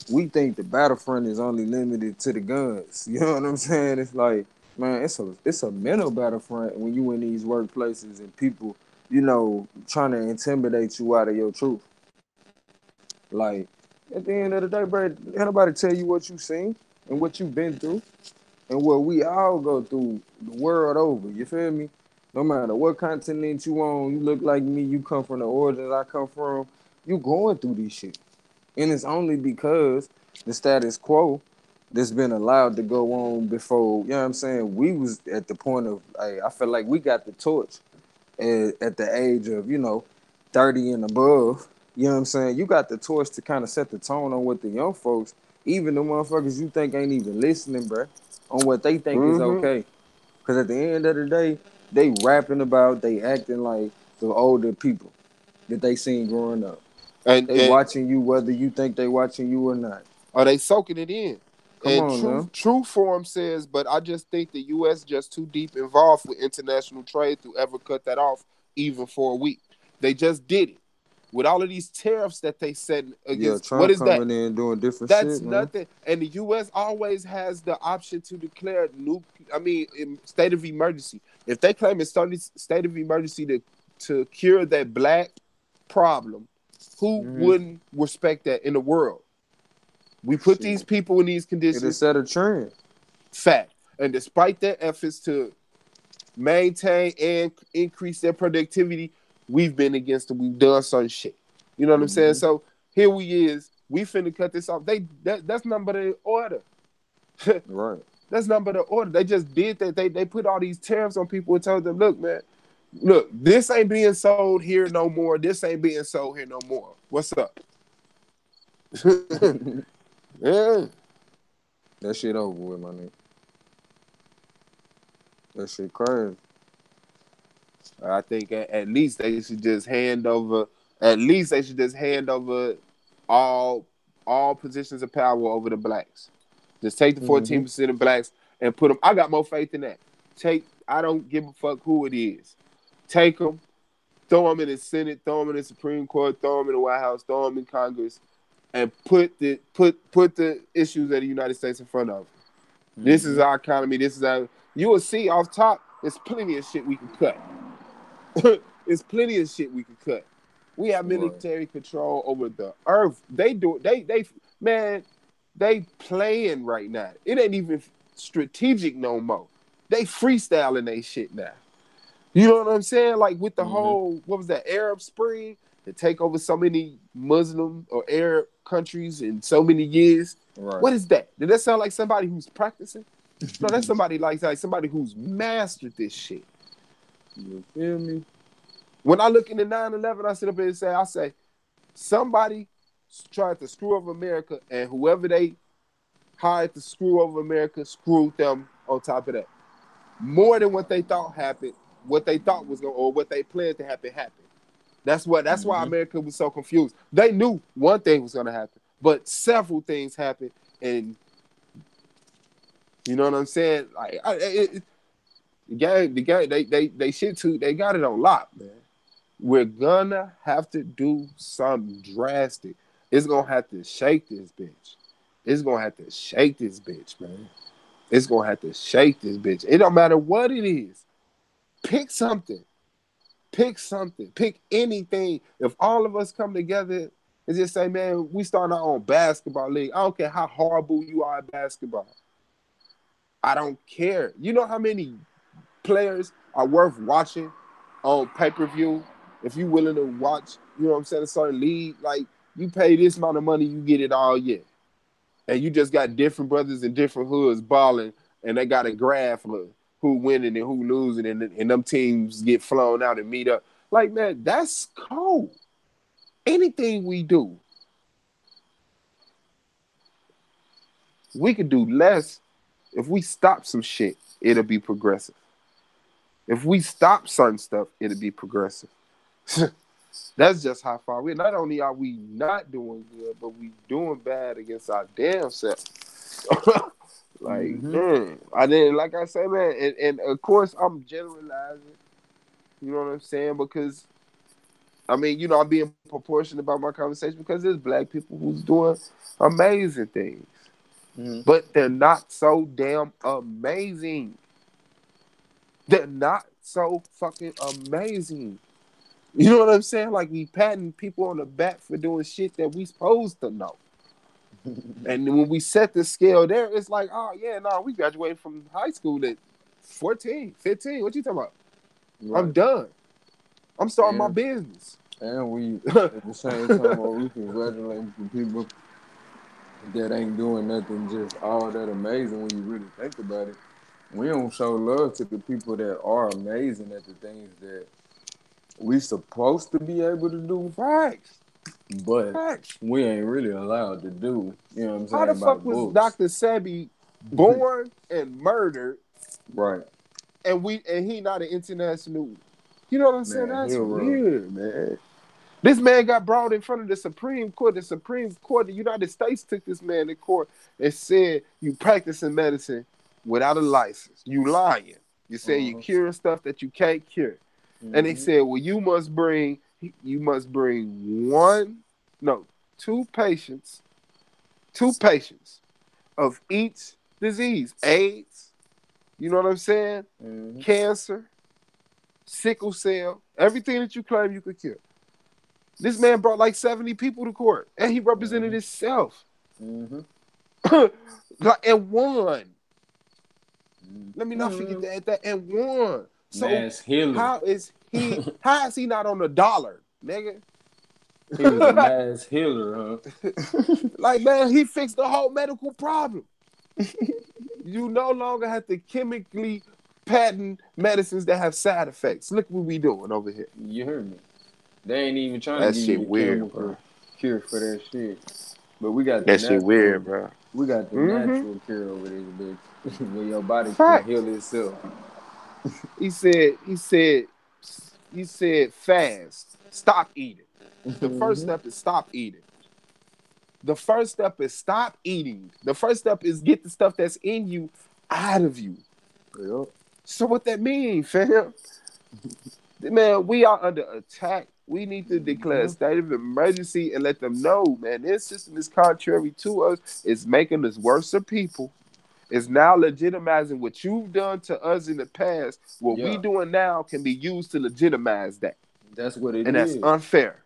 we think the battlefront is only limited to the guns. You know what I'm saying? It's like, man, it's a mental battlefront when you in these workplaces and people, trying to intimidate you out of your truth. Like, at the end of the day, bro, ain't nobody tell you what you seen and what you've been through and what we all go through the world over. You feel me? No matter what continent you on, you look like me, you come from the origins I come from, you going through this shit. And it's only because the status quo that's been allowed to go on before, you know what I'm saying? We was at the point of, I feel like we got the torch at the age of, 30 and above. You know what I'm saying? You got the torch to kind of set the tone on what the young folks, even the motherfuckers you think ain't even listening, bruh, on what they think is Mm-hmm. okay. Because at the end of the day, they rapping about, they acting like the older people that they seen growing up. They And watching you whether you think they watching you or not. are they soaking it in? Come And on now. true form says, but I just think the U.S. just too deep involved with international trade to ever cut that off, even for a week. They just did it with all of these tariffs that they set Yeah, against. What Trump is that? coming in doing different That's shit, man. nothing. And the U.S. always has the option to declare state of emergency. If they claim a state of emergency to cure that black problem, who Mm-hmm. wouldn't respect that in the world? We put these Shit. people in these It'll conditions. set a trend. Fact. And despite their efforts to maintain and increase their productivity, we've been against them. We've done some shit. You know what I'm saying? Mm-hmm. So here we is. We finna cut this off. That's nothing but an order. Right. That's nothing but an order. They just did that. They put all these tariffs on people and told them, look, man, look, this ain't being sold here no more. This ain't being sold here no more. What's up? Yeah. That shit over with, my nigga. That shit crazy. I think at least they should just hand over. At least they should just hand over all all positions of power over the blacks. Just take the Mm-hmm. 14% of blacks and put them. I got more faith in that. I don't give a fuck who it is. Take them, throw them in the Senate, throw them in the Supreme Court, throw them in the White House, throw them in Congress, and put the issues of the United States in front of them. This is Mm-hmm. our economy. This is our. You will see off top. There's plenty of shit we can cut. There's plenty of shit we can cut. We have Right. military control over the earth. Man, they playing right now. It ain't even strategic no more. They freestyling they shit now. You know what I'm saying? Like with the Mm-hmm. whole, what was that, Arab Spring? To take over so many Muslim or Arab countries in so many years. Right. What is that? Did that sound like somebody who's practicing? No, that's somebody like somebody who's mastered this shit. You feel me? When I look into 9/11, I sit up here and say, somebody tried to screw over America, and whoever they hired to screw over America screwed them on top of that. More than what they thought happened, what they thought was going or what they planned to happen happened. That's why Mm-hmm. America was so confused. They knew one thing was going to happen, but several things happened, and you know what I'm saying? Like they shit too. They got it on lock, man. We're gonna have to do something drastic. It's gonna have to shake this bitch. It's gonna have to shake this bitch, man. It's gonna have to shake this bitch. It don't matter what it is. Pick something. Pick something. Pick anything. If all of us come together and just say, man, we start our own basketball league. I don't care how horrible you are at basketball. I don't care. You know how many players are worth watching on pay-per-view if you willing to watch, you know what I'm saying, a certain league, like you pay this amount of money, you get it all year. And you just got different brothers in different hoods balling, and they got a graph of who winning and who losing, and them teams get flown out and meet up. Like, man, that's cool. Anything we do, we could do less. If we stop some shit, it'll be progressive. If we stop certain stuff, it'll be progressive. That's just how far we. Not only are we not doing good, but we doing bad against our damn self. Like, I didn't, like I say, man, and of course I'm generalizing. You know what I'm saying? Because I mean, you know, I'm being proportionate about my conversation because there's black people who's doing amazing things, but they're not so damn amazing. They're not so fucking amazing. You know what I'm saying? Like, we patting people on the back for doing shit that we supposed to know. And when we set the scale there, it's like, oh, yeah, no, we graduated from high school at 14, 15. What you talking about? Right. I'm done. I'm starting my business. And we, at the same time, we congratulate people that ain't doing nothing just all that amazing when you really think about it. We don't show love to the people that are amazing at the things that we supposed to be able to do. Facts. But we ain't really allowed to do. You know what I'm saying? How the fuck was Dr. Sebi born and murdered? Right. And he not an international. You know what I'm saying? That's weird, man. This man got brought in front of the Supreme Court. The Supreme Court of the United States took this man to court and said, you practicing medicine without a license. You lying. You say you're curing stuff that you can't cure. And they said, well, you must bring two patients of each disease. AIDS, you know what I'm saying? Cancer, sickle cell, everything that you claim you could cure. This man brought like 70 people to court, and he represented himself. And won. Let me not forget that. And won. So how is he not on the dollar, nigga? He was a mass healer, huh? Like, man, he fixed the whole medical problem. You no longer have to chemically patent medicines that have side effects. Look what we doing over here. You heard me. They ain't even trying to give you a chemical cure for that shit. But we got that shit weird, bro. We got the natural cure over this bitch. Where your body can heal itself. He said fast. Stop eating. The first step is stop eating. The first step is stop eating. The first step is get the stuff that's in you out of you. Yep. So what that mean, fam? Man, we are under attack. We need to declare a state of emergency and let them know, man, this system is contrary to us. It's making us worse people. It's now legitimizing what you've done to us in the past. What we doing now can be used to legitimize that. That's what it is. And that's unfair.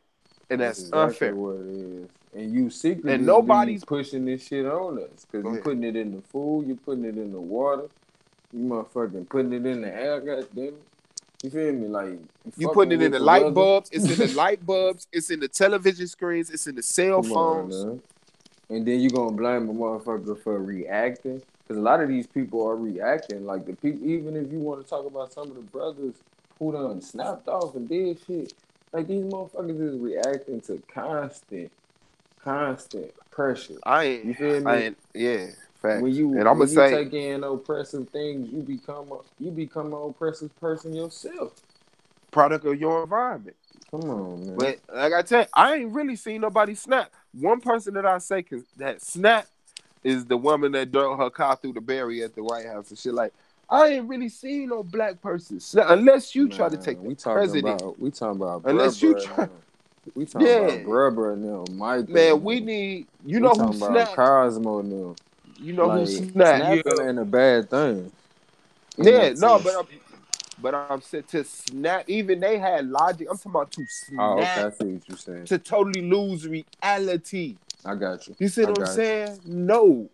And that's exactly unfair. What it is. And you secretly and nobody's pushing this shit on us. Because you're putting it in the food, you're putting it in the water, you motherfucking putting it in the air, goddamn it. You feel me? Like you putting it in the light bulbs, it's in the light bulbs, it's in the television screens, it's in the cell phones. And then you gonna blame a motherfucker for reacting. Because a lot of these people are reacting. Like the people, even if you want to talk about some of the brothers who done snapped off and did shit, like these motherfuckers is reacting to constant pressure. You feel me? Facts. When you take in oppressive things, you become an oppressive person yourself. Product of your environment. Come on, man. But like I tell you, I ain't really seen nobody snap. One person that I say that snap is the woman that drove her car through the barrier at the White House and shit. Like, I ain't really seen no black person snap unless you try to take the president. We talking about unless you try. We talking about Grubber and them, Mike. Man, we need. You know who snapped? Cosmo and them. You know who snapped? Snapping ain't a bad thing. But I'm saying to snap. Even they had logic. I'm talking about to snap. Oh, okay, I see what you're saying. To totally lose reality. I got you. You see what I'm saying? No.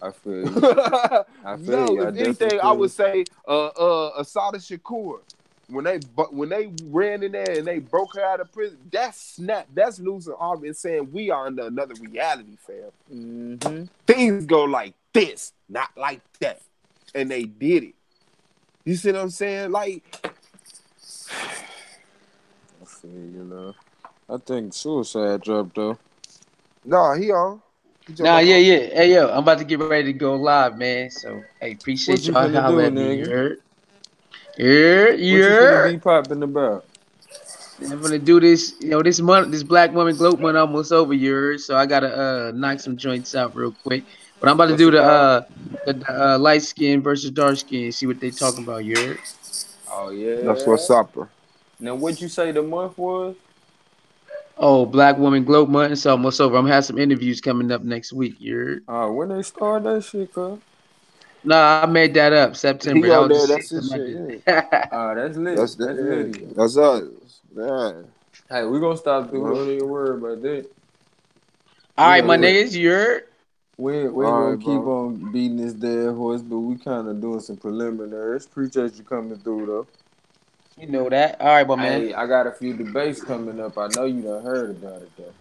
I feel you. If anything, I would say Asada Shakur. When they ran in there and they broke her out of prison, that's snap. That's losing arm and saying we are under another reality, fam. Things go like this, not like that. And they did it. You see what I'm saying? Like, I feel you, know. I think Suicide dropped though. No, he on. Nah, yeah. Hey, yo, I'm about to get ready to go live, man. So, hey, appreciate y'all hollering at me. What you finna be popping about? I'm gonna do this. This month, this Black Woman Gloat month almost over, yours. So I gotta knock some joints out real quick. But I'm about to What's do it called? the light skin versus dark skin. See what they talking about, yours. Oh That's yeah. what's up. Now what you say the month was? Oh, Black Woman Gloat month. It's almost over. I'm gonna have some interviews coming up next week. Yours. When they start that shit, cuz. Nah, I made that up. September. He That on was there. just That's his something shit. Yeah. I did. That's That's lit. the. That's litty. Yeah. That's us. Yeah. Hey, we gonna stop through. Uh-huh. Don't even worry about that. All We right, my ain't Yeah. niggas. Yours. we ain't All gonna right, keep bro. on beating this dead horse, but we kind of doing some preliminaries. Appreciate you coming through though. You know that. All right, my man. Hey, I got a few debates coming up. I know you done heard about it though.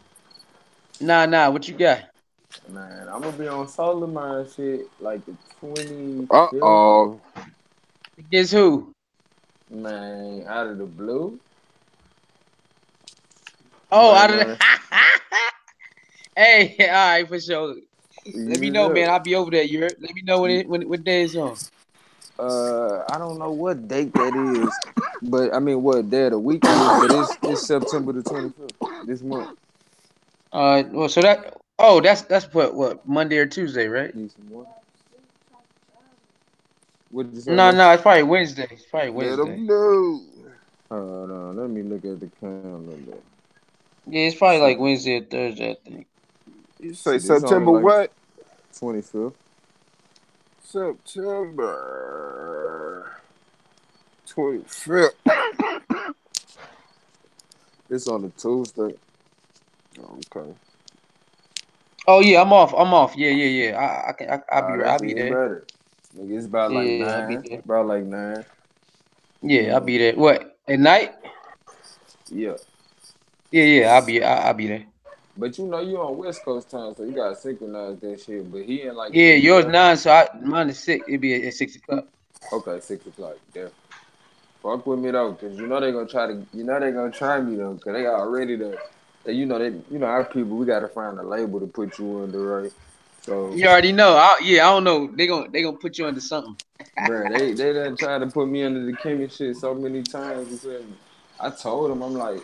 Nah. What you got? Man, I'm gonna be on Solar Mine shit like the Uh 25th. oh. Guess who? Man, out of the blue. Oh, out of the. Man, Hey, all right, for sure. Let me know, man. yeah. I'll be over there. You heard? Let me know when what day it's on. I don't know what date that is, but I mean what day of the week it is, but it's September the 25th this month. Well, so that's what Monday or Tuesday, right? Need some more. What did you say, No, bro? no, it's probably Wednesday. It's probably Let Wednesday. him know. Hold on, let me look at the calendar. Yeah, it's probably See, like Wednesday or Thursday, I think. You say see, this only September like what? 25th. September 25th. It's on a Tuesday. Okay. Oh yeah, I'm off. I'm off. Yeah. I'll be right. I'll That's be even there. better. Nigga, it's about like Yeah, I'll be nine. there. About like nine. Yeah, I'll Yeah. be there. What at night? Yeah. Yeah. I'll be there. But you know you on West Coast time, so you gotta synchronize that shit. But he in like Yeah, yours 6 9, so mine is 6. It'll be at 6 o'clock. Okay, 6 o'clock. Yeah. Fuck with me though, cause you know they gonna try to, you know they gonna try me though, cause they already they, our people. We gotta find a label to put you under, right? So, You already know. I don't know. They gonna put you under something. bruh, they done tried to put me under the Kimmy shit so many times. You feel me? I told them, I'm like,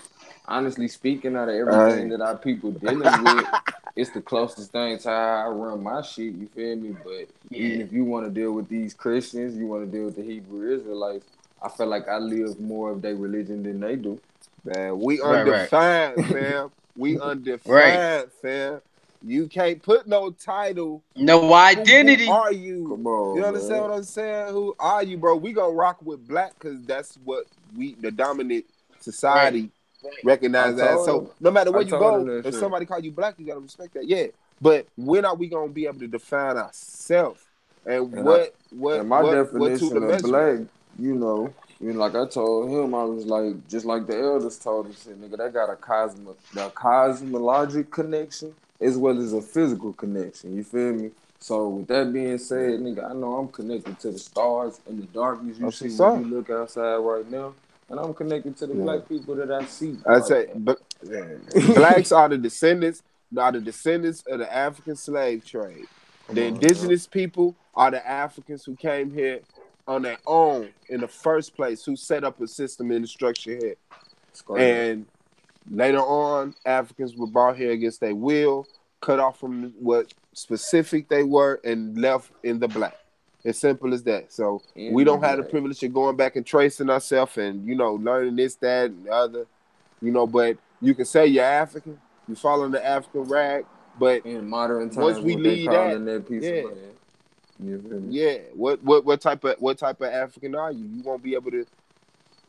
honestly speaking, out of everything Hey. that our people dealing with, it's the closest thing to how I run my shit. You feel me? But even Yeah. if you want to deal with these Christians, you want to deal with the Hebrew Israelites. I feel like I live more of their religion than they do. Man, we Right. undefined, fam. We Right. undefined, fam. You can't put no title. No Who identity. are you? Come You on, understand man. what I'm saying? Who are you, bro? We gonna rock with black because that's what the dominant Right. society recognize as. So no matter I where you told him go, that if shit. somebody call you black, you gotta respect that. Yeah. But when are we gonna be able to define ourselves? And And I and my what tool to definition of measure that? black, like I told him, I was like, just like the elders told us, shit, nigga, they got the cosmologic connection as well as a physical connection. You feel me? So with that being said, Yeah. nigga, I know I'm connected to the stars and the darkness you That's see what's when you up. look outside right now, and I'm connected to the Yeah. black people that I see I right say, now. but blacks are the descendants of the African slave trade. Come The on, bro. indigenous people are the Africans who came here on their own in the first place, who set up a system and a structure here. Straight up. And later on, Africans were brought here against their will, cut off from what specific they were, and left in the black. As simple as that. So we In the don't have the black. privilege of going back and tracing ourselves and learning this, that, and the other. But you can say you're African, you follow the African rag, but In modern once times, we what they leave that, calling that piece of yeah, land. You feel me? yeah. What type of African are you? You won't be able to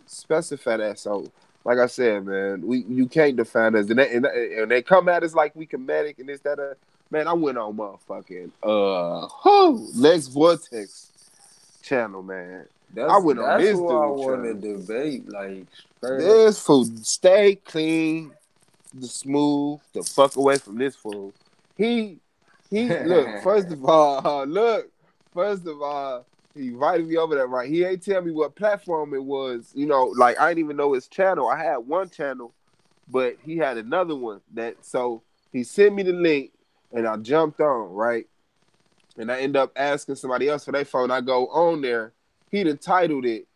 specify that. So, like I said, man, you can't define us, and they come at us like we comedic and this that. Man, I went on motherfucking Lex Vortex channel, man. I went on That's this who I dude want to channel. debate, like straight up. This fool stay clean, the smooth, the fuck away from this fool. He look, first of all, he invited me over there, right? He ain't tell me what platform it was, like I didn't even know his channel. I had one channel, but he had another one so he sent me the link and I jumped on, right? And I end up asking somebody else for their phone. I go on there. He done titled it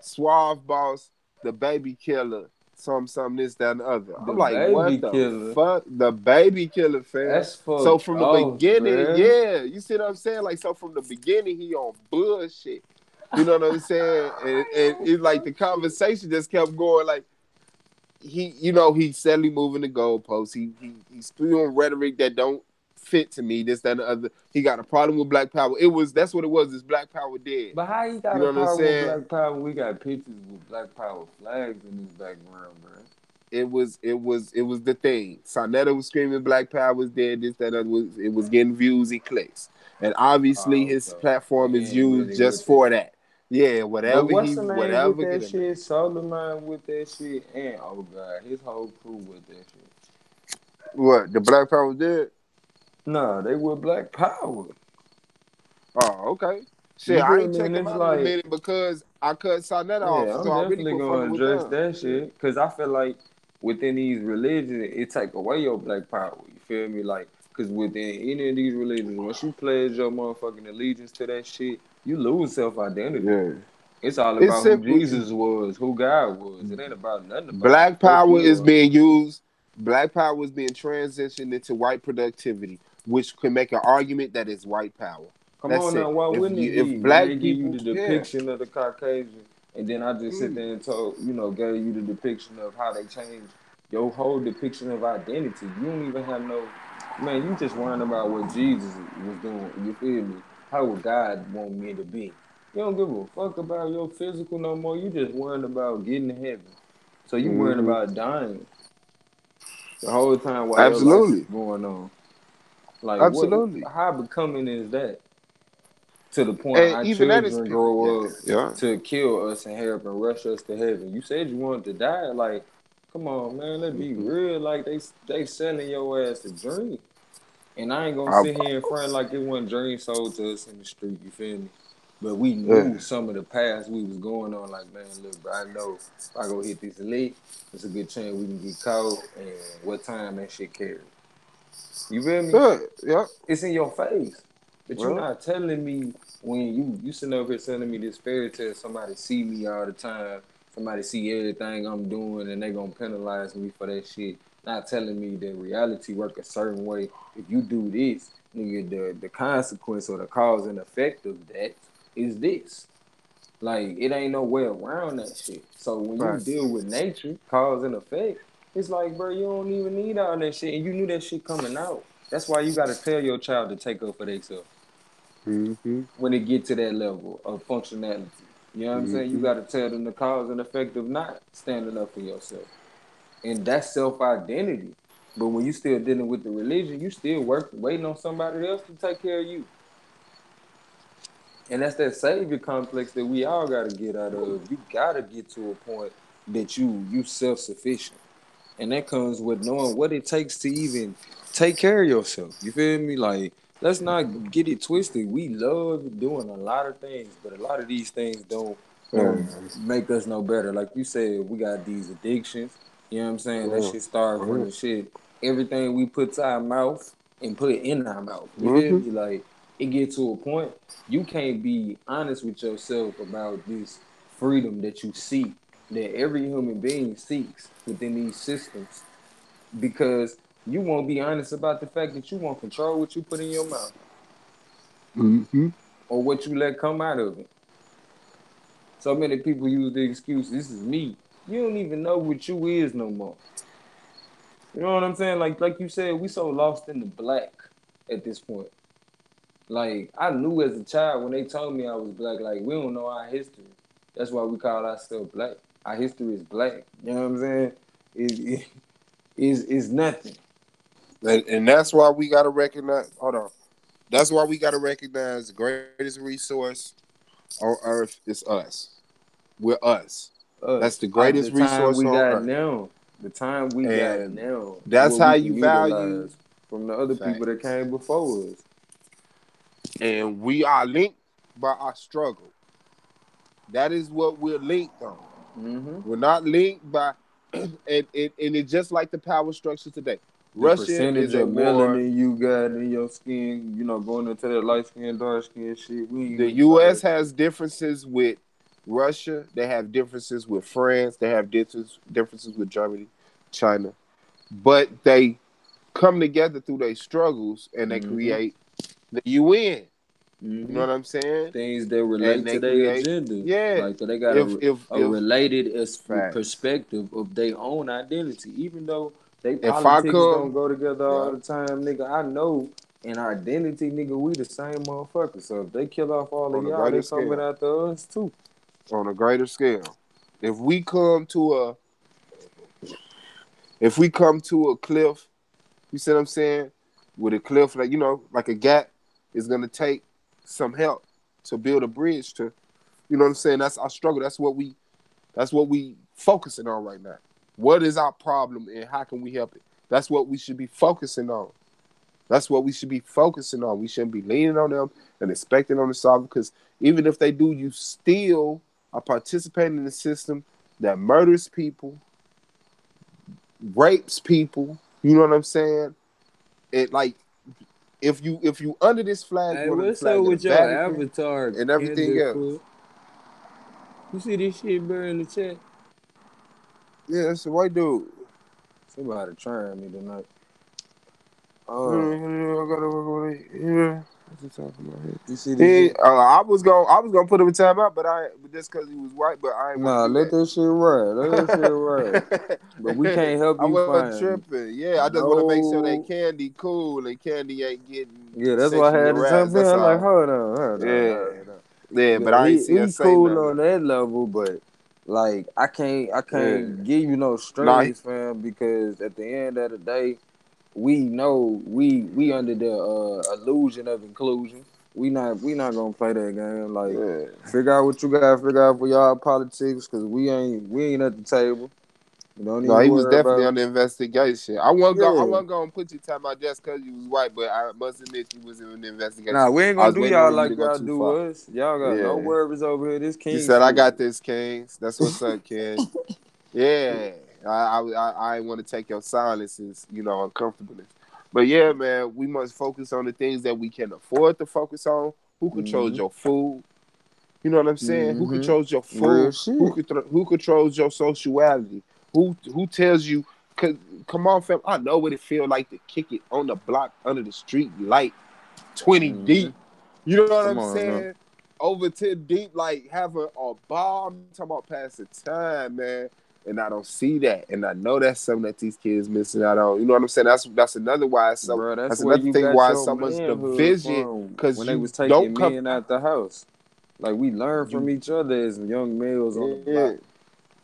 Suave Boss, the Baby Killer, some this, that, and the other. The I'm like, what baby the killer. fuck? The baby killer, fam. That's So fucked from the off, beginning, bruh. yeah, you see what I'm saying? Like, so from the beginning, he on bullshit. You know what I'm saying? And it's like the conversation just kept going. Like he's steadily moving the goalposts. He's spewing rhetoric that don't fit to me. This, that, and the other. He got a problem with Black Power. That's what it was. This Black Power dead. But how you got You a know what I'm problem with saying? Black Power? We got pictures with Black Power flags in this background, bro. It was the thing. Sonetta was screaming Black Power was dead. This, that, other. It was getting views and clicks, and obviously Oh, his so platform he is ain't used really just with that. for that. Yeah, But whatever what's the name with get that in there. shit? Soulman with that shit, and oh god, his whole crew with that shit. What, the Black Power was dead? Nah, they with Black Power. Oh, okay. Shit, You I feel ain't me? check And him it's out in a like, minute because I cut Sonetta off, yeah, so I'm I really definitely quit fucking gonna with address them. that shit because I feel like within these religions, it take away your Black Power. You feel me? Like, because within any of these religions, once you pledge your motherfucking allegiance to that shit, you lose self identity. Yeah. It's all It's about who simple. Jesus was, who God was. It ain't about nothing about who the Black fuck power you is are. being used. Black power is being transitioned into white productivity, which can make an argument that it's white power. Come That's on now, it. why wouldn't it If be when they black give you people, the yeah, depiction of the Caucasian, and then I just sit there and told, gave you the depiction of how they changed your whole depiction of identity. You don't even have no, man, you just worrying about what Jesus was doing. You feel me? How would God want me to be? You don't give a fuck about your physical no more. You just worrying about getting to heaven. So you worrying mm-hmm. about dying the whole time while your life is Absolutely, going on. Like what? absolutely, How becoming is that? To the point and our even that is children yeah, grow up yeah. to kill us and help and rush us to heaven. You said you wanted to die. Like, come on, man, let's be Mm-hmm. real. Like they selling your ass a dream. And I ain't gonna I, sit here in front like it wasn't dream sold to us in the street, you feel me? But we yeah. knew some of the paths we was going on, like, man, look, bro, I know if I go hit this elite, there's a good chance we can get caught and what time that shit carry. You feel me? Yeah, yeah, It's in your face. But you're well, not telling me when you sitting over here telling me this fairy tale, somebody see me all the time, somebody see everything I'm doing and they gonna penalize me for that shit. Not telling me that reality work a certain way. If you do this, nigga, the consequence or the cause and effect of that is this. Like it ain't no way around that shit. So when you right. deal with nature, cause and effect, it's like, bro, you don't even need all that shit, and you knew that shit coming out. That's why you got to tell your child to take up for themselves Mm-hmm. when it get to that level of functionality. You know what I'm saying? You Mm-hmm. got to tell them the cause and effect of not standing up for yourself, and that's self identity. But when you still dealing with the religion, you still waiting on somebody else to take care of you. And that's that savior complex that we all gotta get out of. You gotta get to a point that you self sufficient, and that comes with knowing what it takes to even take care of yourself. You feel me? Like let's not get it twisted. We love doing a lot of things, but a lot of these things don't make us no better. Like you said, we got these addictions. You know what I'm saying? That shit started from the shit. Everything we put to our mouth and put in our mouth. You feel Mm-hmm. me? Like it get to a point you can't be honest with yourself about this freedom that you seek, that every human being seeks within these systems, because you won't be honest about the fact that you won't control what you put in your mouth Mm-hmm. or what you let come out of it. So many people use the excuse, this is me. You don't even know what you is no more. You know what I'm saying? Like you said, we so lost in the black at this point. Like I knew as a child when they told me I was black, like we don't know our history. That's why we call ourselves black. Our history is black. You know what I'm saying? Is nothing. And that's why we gotta recognize. Hold on. That's why we gotta recognize the greatest resource on earth is us. We're us. That's the Us. greatest The time resource we on got earth. now. The time we got And now. that's What how we you can value utilize from the other people that facts. came before us. And we are linked by our struggle. That is what we're linked on. Mm-hmm. We're not linked by, and it's just like the power structure today. The Russia percentage is a of war. melanin you got in your skin, going into that light skin, dark skin shit, we ain't The linked by U.S. that has shit. differences with Russia. They have differences with France. They have differences with Germany, China. But they come together through their struggles and they Mm-hmm. create the UN. You know Mm-hmm. what I'm saying? Things that And relate they to their create, agenda. yeah. Like they got a If related facts. perspective of their own identity. Even though they If I politics don't come, go together all yeah, the time, nigga, I know in our identity, nigga, we the same motherfucker. So if they kill off all of on a y'all, they greater coming scale, after us too. on a greater scale, if we come to a if we come to a cliff, you see what I'm saying? With a cliff, like like a gap, is gonna take some help to build a bridge to. You know what I'm saying? That's our struggle. That's what we focusing on right now. What is our problem and how can we help it? That's what we should be focusing on. That's what we should be focusing on. We shouldn't be leaning on them and expecting them to solve it, because even if they do, you still are participating in the system that murders people, rapes people. You know what I'm saying? It like if you under this flag, Hey, you under the what's up flag of the with your Vatican avatar, and everything Kendrick? else. You see this shit, bro, in the chat? Yeah, it's a white dude. Somebody trying me tonight. I gotta work with it. Yeah. What's he talking about here? You see this shit? I was gonna put him in timeout, but just because he was white, but I ain't want Nah, to let do that shit ride. Let that shit ride. But we that. can't help I you wasn't find tripping. Yeah, I just want to make sure that no. Candy cool and Candy ain't getting Yeah, that's why I sexually had to harassed. jump in. That's I'm like, all. hold on, hold on, Yeah, hold on. yeah, but Yeah, I ain't see her he say cool nothing. on that level, but like I Yeah, can't give you no nah, strings, fam, because at the end of the day, we know we under the illusion of inclusion. We not gonna play that game. Like, yeah. figure out what you gotta figure out for y'all politics, cause we ain't at the table. You don't No, even he was worry definitely about. under investigation. I Yeah. wasn't gonna put you time out just because you was white, but I must admit you was in the Nah, investigation. we ain't I gonna was do waiting y'all on you to like go y'all too do far. us. Y'all got no Yeah. worries over here. This You king said I shit. got this, Kings. That's what's up, King. Yeah. I want to take your silences, uncomfortableness. But yeah, man, we must focus on the things that we can afford to focus on. Who controls Mm-hmm. your food? You know what I'm saying? Who controls your Mm-hmm. Real food? shit. Who controls your sexuality? Who tells you? Cause come on, fam. I know what it feel like to kick it on the block under the street light, 20 Mm-hmm. deep. You know what Come I'm on now. saying? Over 10 deep, like having a ball. I'm talking about passing time, man. And I don't see that, and I know that's something that these kids missing out on. You know what I'm saying? That's another why. So Bro, that's that's where another you thing got why your so much manhood division. from Cause when they you was don't taking come. men out the house. Like, we learned from You each other as young males on the yeah. block.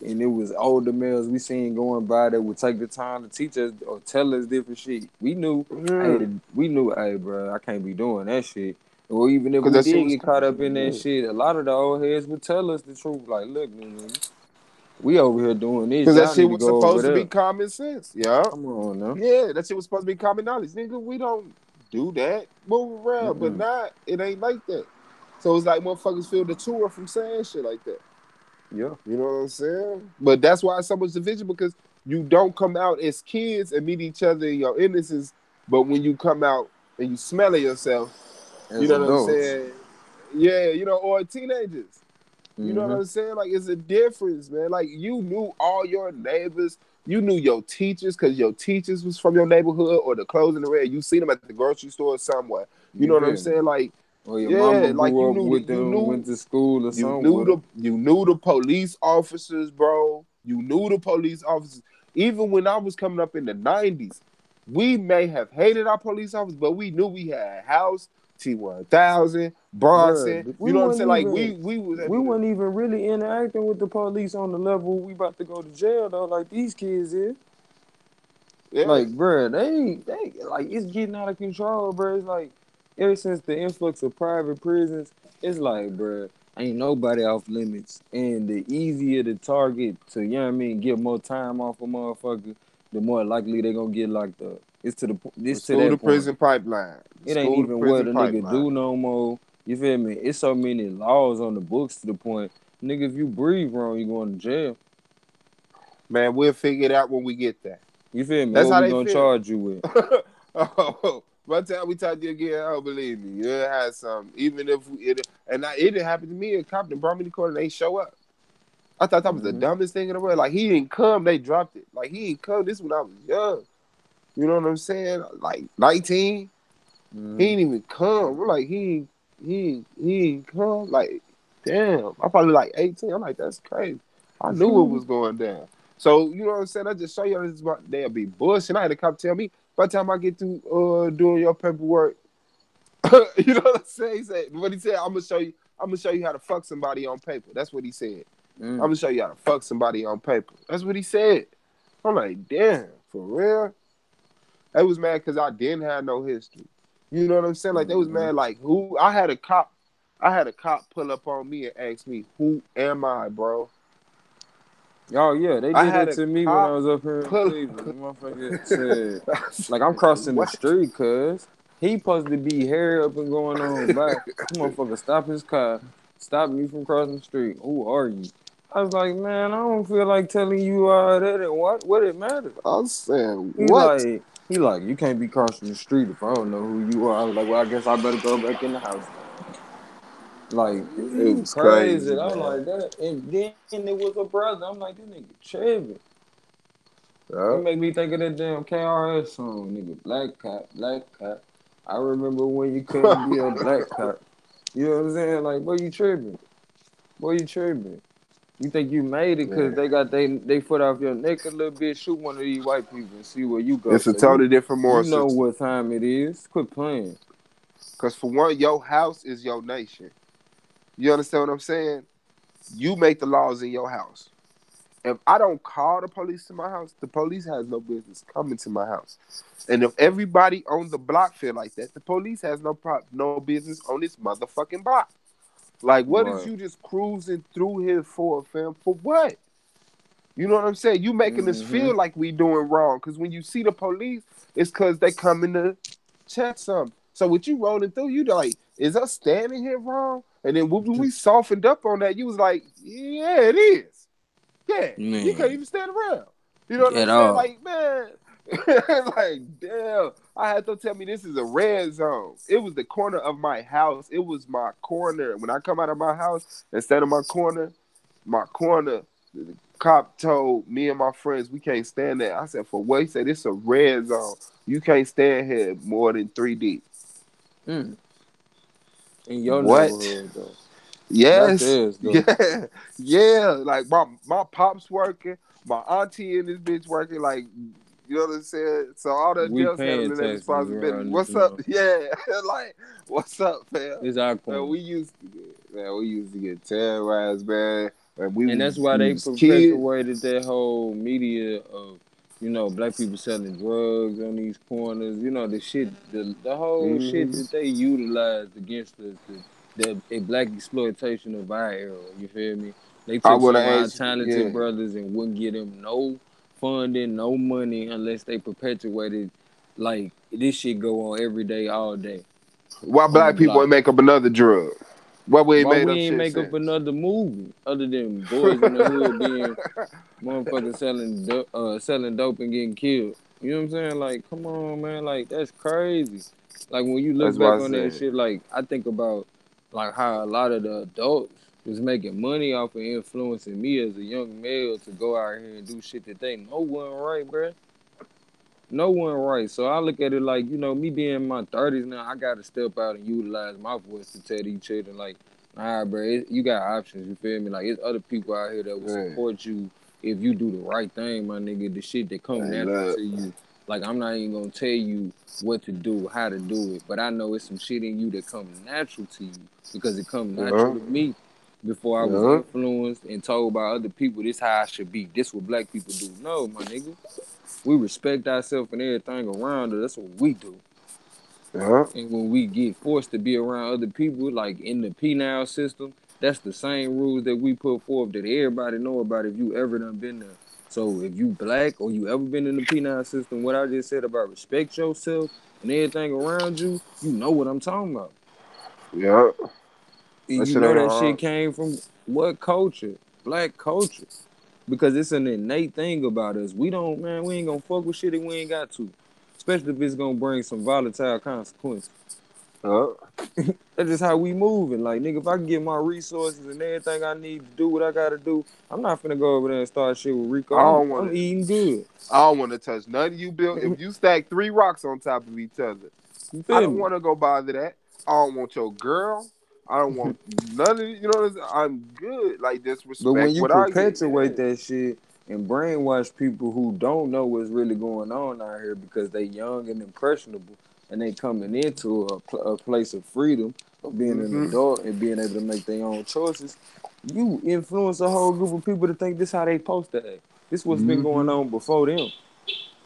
And it was older males we seen going by that would take the time to teach us or tell us different shit. Hey, bro, I can't be doing that shit. Or even if Cause we that shit did was get caught up in that common. shit, a lot of the old heads would tell us the truth. Like, look, nigga, we over here doing this. Cause that Y'all shit need to was go over supposed to be there. common sense. Yeah. Come on now. Yeah, that shit was supposed to be common knowledge. Nigga, we don't do that. Move around. But Mm-mm. not, it ain't like that. So it's like motherfuckers feel the tour from saying shit like that. Yeah. You know what I'm saying? But that's why it's so much division, because you don't come out as kids and meet each other in your innocence. But when you come out and you smell it yourself, you As know what I'm adults. saying? Yeah, or teenagers. You know what Mm-hmm. I'm saying? Like, it's a difference, man. Like, you knew all your neighbors. You knew your teachers because your teachers was from your neighborhood or the clothes in the red. You seen them at the grocery store somewhere. You know You what I'm feel me? saying? Like, Or your mama yeah, like grew up with them, went to school or something with them. you knew the police officers, bro. You knew the police officers. Even when I was coming up in the 90s, we may have hated our police officers, but we knew we had House, T1000, Bronson. Bruh, You know what I'm saying? Like, we was we able to. weren't even really interacting with the police on the level we about to go to jail though, like these kids is. Yeah. Like, bruh, they like it's getting out of control, bruh. It's like ever since the influx of private prisons, it's like, bruh, ain't nobody off limits. And the easier the target to, you know what I mean, get more time off a motherfucker, the more likely they gonna get locked up. The It's to school to that point. prison pipeline. The It ain't school to even what prison a nigga pipeline. do no more. You feel me? It's so many laws on the books to the point, nigga, if you breathe wrong, you going to jail. Man, we'll figure it out when we get there. You feel me? That's What how we they gonna feel. charge you with? Oh, By the time we talk to you again, oh, believe me, it has some. Even if it didn't happen to me, a cop that brought me to court and they show up. I thought that was the dumbest thing in the world. Like, he didn't come, they dropped it. Like, he didn't come. This when I was young. You know what I'm saying? Like 19. He ain't even come. We're like, he ain't come. Like, damn. I'm probably like 18. I'm like, that's crazy. I knew what was going down. So, you know what I'm saying? I just show you this about they'll be bullshit. I had a cop tell me, by the time I get through doing your paperwork, you know what I'm saying? He said, I'm gonna show you how to fuck somebody on paper. That's what he said. I'm gonna show you how to fuck somebody on paper. That's what he said. I'm like, damn, for real? They was mad because I didn't have no history. You know what I'm saying? Like, they was mad, like, who? I had a cop pull up on me and ask me, who am I, bro? Oh yeah, they I did had that a to me when I cop was up here in pull Cleveland. The motherfucker said, like, I'm crossing the what? street, cuz he supposed to be hair up and going on by. This motherfucker stop his car, stop me from crossing the street. Who are you? I was like, man, I don't feel like telling you all that and what it matters. I'm saying, He what? like, you can't be crossing the street if I don't know who you are. I was like, well, I guess I better go back in the house. Like, It you was crazy. crazy, I was man. like that. And then it was a brother. I'm like, this nigga tripping. It Yeah. make me think of that damn KRS song, nigga. Black cop, black cop. I remember when you couldn't be a black cop. You know what I'm saying? Like, boy, you tripping. Boy, you tripping. You think you made it because Yeah. they got they foot off your neck a little bit, shoot one of these white people and see where you go. It's a So totally different you moral know system. what time it is. Quit playing. Because for one, your house is your nation. You understand what I'm saying? You make the laws in your house. If I don't call the police to my house, the police has no business coming to my house. And if everybody on the block feel like that, the police has no business on this motherfucking block. Like, what is Right. you just cruising through here for, fam? For what? You know what I'm saying? You making us Mm-hmm. feel like we doing wrong. Because when you see the police, it's because they coming to check something. So with you rolling through, you like, is us standing here wrong? And then when we softened up on that, you was like, yeah, it is. Yeah, you can't Man, even stand around. You know what I'm at saying? all. Like, man, like, damn. I had them tell me this is a red zone. It was the corner of my house. It was my corner. When I come out of my house, instead of my corner, the cop told me and my friends, we can't stand there. I said, for what? He said, it's a red zone. You can't stand here more than 3 deep. Mm. In your What? neighborhood, though. Not Yes. theirs, though. Yeah. Yeah. Like my pop's working, my auntie and this bitch working, like, you know what I'm saying? So all the We adults paying handling their taxes responsibility. around this What's up? month. Yeah. Like, what's up, fam? It's our Man, coin. we used to get terrorized, man. And And that's why we they was kids. perpetuated that whole media of, black people selling drugs on these corners. The shit, the whole shit Mm-hmm. that they utilized against us, the black exploitation of our era. You feel me? They I took wanna some of our ask, talented yeah. brothers and wouldn't give them no funding, no money unless they perpetuated like this shit go on every day, all day Why on the black people block. ain't make up another drug? Why we ain't Why made we up ain't shit make up since? another movie other than Boys in the Hood being motherfuckers selling dope and getting killed? You know what I'm saying? Like, come on, man. Like, that's crazy. Like, when you look That's what back I on that said. shit, like, I think about like how a lot of the adults was making money off of influencing me as a young male to go out here and do shit that they know wasn't right, bruh. No one right. So I look at it like, me being in my 30s now, I got to step out and utilize my voice to tell these children, like, nah, bro, you got options, you feel me? Like, it's other people out here that will Yeah. support you if you do the right thing, my nigga, the shit that come Hey, natural look. to you. Like, I'm not even going to tell you what to do, how to do it, but I know it's some shit in you that come natural to you because it come natural Yeah. to me before I was Yeah. influenced and told by other people, this how I should be. This what black people do. No, my nigga. We respect ourselves and everything around us. That's what we do. Yeah. And when we get forced to be around other people, like in the penal system, that's the same rules that we put forth that everybody know about if you ever done been there. So if you black or you ever been in the penal system, what I just said about respect yourself and everything around you, you know what I'm talking about. Yeah. And That you shit know ain't that shit hard. came from what culture? Black culture. Because it's an innate thing about us. We ain't gonna fuck with shit that we ain't got to. especially if it's gonna bring some volatile consequences. Uh, That's just how we moving. Like, nigga, if I can get my resources and everything I need to do what I gotta do, I'm not finna go over there and start shit with I Rico. don't want I'm to. eating good. I don't want to touch none of you build. If you stack 3 rocks on top of each other, You I feel don't me? want to go bother that. I don't want your girl. I don't want none of you know what I'm saying? I'm good. Like just But when respect you what I get. perpetuate that shit and brainwash people who don't know what's really going on out here because they young and impressionable and they coming into a place of freedom of being an Mm-hmm. adult and being able to make their own choices, you influence a whole group of people to think this how they supposed to act. This what's been going Mm-hmm. on before them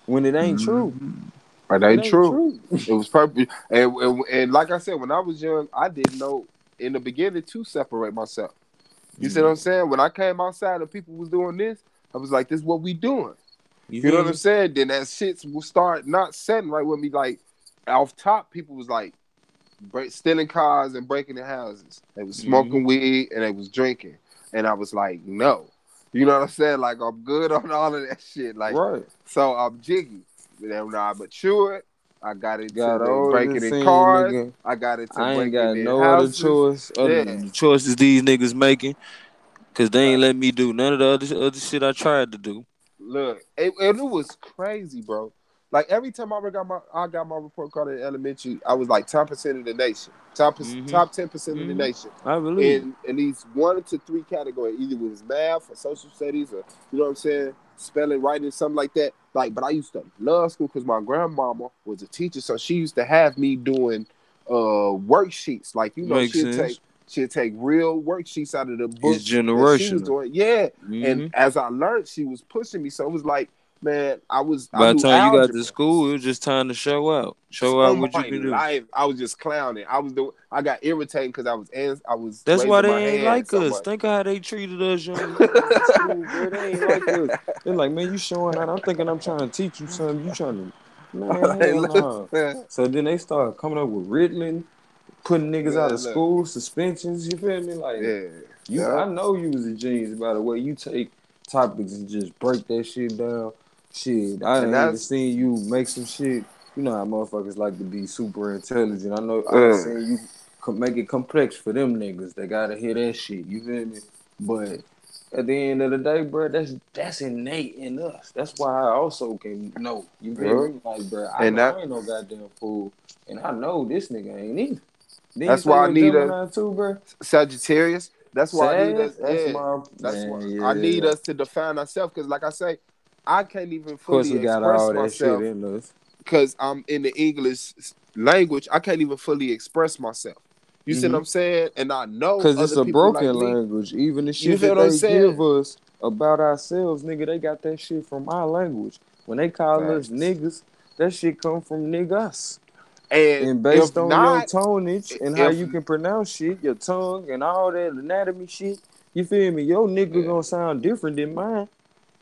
when it ain't true. Mm-hmm. It It ain't ain't true. true. It was perfect. And like I said, when I was young, I didn't know in the beginning to separate myself. You see what I'm saying? When I came outside and people was doing this, I was like, this is what we doing. You You know feel what I'm me? saying? Then that shit will start not setting right with me. Like, off top, people was like, stealing cars and breaking the houses. They was Mm-hmm. smoking weed and they was drinking. And I was like, no. You know what I'm saying? Like, I'm good on all of that shit. Like, Right. so I'm jiggy. But then when I matured, I got into Got the older and breaking in seen, cars. nigga. I got into I ain't breaking got in no other houses. choice other Yeah. than the choices these niggas making, cause they ain't Right. let me do none of the other shit I tried to do. Look, and it was crazy, bro. Like every time I got my report card in elementary, I was like 10% of the nation, Mm-hmm. top 10% of the Mm-hmm. nation I believe it. in at least 1 to 3 categories. Either it was math or social studies or you know what I'm saying, spelling, writing, something like that. Like, but I used to love school because my grandmama was a teacher, so she used to have me doing worksheets. Like you know, Makes sense. she'd take real worksheets out of the It's books that she was generational. doing. Yeah, and Mm-hmm. as I learned, she was pushing me. So it was like, man, I By the knew time you got to algebra. school, it was just time to show out. Show out On what you my can do. life, I was just clowning. I got irritated because I was That's why raising they my ain't hand like so us. much. Think of how they treated us young niggas in school, bro. They ain't like us. They're like, man, you showing out. I'm thinking I'm trying to teach you something. You trying to, man, Like, hell no. listen, So then they start coming up with Ritalin, putting niggas out of man, look, school, suspensions. You feel me? Like yeah, you, yeah, I know you was a genius by the way you take topics and just break that shit down. Shit, I and done even that's seen you make some shit. You know how motherfuckers like to be super intelligent. I done seen you make it complex for them niggas. They gotta hear that shit. You feel me? But at the end of the day, bro, that's innate in us. That's why I also can know. You feel yeah. me? Like, bro, I And know I ain't no goddamn fool, and I know this nigga ain't either. Then you that's say why I you're need a Gemini too, bro. Sagittarius. That's why I need Sag, us. that's Yeah, my that's why man. I need Yeah, us to define ourselves. Because, like I say, I can't even of course fully we got express all that shit myself in us. because I'm in the English language. I can't even fully express myself. You see what Mm-hmm. I'm saying? And I know Cause it's other a people like broken me. language. Even the You shit feel that what I'm they saying? give us about ourselves, nigga, they got that shit from our language. When they call us Facts. niggas, that shit come from niggas. And And if based on your not, tonnage and how if you can pronounce shit, your tongue and all that anatomy shit, you feel me? Your nigga yeah. gonna sound different than mine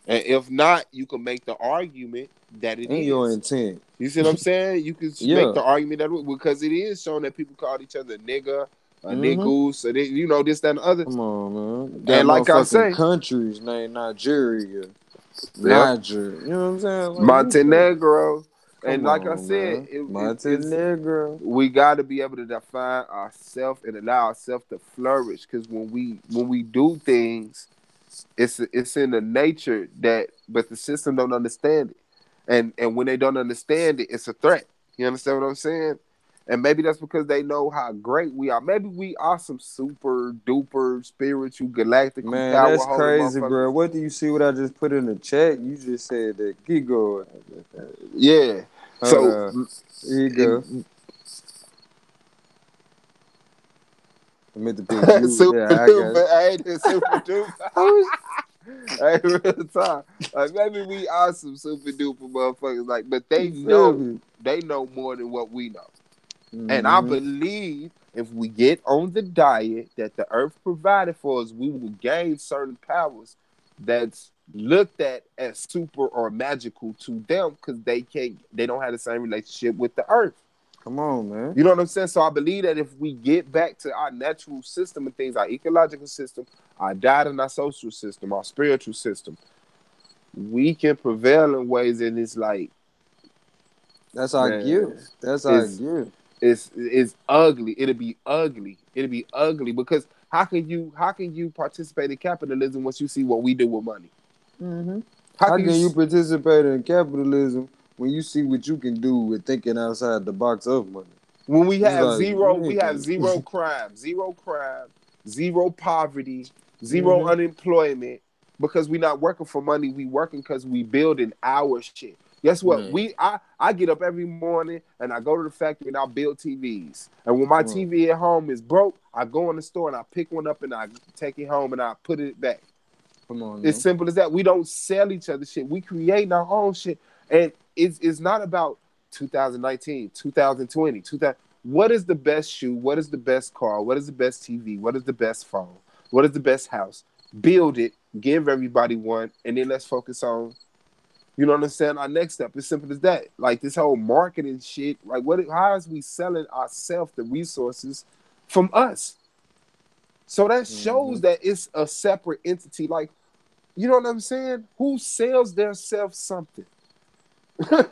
And if not, you can make the argument that it and your is. intent. You see what I'm saying? You can make Yeah. the argument that because it is shown that people called each other nigga, a Mm-hmm. niggoose, so they, you know this, that, and the other. Come on, man. Got And like I motherfucking say, countries named Nigeria, yep, Niger. You know what I'm saying? Like, you tripping. Montenegro. And Come like I on, said, man. it's Montenegro. we got to be able to define ourselves and allow ourselves to flourish. Because when we do things, it's in the nature that, but the system don't understand it, and when they don't understand it, it's a threat. You understand what I'm saying? And maybe that's because they know how great we are. Maybe we are some super duper spiritual galactical Man, power that's holding crazy, motherfuckers. bro. What do you see what I just put in the chat? You just said that. Keep going. Yeah. Hold So on. Here you go. it, I meant to put you. super Yeah, I got duper, it. I ain't super duper. I was, Hey, real time. Like maybe we are some super duper motherfuckers. Like, but you feel me? they know more than what we know. And I Mm-hmm. believe if we get on the diet that the earth provided for us, we will gain certain powers that's looked at as super or magical to them because they don't have the same relationship with the earth. Come on, man. You know what I'm saying? So I believe that if we get back to our natural system and things, our ecological system, our diet and our social system, our spiritual system, we can prevail in ways that it's like That's our man, gift. That's our it's gift. it's ugly. It'll be ugly. It'll be ugly because how can you participate in capitalism once you see what we do with money? Hmm. How How can you can you participate in capitalism when you see what you can do with thinking outside the box of money? when It's like you we ain't have think. zero crime, zero poverty, zero Hmm. unemployment because we not working for money. We working because we building our shit. Guess what? Man, I get up every morning and I go to the factory and I build TVs. And when my right. TV at home is broke, I go in the store and I pick one up and I take it home and I put it back. Come on It's now. simple as that. We don't sell each other shit. We create our own shit. And it's not about 2019, 2020, 2000. What is the best shoe? What is the best car? What is the best TV? What is the best phone? What is the best house? Build it, give everybody one, and then let's focus on, you know what I'm saying? Our next step. It's simple as that. Like this whole marketing shit. Like how is we selling ourselves the resources from us? So that Hmm. shows that it's a separate entity. Like, you know what I'm saying? Who sells their self something? Like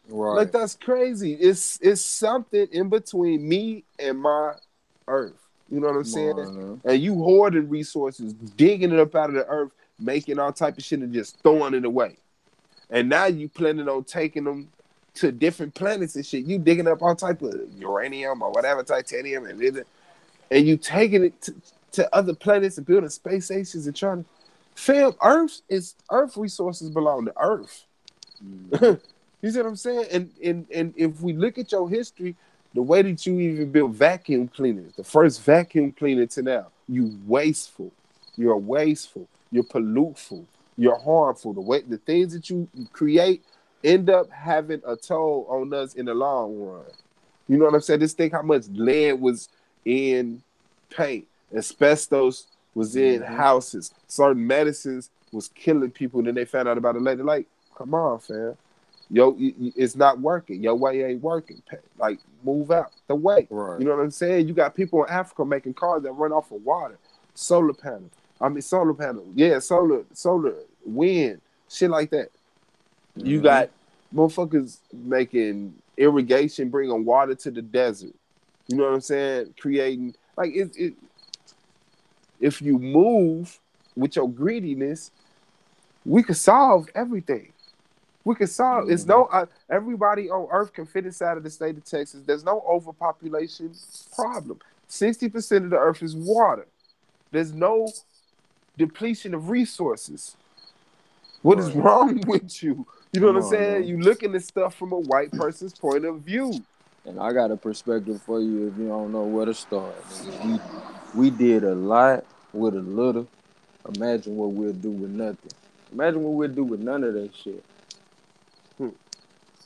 Right. that's crazy. It's something in between me and my earth. You know what I'm Come saying? on now. And you hoarding resources, digging it up out of the earth, making all type of shit and just throwing it away. And now you planning on taking them to different planets and shit. You digging up all type of uranium or whatever, titanium, and you taking it to other planets and building space stations and trying to. Fam, Earth resources belong to Earth. Hmm. You see what I'm saying? And if we look at your history, the way that you even built vacuum cleaners, the first vacuum cleaner to now, you wasteful. You're wasteful. You're polluteful. You're harmful. The things that you create end up having a toll on us in the long run. You know what I'm saying? Just think how much lead was in paint. Asbestos was in Hmm. houses. Certain medicines was killing people. And then they found out about it later. Like, come on, fam. Yo, it's not working. Your way ain't working. Like, move out the way. Right. You know what I'm saying? You got people in Africa making cars that run off of water, solar panel. Solar panel. Yeah, solar, wind, shit like that. You Hmm. got motherfuckers making irrigation, bringing water to the desert. You know what I'm saying? Creating like if you move with your greediness, we could solve everything. We can solve. It's Hmm. no everybody on Earth can fit inside of the state of Texas. There's no overpopulation problem. 60% of the Earth is water. There's no depletion of resources. What is Right. wrong with you? You know what Come I'm on saying? now. You looking at stuff from a white person's point of view. And I got a perspective for you if you don't know where to start, nigga. We did a lot with a little. Imagine what we'll do with nothing. Imagine what we'll do with none of that shit. Hmm.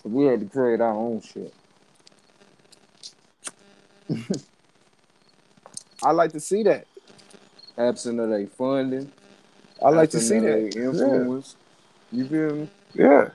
If we had to create our own shit. I like to see that. Absent of their funding, I like to absent see of that. their Yeah, influence. You feel me? yeah,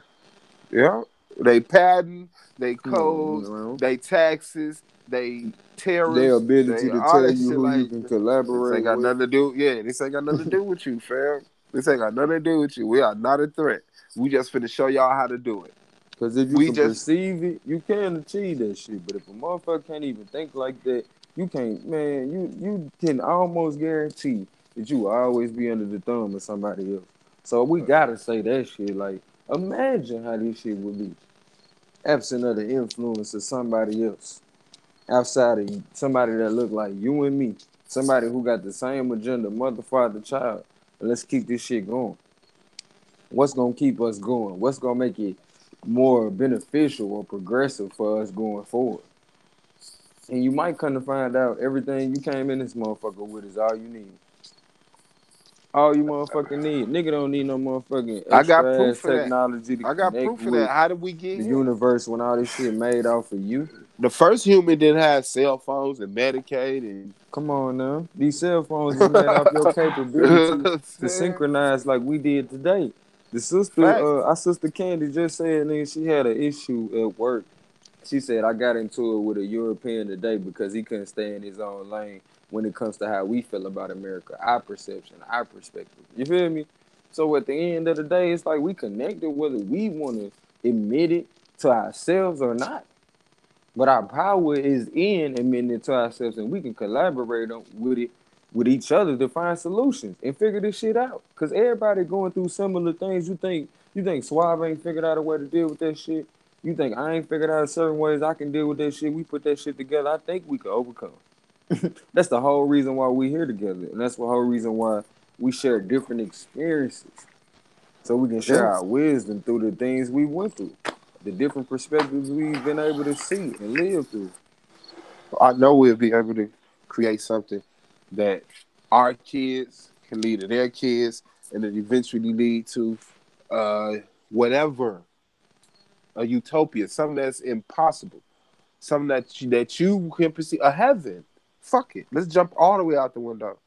yeah. They patent, they Come on, codes, man. they taxes, they Their tariffs, ability they to all tell that you shit. who you Like can this collaborate ain't got with. nothing to do. Yeah, this ain't got nothing to do with you, fam. This ain't got nothing to do with you. We are not a threat. We just finna show y'all how to do it. Because if you We can just perceive it, you can achieve that shit. But if a motherfucker can't even think like that, you can't, man, you can almost guarantee that you will always be under the thumb of somebody else. So we gotta say that shit. Like, imagine how this shit would be absent of the influence of somebody else. Outside of somebody that look like you and me. Somebody who got the same agenda, mother, father, child. And let's keep this shit going. What's gonna keep us going? What's gonna make it more beneficial or progressive for us going forward? And you might come to find out everything you came in this motherfucker with is all you need. All you motherfucking need. Nigga don't need no motherfucking I got extra proof ass of that. technology to I got connect proof of that. with How did we get the here? universe when all this shit made off of you. The first human didn't have cell phones and Medicaid and Come on now. These cell phones is made off your you know capability what I'm to saying? synchronize like we did today. The sister, Facts. our sister Candy just said, nigga, she had an issue at work. She said, I got into it with a European today because he couldn't stay in his own lane when it comes to how we feel about America, our perception, our perspective. You feel me? So at the end of the day, it's like we connected whether we want to admit it to ourselves or not. But our power is in admitting it to ourselves, and we can collaborate with it with each other to find solutions and figure this shit out. Cause everybody going through similar things. You think Suave ain't figured out a way to deal with that shit. You think I ain't figured out certain ways I can deal with that shit. We put that shit together. I think we can overcome. That's the whole reason why we here together, and that's the whole reason why we share different experiences, so we can share our wisdom through the things we went through, the different perspectives we've been able to see and live through. I know we'll be able to create something that our kids can lead to their kids, and then eventually lead to whatever, a utopia, something that's impossible, something that you can perceive, a heaven. Fuck it, let's jump all the way out the window.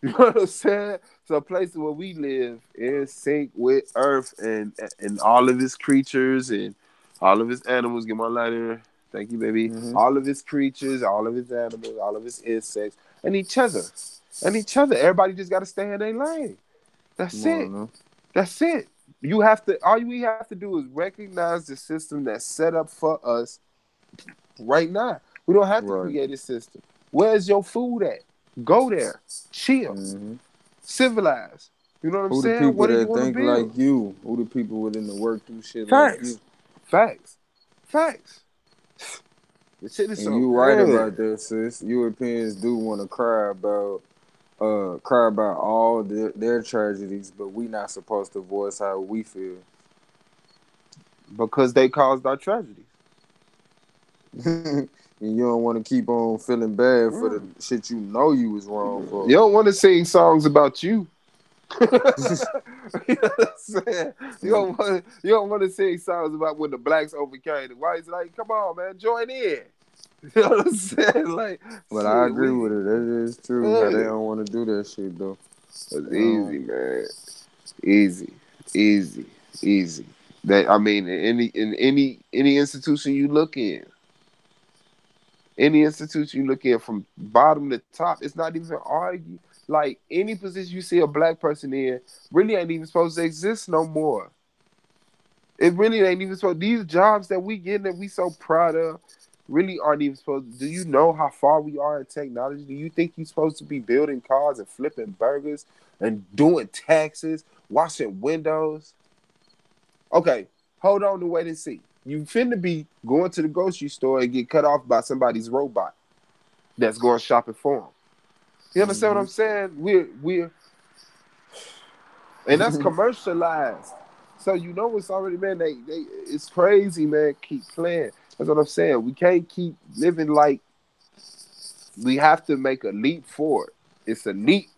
You know what I'm saying? So a place where we live in sync with Earth and all of its creatures and all of its animals. Get my lighter. Thank you, baby. Mm-hmm. All of its creatures, all of its animals, all of its insects, and each other. And each other. Everybody just got to stay in their lane. That's Come it. on, man. That's it. You have to. All we have to do is recognize the system that's set up for us right now. We don't have to Right. create a system. Where's your food at? Go there. Chill. Mm-hmm. Civilize. You know what I'm Who the saying? people What do you that want to think build? like you? Who the people willing to work through shit like Facts. you? Facts. Facts. The shit is And so you right good. about that, sis. Europeans do want to cry about all their tragedies, but we not supposed to voice how we feel. Because they caused our tragedy. And you don't want to keep on feeling bad for the Mm. shit you know you was wrong for. You don't want to sing songs about you. You know what I'm saying? You don't want to sing songs about when the blacks overcame the whites. Like, come on, man, join in. You know what I'm saying? Like, But I shit, agree with it. That is true. How they don't want to do that shit though. it's easy, man. Easy, easy, easy. That I mean, in any institution you look in, from bottom to top, it's not even argue. Like any position you see a black person in, really ain't even supposed to exist no more. It really ain't even supposed. These jobs that we get that we so proud of, really aren't even supposed. Do you know how far we are in technology? Do you think you're supposed to be building cars and flipping burgers and doing taxes, washing windows? Okay, hold on to wait and see. You finna be going to the grocery store and get cut off by somebody's robot that's going shopping for them. You understand what I'm saying? We're and that's commercialized. So you know it's already, man. It's crazy, man. Keep playing. That's what I'm saying. We can't keep living like, we have to make a leap forward. It's a leap.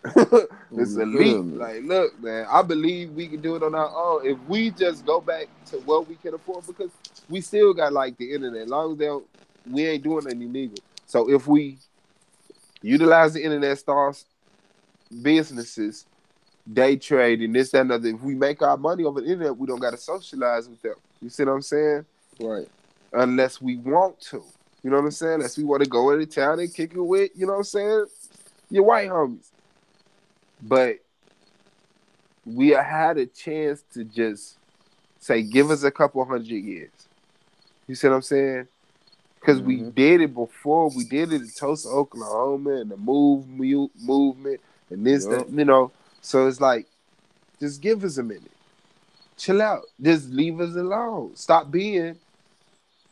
It's You a feel leap. me? Like, look, man, I believe we can do it on our own if we just go back to what we can afford, because we still got like the internet. As long as we ain't doing anything illegal. So if we utilize the internet, stars businesses, day trading, this, that, and other. If we make our money over the internet, we don't got to socialize with them. You see what I'm saying? Right. Unless we want to. You know what I'm saying? Unless we want to go into town and kick it with, you know what I'm saying, your white homies. But we had a chance to just say, give us a couple 100 years. You see what I'm saying? Because we did it before. We did it in Tulsa, Oklahoma, and the movement, and this, that, you know. So it's like, just give us a minute. Chill out. Just leave us alone. Stop being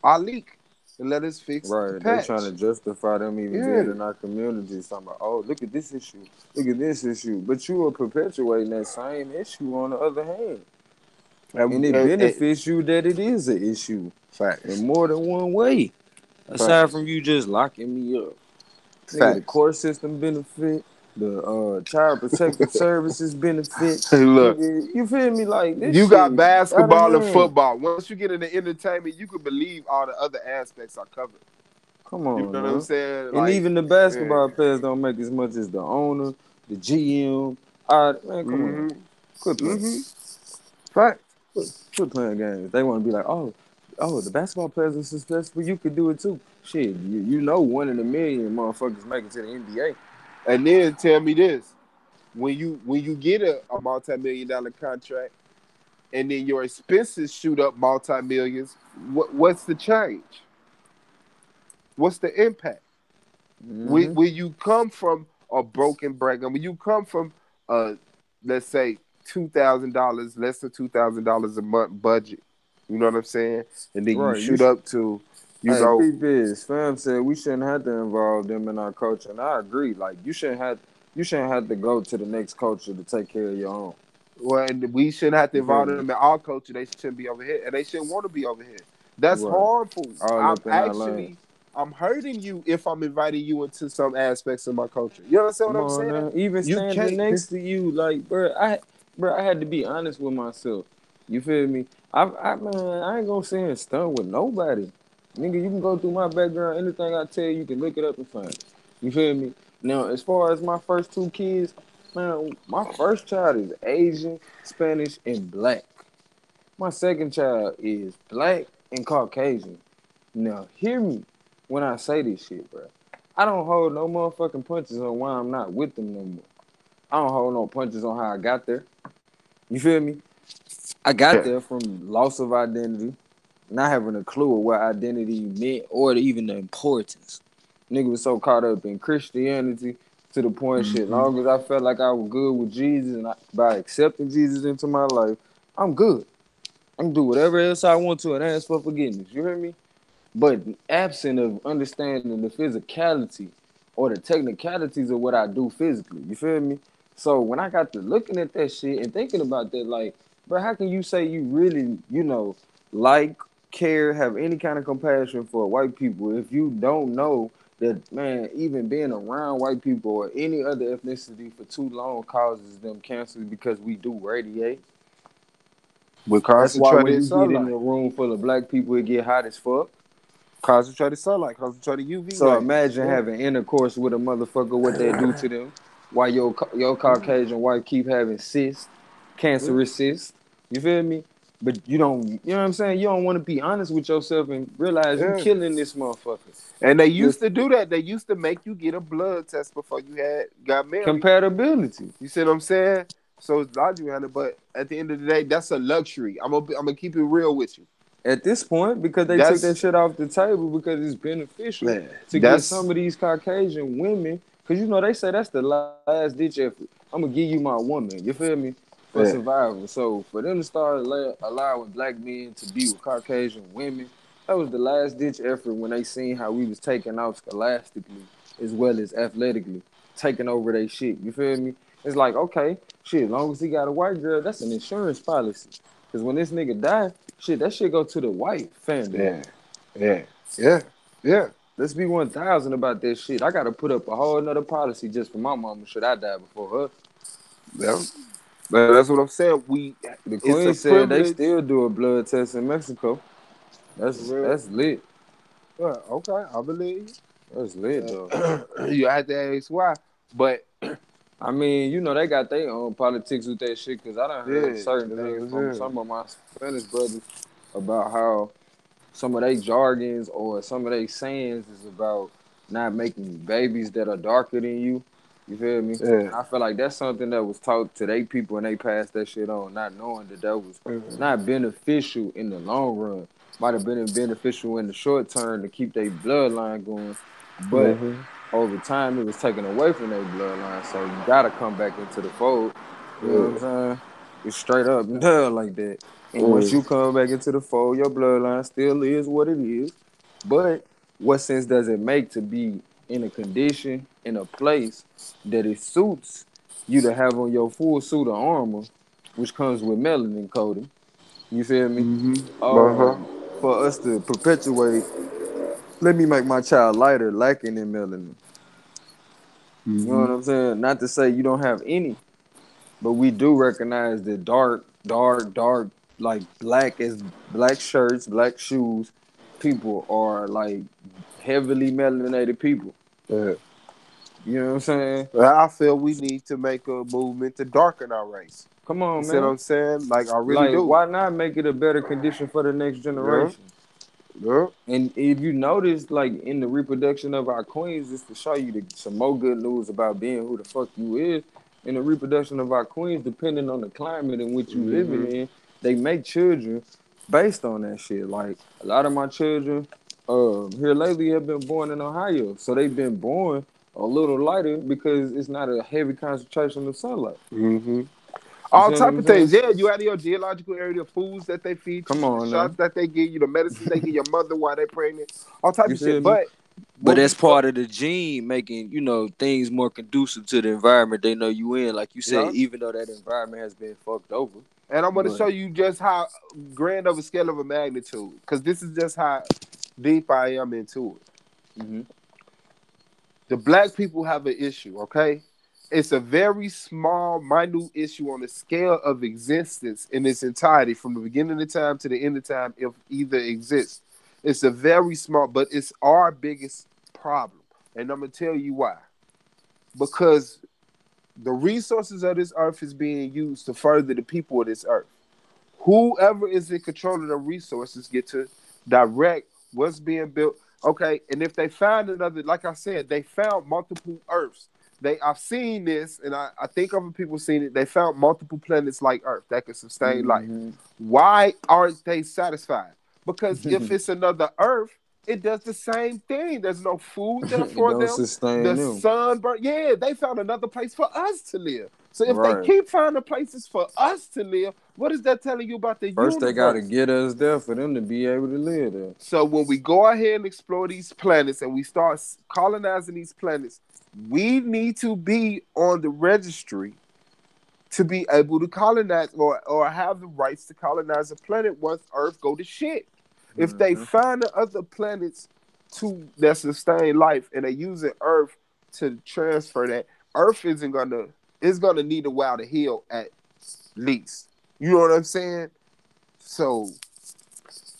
our leak and let us fix the Right. They patch. trying to justify them even being in our communities. Talking about, oh, look at this issue. Look at this issue. But you are perpetuating that same issue on the other hand. And it benefits you that it is an issue. Facts. In more than one way. Aside from you just locking me up. Nigga, the court system benefit. The child protective services benefit. Hey, look. Nigga, you feel me? Like this you shit got basketball outta and hand. football. Once you get into entertainment, you can believe all the other aspects are covered. Come on, you know what I'm saying? And Like, even the basketball players don't make as much as the owner, the GM. Man, come on. Quit playing. Facts. Quit playing games. They want to be like, oh, the basketball players are successful. You could do it too. Shit, you know 1 in a million motherfuckers make it to the NBA. And then tell me this. When you get a multi-million-dollar contract, and then your expenses shoot up multi-millions, what's the change? What's the impact? Mm-hmm. When you come from a broken bracket, when you come from let's say $2,000, less than $2,000 a month budget, you know what I'm saying, and then you Right. shoot up to, you Hey, know, peep this. Fam said we shouldn't have to involve them in our culture, and I agree. Like you shouldn't have to go to the next culture to take care of your own. well, and we shouldn't have to You feel involve me? them in our culture. They shouldn't be over here, and they shouldn't want to be over here. That's Right. harmful. All I'm up in our lane. actually I'm hurting you if I'm inviting you into some aspects of my culture. You understand what Come I'm on saying? now. Even You standing can't. next to you, like, bro, I had to be honest with myself. You feel me? Man, I ain't gonna sit and stunt with nobody. Nigga, you can go through my background. Anything I tell you, you can look it up and find it. You feel me? Now, as far as my first two kids, man, my first child is Asian, Spanish, and black. My second child is black and Caucasian. Now, hear me when I say this shit, bro. I don't hold no motherfucking punches on why I'm not with them no more. I don't hold no punches on how I got there. You feel me? I got Yeah. there from loss of identity, not having a clue of what identity meant or even the importance. Nigga was so caught up in Christianity to the point shit. Mm-hmm. Long as I felt like I was good with Jesus and by accepting Jesus into my life, I'm good. I can do whatever else I want to and ask for forgiveness. You hear me? But absent of understanding the physicality or the technicalities of what I do physically, you feel me? So when I got to looking at that shit and thinking about that, like, bro, how can you say you really, like, care, have any kind of compassion for white people if you don't know that, man, even being around white people or any other ethnicity for too long causes them cancer because we do radiate? With That's why when concentrated you get in sunlight, a room full of black people, it get hot as fuck. concentrated UV So rays. imagine Yeah. having intercourse with a motherfucker, what they do to them, while your Caucasian wife keep having cysts, Yeah. cancerous cysts. You feel me? But you don't, you know what I'm saying? You don't want to be honest with yourself and realize you Yeah. killing this motherfucker. And they used With to do that. They used to make you get a blood test before you had got married. compatibility. You see what I'm saying? So it's logic behind it, but at the end of the day, that's a luxury. I'm gonna keep it real with you. At this point, because they took that That's shit off the table because it's beneficial man. to get some of these Caucasian women, because they say that's the last ditch effort. I'm gonna give you my woman, you feel me, for Yeah. survival. So for them to start allowing black men to be with Caucasian women, that was the last ditch effort when they seen how we was taking off scholastically as well as athletically, taking over their shit. You feel me? It's like, okay, shit, as long as he got a white girl, that's an insurance policy. Because when this nigga die, shit, that shit go to the white family. Yeah. Yeah. Yeah. Yeah. Let's be 1,000 about that shit. I got to put up a whole nother policy just for my mama should I die before her. Yeah. But that's what I'm saying. The It's a queen said they privilege. still do a blood test in Mexico. For That's real. that's lit. Well, okay, I believe That's lit you. though. You have to ask why. But I mean, they got their own politics with that shit because I done heard yeah, certain you know what things I'm from saying? some of my Spanish brothers about how some of their jargons or some of their sayings is about not making babies that are darker than you. You feel me? Yeah. And I feel like that's something that was taught to their people and they passed that shit on, not knowing that was not beneficial in the long run. Might have been beneficial in the short term to keep their bloodline going, but Mm-hmm. over time it was taken away from their bloodline. So you gotta come back into the fold. You know what I'm Yeah. saying? It's straight up and down like that. And once Mm. you come back into the fold, your bloodline still is what it is. But what sense does it make to be in a condition, in a place that it suits you to have on your full suit of armor, which comes with melanin coating? You feel me? Mm-hmm. Uh-huh. For us to perpetuate, let me make my child lighter, lacking in melanin. You know Mm-hmm. what I'm saying? Not to say you don't have any, but we do recognize that dark, like black shirts, black shoes, people are like heavily melanated people. Yeah. You know what I'm saying? Well, I feel we need to make a movement to darken our race. Come You on, see what man. I'm saying? Like I really Like, do. why not make it a better condition for the next Yeah. generation? Yeah. And if you notice, like in the reproduction of our queens, just to show you some more good news about being who the fuck you is, in the reproduction of our queens, depending on the climate in which you living Mm-hmm. in, they make children based on that shit. Like a lot of my children here lately have been born in Ohio, so they've been born a little lighter because it's not a heavy concentration of sunlight. Mm-hmm. You All see what type I'm of saying? things. Yeah, you out of your geological area, the foods that they feed Come you, the on now. shots that they give you, the medicines they give your mother while they're pregnant, all type You of shit. feel me? But But when that's we go, part of the gene making, things more conducive to the environment they know you in. Like you said, yeah, even though that environment has been fucked over. and I'm going to But show you just how grand of a scale of a magnitude, because this is just how deep I am into it. mhm. The black people have an issue, okay? It's a very small, minute issue on the scale of existence in its entirety, from the beginning of time to the end of time, if either exists. It's a very small, but it's our biggest problem. And I'm going to tell you why. Because the resources of this earth is being used to further the people of this earth. Whoever is in control of the resources get to direct what's being built. Okay, and if they find another, like I said, they found multiple Earths. I've seen this, and I think other people seen it. They found multiple planets like Earth that could sustain life. Mhm. Why aren't they satisfied? Because if it's another Earth, it does the same thing. There's no food there It for don't them. sustain The them. sun burn. Yeah, they found another place for us to live. So if they Right. keep finding places for us to live, what is that telling you about the First they gotta universe? get us there for them to be able to live there. So when we go ahead and explore these planets and we start colonizing these planets, we need to be on the registry to be able to colonize or have the rights to colonize a planet once Earth go to shit. If they Mhm. find the other planets that sustain life and they using Earth to transfer that, Earth is gonna need a while to heal at least. You know what I'm saying? So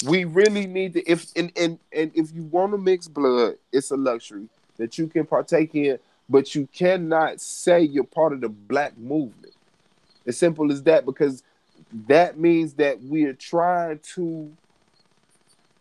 we really need to and if you want to mix blood, it's a luxury that you can partake in, but you cannot say you're part of the black movement. As simple as that, because that means that we're trying to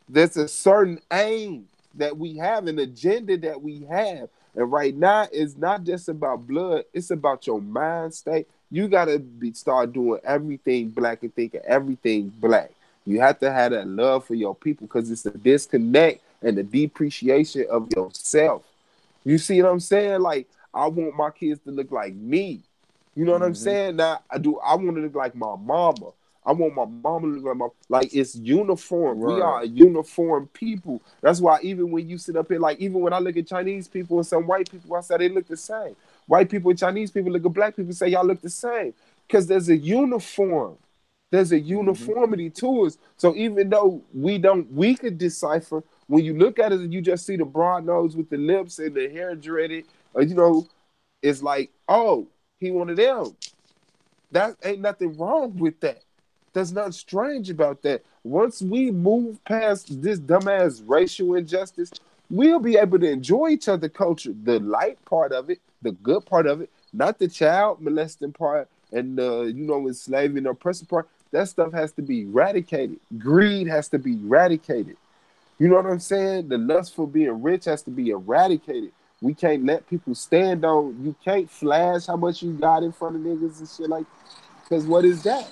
there's a certain aim that we have, an agenda that we have. And right now, it's not just about blood, it's about your mind state. You gotta start doing everything black and thinking everything black. You have to have that love for your people because it's a disconnect and the depreciation of yourself. You see what I'm saying? Like, I want my kids to look like me. You know what I'm Mhm. saying? Now, I want to look like my mama. I want my mama to look like my, like it's uniform. We Right. are a uniform people. That's why even when you sit up here, like even when I look at Chinese people and some white people, I say they look the same. White people and Chinese people look at black people and say y'all look the same. Because there's a uniform. There's a Mhm. uniformity to us. So even though we could decipher when you look at it and you just see the broad nose with the lips and the hair dreaded, it's like, oh, he one of them. That ain't nothing wrong with that. There's nothing strange about that. Once we move past this dumbass racial injustice, we'll be able to enjoy each other culture. The light part of it, the good part of it, not the child molesting part and the enslaving or oppressive part. That stuff has to be eradicated. Greed has to be eradicated. You know what I'm saying? The lust for being rich has to be eradicated. We can't let people stand on. You can't flash how much you got in front of niggas and shit like. Because what is that?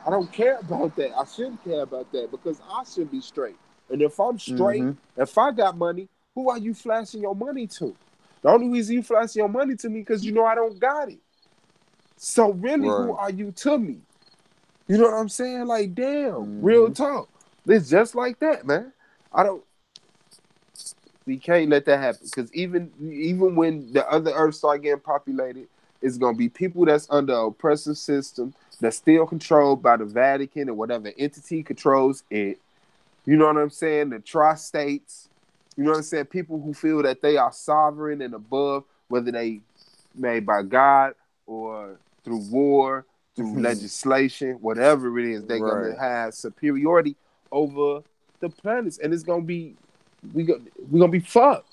I don't care about that. I shouldn't care about that because I should be straight. And if I'm straight, Mhm. if I got money, who are you flashing your money to? The only reason you flashing your money to me because you know I don't got it. So really, who Right. are you to me? You know what I'm saying? Like, damn, real Mhm. talk. It's just like that, man. I don't. We can't let that happen because even when the other Earths start getting populated, it's gonna be people that's under an oppressive system that's still controlled by the Vatican or whatever entity controls it. You know what I'm saying? The tri-states. You know what I'm saying? People who feel that they are sovereign and above, whether they made by God or through war, through legislation, whatever it is, they're gonna Right. have superiority over the planets, and it's gonna be we go, we're gonna be fucked.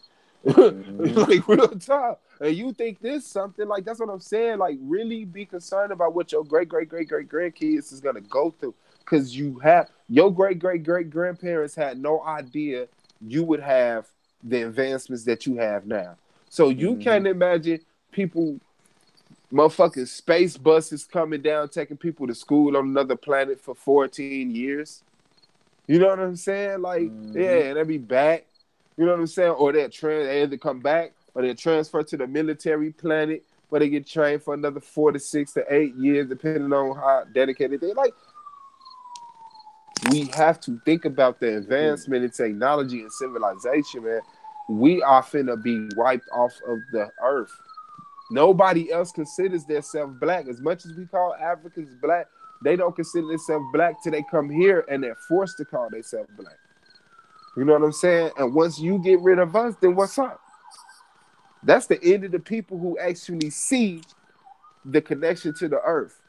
Mhm. Like real talk. And you think this something like that's what I'm saying? Like really be concerned about what your great grandkids is gonna go through. Cause you have your great grandparents had no idea you would have the advancements that you have now. So you Mhm. can't imagine people Motherfucking space buses coming down, taking people to school on another planet for 14 years. You know what I'm saying? Like, yeah, Mm-hmm. and they be back. You know what I'm saying? Or they either come back or they transfer to the military planet where they get trained for another 4 to 6 to 8 years, depending on how dedicated they like. We have to think about the advancement in technology and civilization, man. We are finna be wiped off of the earth. Nobody else considers themselves black. As much as we call Africans black, they don't consider themselves black till they come here and they're forced to call themselves black. You know what I'm saying? And once you get rid of us, then what's up? That's the end of the people who actually see the connection to the earth,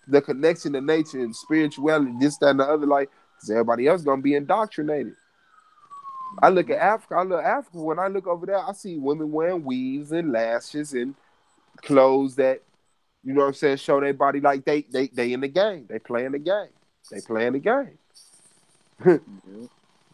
the connection to nature and spirituality, this, that, and the other. Like, because everybody else gonna be indoctrinated. I look at Africa. I look at Africa. When I look over there, I see women wearing weaves and lashes and clothes that, you know what I'm saying, show their body like they in the game. They playing the game. They playing the game. Yeah.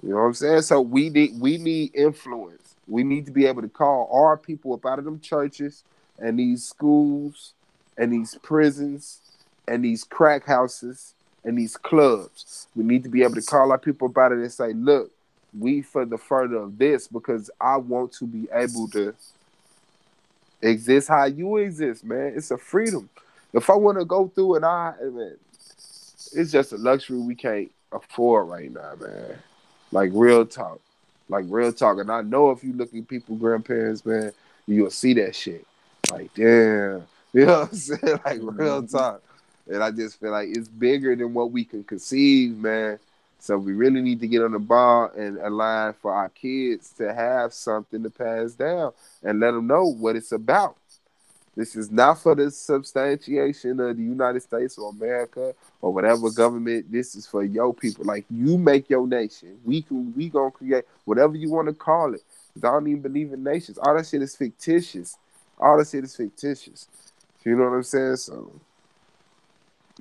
You know what I'm saying? So we need influence. We need to be able to call our people up out of them churches and these schools and these prisons and these crack houses and these clubs. We need to be able to call our people about it and say, look, we for the further of this because I want to be able to exist how you exist, man. It's a freedom. If I want to go through and man, it's just a luxury we can't afford right now, man. Like real talk. Like real talk. And I know if you look at people, grandparents, man, you'll see that shit. Like, damn. You know what I'm saying? Like real Mm-hmm. talk. And I just feel like it's bigger than what we can conceive, man. So we really need to get on the ball and align for our kids to have something to pass down and let them know what it's about. This is not for the substantiation of the United States or America or whatever government. This is for your people. Like you make your nation. We gonna create whatever you want to call it. 'Cause I don't even believe in nations. All that shit is fictitious. All that shit is fictitious. You know what I'm saying? So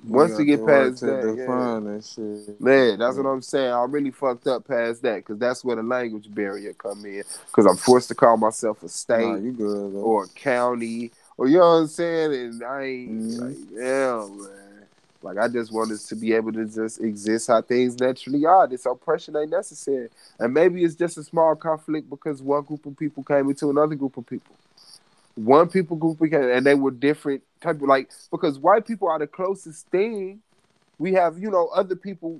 We once we got the get right past to that, yeah. define that shit. Man, that's Yeah. what I'm saying. I really fucked up past that because that's where the language barrier come in. Because I'm forced to call myself a Nah, state you good though. or a county, or you know what I'm saying? And I ain't Mm-hmm. like, yeah, man. Like I just want us to be able to just exist how things naturally are. This oppression ain't necessary, and maybe it's just a small conflict because one group of people came into another group of people. One people group became, and they were different type of like because white people are the closest thing. We have, other people,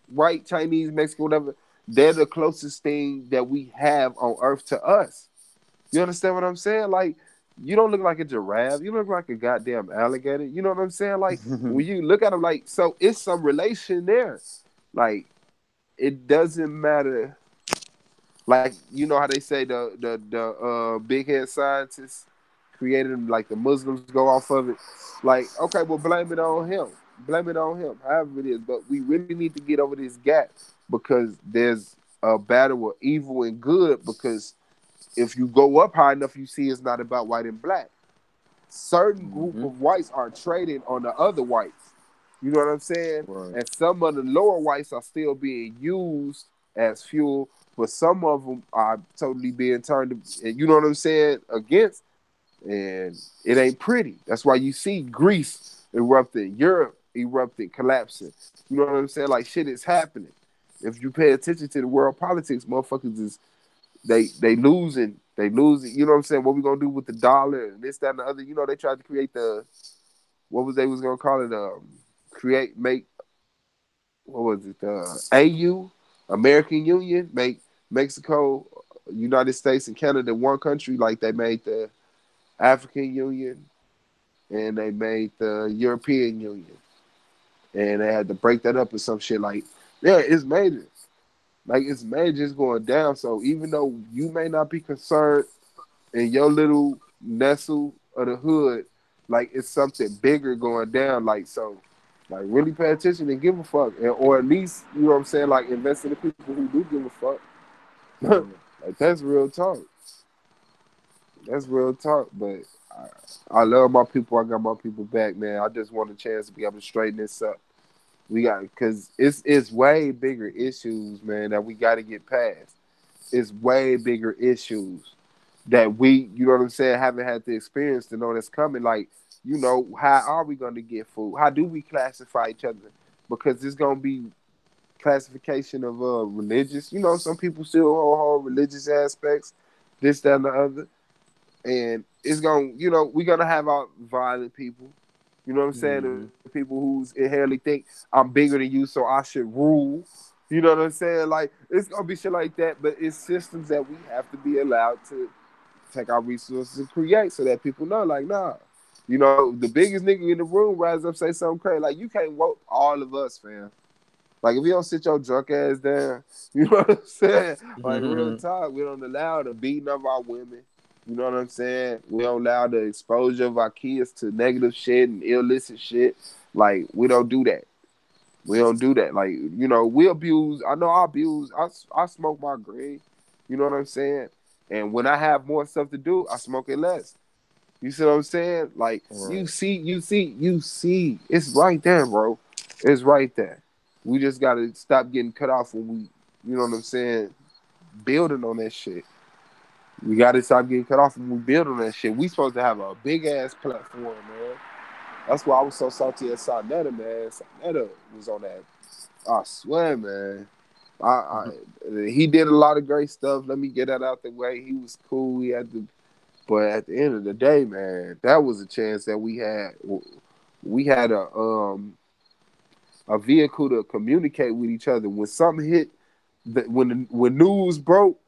white, Chinese, Mexican, whatever. They're the closest thing that we have on Earth to us. You understand what I'm saying? Like, you don't look like a giraffe. You look like a goddamn alligator. You know what I'm saying? Like, when you look at them, like, so it's some relation there. Like, it doesn't matter. Like, you know how they say the big head scientists created them, like the Muslims go off of it. Like, okay, well, blame it on him. Blame it on him, however it is. But we really need to get over this gap because there's a battle of evil and good because if you go up high enough, you see it's not about white and black. Certain group Mm-hmm. of whites are trading on the other whites. You know what I'm saying? Right. And some of the lower whites are still being used as fuel, but some of them are totally being turned, you know what I'm saying, against. And it ain't pretty. That's why you see Greece erupting, Europe erupting, collapsing. You know what I'm saying? Like shit is happening. If you pay attention to the world politics, motherfuckers is they losing. They losing. You know what I'm saying? What we gonna do with the dollar and this, that, and the other? You know, they tried to create the what was they was gonna call it? Create make what was it? AU, American Union, make Mexico, United States, and Canada one country. Like they made the African Union and they made the European Union, and they had to break that up or some shit. Like, yeah, it's major. Like it's major, it's going down. So even though you may not be concerned in your little nestle of the hood, like it's something bigger going down. Like so, like really pay attention and give a fuck, or at least you know what I'm saying. Like invest in the people who do give a fuck. Right. Like that's real talk. That's real talk. But I love my people. I got my people back, man. I just want a chance to be able to straighten this up. We got because it's way bigger issues, man, that we got to get past. It's way bigger issues that we, you know what I'm saying, haven't had the experience to know that's coming. Like you know, how are we going to get food? How do we classify each other? Because it's going to be classification of religious. You know, some people still hold religious aspects, this, that, and the other. And it's going to, you know, we're going to have our violent people. You know what I'm saying? Mm-hmm. The people who inherently think I'm bigger than you, so I should rule. You know what I'm saying? Like, it's going to be shit like that, but it's systems that we have to be allowed to take our resources and create so that people know, like, nah. You know, the biggest nigga in the room rise up, say something crazy. Like, you can't vote all of us, fam. Like, if you don't sit your drunk ass down, you know what I'm saying? Like, real talk, we don't allow the beating of our women. You know what I'm saying? We don't allow the exposure of our kids to negative shit and illicit shit. Like, we don't do that. We don't do that. Like, you know, we abuse. I know I abuse. I smoke my green. You know what I'm saying? And when I have more stuff to do, I smoke it less. You see what I'm saying? Like, Right. you see. It's right there, bro. It's right there. We just got to stop getting cut off when we, you know what I'm saying, building on that shit. We got to stop getting cut off when we build on that shit. We supposed to have a big-ass platform, man. That's why I was so salty at Sonetta, man. Sonetta was on that. I swear, man. He did a lot of great stuff. Let me get that out the way. He was cool. He had to, but at the end of the day, man, that was a chance that we had. We had a vehicle to communicate with each other. When something hit, when news broke,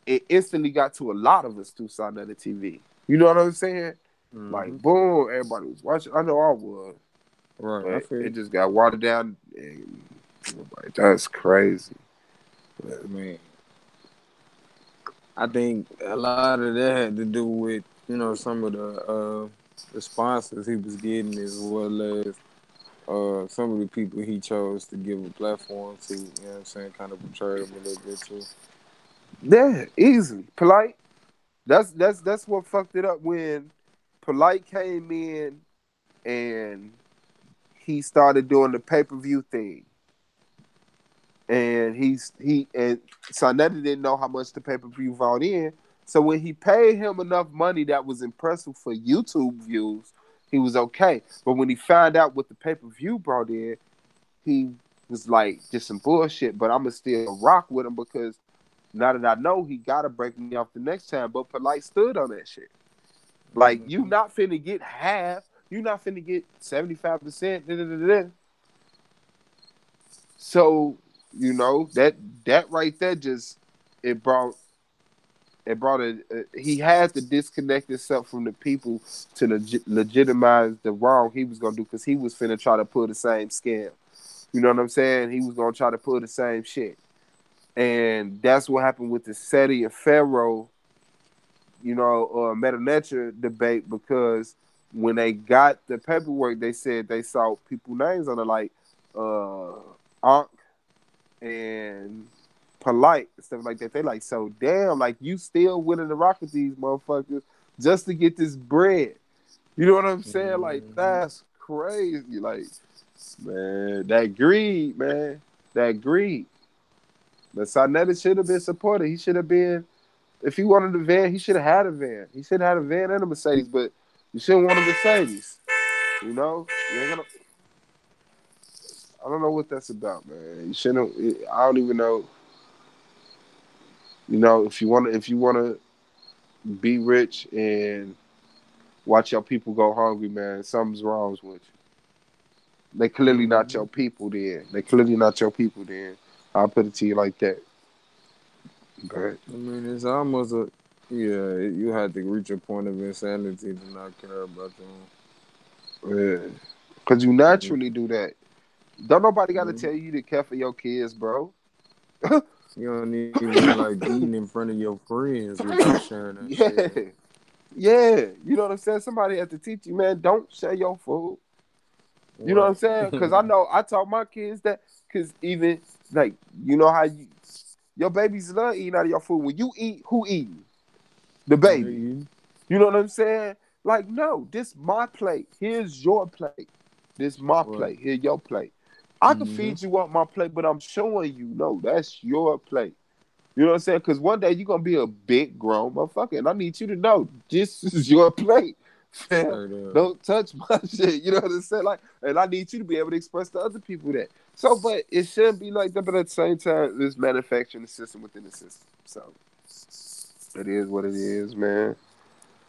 it instantly got to a lot of us through Sonetta TV. You know what I'm saying? Mm-hmm. Like, boom, everybody was watching. I know I was. Right. I But feel it just got watered down. And, like, that's crazy. But, man. I think a lot of that had to do with, you know, some of the sponsors he was getting, as well as some of the people he chose to give a platform to, you know what I'm saying, kind of portray them a little bit too. yeah, easily. Polite. That's what fucked it up when Polite came in and he started doing the pay-per-view thing. And and Sonetta didn't know how much the pay-per-view brought in. So when he paid him enough money that was impressive for YouTube views, he was okay. But when he found out what the pay-per-view brought in, he was like, just some bullshit, but I'ma still rock with him because now that I know he gotta break me off the next time. But Polite stood on that shit. Like, you not finna get half, you not finna get 75%. So, you know, that right there just it brought he had to disconnect himself from the people to legitimize the wrong he was gonna do, because he was finna try to pull the same scam. You know what I'm saying? He was gonna try to pull the same shit. And that's what happened with the SETI and Pharaoh, you know, Meta Nature debate, because when they got the paperwork, they said they saw people's names on it, like Ankh and Polite and stuff like that. They like, so damn, like, you still willing to rock with these motherfuckers just to get this bread. You know what I'm saying? Like, that's crazy. Like, man, that greed, man. That greed. But Sonetta should have been supported. He should have been, if he wanted a van, he should have had a van. He should have had a van and a Mercedes, but you shouldn't want a Mercedes. You know? You ain't gonna, I don't know what that's about, man. You shouldn't. I don't even know. You know, if you wanna be rich and watch your people go hungry, man, something's wrong with you. They clearly not your people. Then they clearly not your people. Then I'll put it to you like that. But I mean, it's almost a, yeah, you had to reach a point of insanity to not care about yeah, because you them. naturally do that. Don't nobody got to Mhm. tell you to care for your kids, bro. You don't even like eating in front of your friends with you sharing that shit. Yeah, yeah. You know what I'm saying? Somebody has to teach you, man. Don't share your food. You know what Right. I'm saying? Because I know I taught my kids that. Because even like, you know how your babies love eating out of your food. When you eat, who eating? The baby. Mhm. You know what I'm saying? Like, no, this my plate. Here's your plate. This my Right. plate. Here your plate. I can Mm-hmm. feed you up my plate, but I'm showing you, no, that's your plate. You know what I'm saying? Because one day you're gonna be a big grown motherfucker, and I need you to know this is your plate. Fam, Straight up. don't touch my shit. You know what I'm saying? Like, and I need you to be able to express to other people that. So, but it shouldn't be like that. But at the same time, there's manufacturing the system within the system. So it is what it is, man.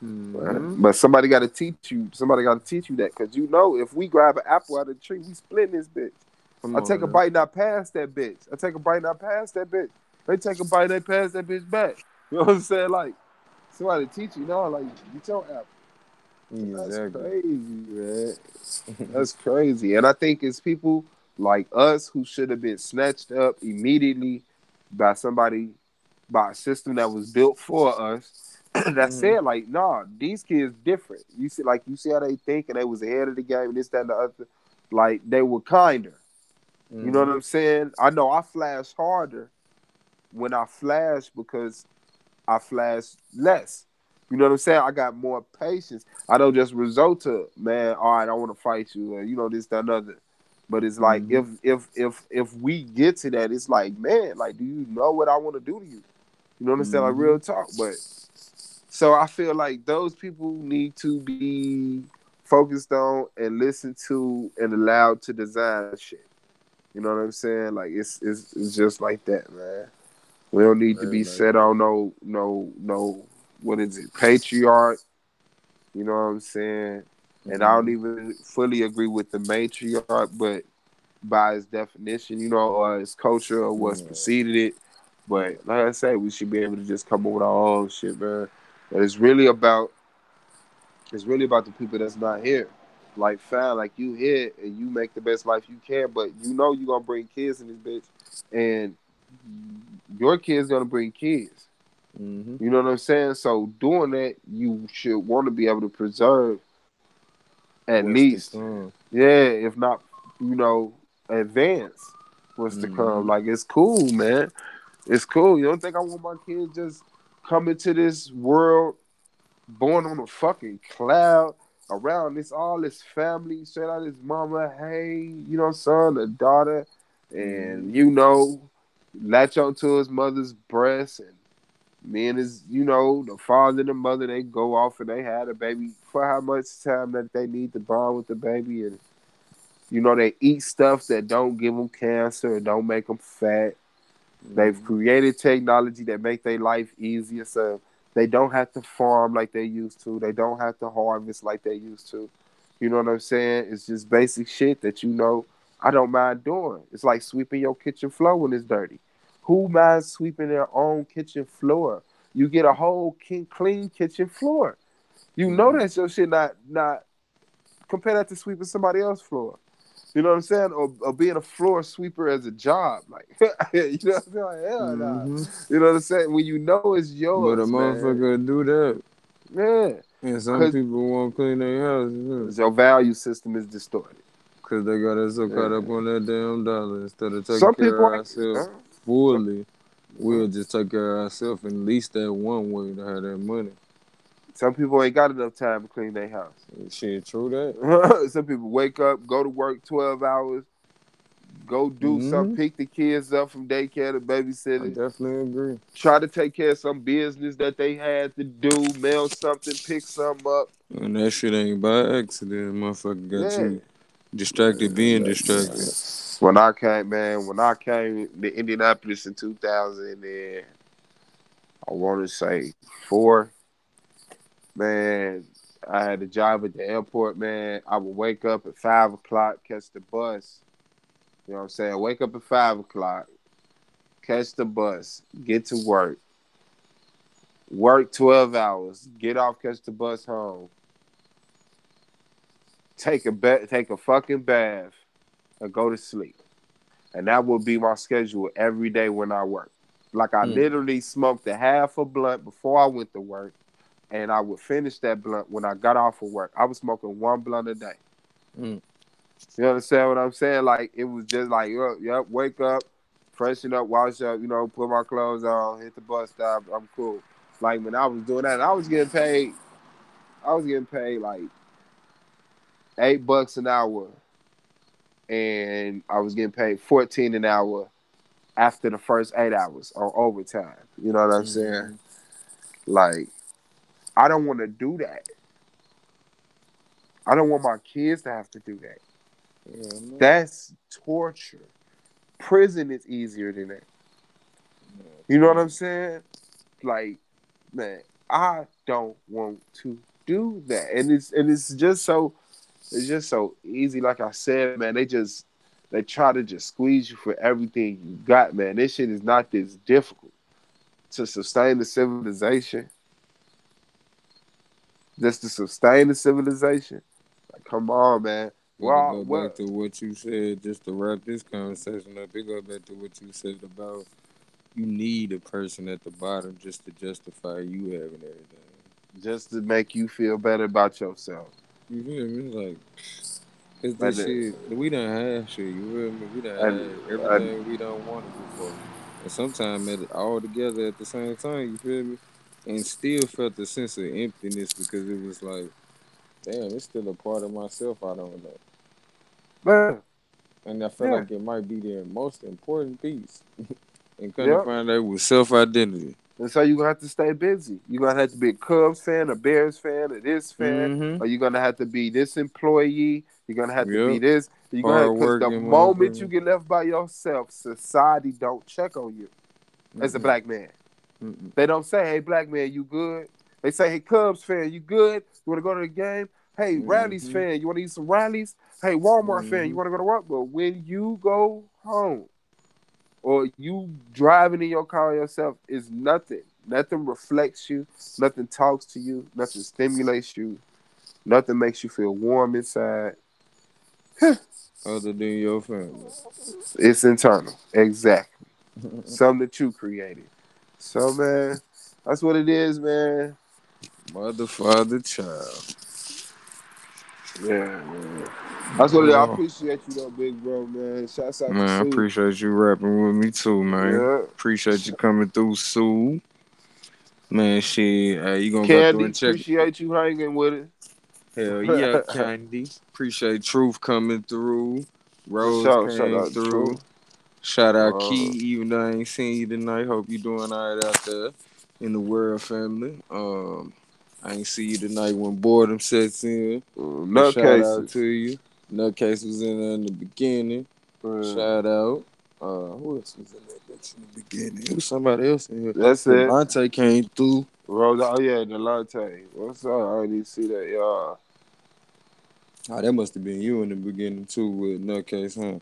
Mm-hmm. But somebody got to teach you. Somebody got to teach you that, because you know, if we grab an apple out of the tree, we splitting this bitch. Come I take a on, bite, not pass that bitch. I take a bite, not pass that bitch. They take a bite, they pass that bitch back. You know what I'm saying? Like, somebody teach you, no, like, get your apple. now. That's Exactly. crazy, man. That's crazy. And I think it's people like us who should have been snatched up immediately by somebody, by a system that was built for us, that Mm-hmm. said, like, nah, these kids different. You see how they think, and they was ahead of the game, and this, that, and the other. Like, they were kinder. You know Mm-hmm. what I'm saying? I know I flash harder when I flash because I flash less. You know what I'm saying? I got more patience. I don't just resort to, man, all right, I want to fight you, or, you know, this, that, and other. But it's like, Mm-hmm. if we get to that, it's like, man, like, do you know what I want to do to you? You know what I'm saying? Like, Mm-hmm. real talk. But so I feel like those people need to be focused on and listened to and allowed to design shit. You know what I'm saying? Like, it's just like that, man. We don't need to Straight be like set that. on no, what is it, patriarch. You know what I'm saying? And I don't Mm-hmm. even fully agree with the matriarch, but by its definition, you know, or its culture or what's Yeah. preceded it. Yeah. But like I say, we should be able to just come up with our own shit, man. But it's really about the people that's not here. Like, fine, like, you here and you make the best life you can, but you know you gonna bring kids in this bitch, and your kids gonna bring kids. Mm-hmm. You know what I'm saying? So doing that, you should want to be able to preserve at What's to least, come? yeah, if not, advance what's to come. Mm-hmm. Like, it's cool, man. It's cool. You don't think I want my kids just coming to this world born on a fucking cloud around this all this family, straight out his mama, hey, son, a daughter, Mm-hmm. and latch onto his mother's breast, and me and his, the father and the mother, they go off and they had a baby for how much time that they need to bond with the baby, and they eat stuff that don't give them cancer or don't make them fat. They've Mm-hmm. created technology that make their life easier, so they don't have to farm like they used to. They don't have to harvest like they used to. You know what I'm saying? It's just basic shit that I don't mind doing. It's like sweeping your kitchen floor when it's dirty. Who minds sweeping their own kitchen floor? You get a whole clean kitchen floor. You know Mm-hmm. that your shit not compare that to sweeping somebody else's floor. You know what I'm saying? Or being a floor sweeper as a job. Like, you know what I'm saying? Like, hell nah. Mm-hmm. You know what I'm saying? When you know it's But a yours, man. motherfucker do that, Yeah. and some Because people won't clean their house too, your value system is distorted. cause they got us so caught up Yeah. on that damn dollar. Instead of taking Some care people of ain't. ourselves Some, fully, we'll just take care of ourselves and at least that one way to have that money. some people ain't got enough time to clean their house. Shit, true that. Some people wake up, go to work 12 hours, go do something, Mm-hmm. pick the kids up from daycare to I babysitter, definitely agree. try to take care of some business that they had to do, mail something, pick something up. And that shit ain't by accident. Motherfucker got Yeah. you distracted, being distracted. When I came to Indianapolis in 2000, and I want to say four, man, I had a job at the airport, man. I would wake up at 5 o'clock, catch the bus. You know what I'm saying? Wake up at 5 o'clock, catch the bus, get to work 12 hours, get off, catch the bus home, take a fucking bath, and go to sleep. And that would be my schedule every day when I work. Like, I Mm. literally smoked a half a blunt before I went to work, and I would finish that blunt when I got off of work. I was smoking one blunt a day. Mm. You understand what I'm saying? Like, it was just like, yep, wake up, freshen up, wash up, put my clothes on, hit the bus stop, I'm cool. Like, when I was doing that, I was getting paid like $8 an hour, and I was getting paid 14 an hour after the first 8 hours on overtime. You know what I'm saying? Mm. Like, I don't want to do that. I don't want my kids to have to do that. Yeah, no. That's torture. Prison is easier than that. Yeah, You know what I'm too. saying? Like, man, I don't want to do that. And it's just so easy. Like I said, man, they try to just squeeze you for everything you got, man. This shit is not this difficult to sustain the civilization. Just to sustain the civilization. Like, come on, man. But to Well, go back well, to what you said, just to wrap this conversation up, it go back to what you said about you need a person at the bottom just to justify you having everything. just to make you feel better about yourself. You feel me? It's like, it's And, this shit. We done had shit. You feel me? We done and, had and everything we done wanted before. And sometimes all together at the same time, you feel me? And still felt a sense of emptiness because it was like, damn, it's still a part of myself I don't know. man, And I felt yeah, like it might be the most important piece. And come to yeah. find out it was self identity. And so you're gonna have to stay busy. You're gonna have to be a Cubs fan, a Bears fan, a this fan, Mm-hmm. or you're gonna have to be this employee. You're gonna have to be Yep. this. You're gonna have, Hard because the working moment you motherfucker. get left by yourself, society don't check on you as a Mm-mm. black man. Mm-mm. They don't say, "Hey, black man, you good?" They say, "Hey, Cubs fan, you good? You want to go to the game?" Hey, Rallies Mm-hmm. fan, you want to eat some Rallies? Hey, Walmart fan, you Mm-hmm. want to go to work? But when you go home or you driving in your car yourself, is nothing. Nothing reflects you. Nothing talks to you. Nothing stimulates you. Nothing makes you feel warm inside. Other than your family. It's internal. Exactly. Something that you created. So, man, that's what it is, man. Mother, father, child. Yeah, man. That's what it is. I Oh, appreciate you, though, big bro, man. Shouts out to man, I Sue. appreciate you rapping with me too, man. Yeah. Appreciate you coming through, Sue. Man, shit, you gonna go through Candy, and check. appreciate you hanging with it. Hell yeah, Candy. Appreciate Truth coming through. For Rose sure. Shout came out to through. True. Shout out Key, Uh, even though I ain't seen you tonight. Hope you doing all right out there in the world, family. I ain't see you tonight when boredom sets in, but shout out to nutcases. you. Nutcase was in there in the beginning. Shout out. Who else was in that bitch in the beginning? It was somebody else in here. That's it. Delonte came through. Rose, oh yeah, Delonte. What's up? I didn't see that, y'all. Oh, that must have been you in the beginning too with Nutcase, huh?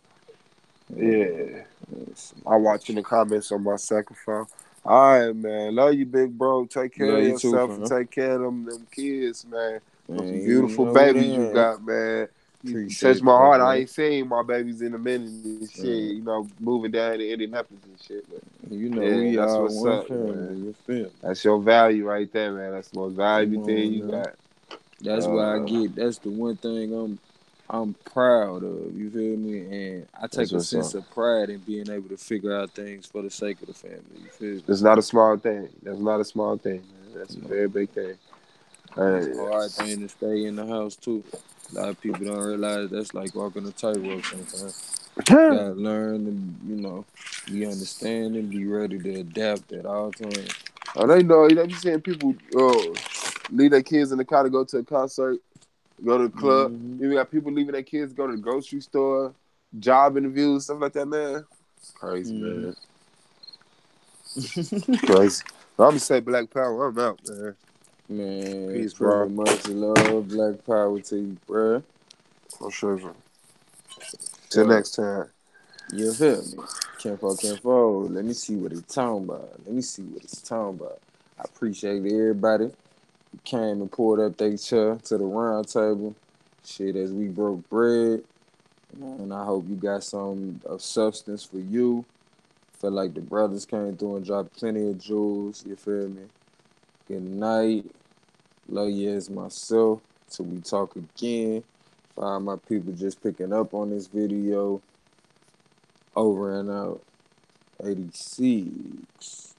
Yeah. Let's see. I'm watching the comments on my second phone. All right, man. Love you, big bro. Take care Love of you too, yourself and fam. take care of them kids, man. Those some Man, you beautiful know babies you that. got, man. You touched Appreciate my that, heart. I man. ain't seen my babies in a minute and shit. Man, You know, moving down to Indianapolis and shit. But you know yeah, we that's are what's one up, man. family. You feel me? That's your value right there, man. That's the most Come valuable thing on you now. got. That's why I Uh, get. That's the one thing I'm proud of. You feel me? And I that's take a what's sense up. of pride in being able to figure out things for the sake of the family. You feel me? It's not a small thing. That's not a small thing, man. That's a You very know, big thing. it's a hard thing to stay in the house too. A lot of people don't realize that's like walking a tightrope sometimes. Yeah. Gotta learn and be understanding, be ready to adapt at all times. Oh, they know. They be seeing people leave their kids in the car to go to a concert, go to the club. Mm-hmm. You got people leaving their kids to go to the grocery store, job interviews, stuff like that, man. Crazy, Mm-hmm. man. Crazy. But I'm gonna say Black Power. I'm out, man. Man, Peace, pretty bro. much love, black power to you, bruh. For sure. Till Sure. next time. You feel me? Can't fold. Let me see what it's talking about. Let me see what it's talking about. I appreciate everybody who came and pulled up their chair to the round table. Shit, as we broke bread. And I hope you got some of substance for you. Feel like the brothers came through and dropped plenty of jewels. You feel me? Good night. Love you as myself. Till we talk again. For all my people just picking up on this video. Over and out. 86.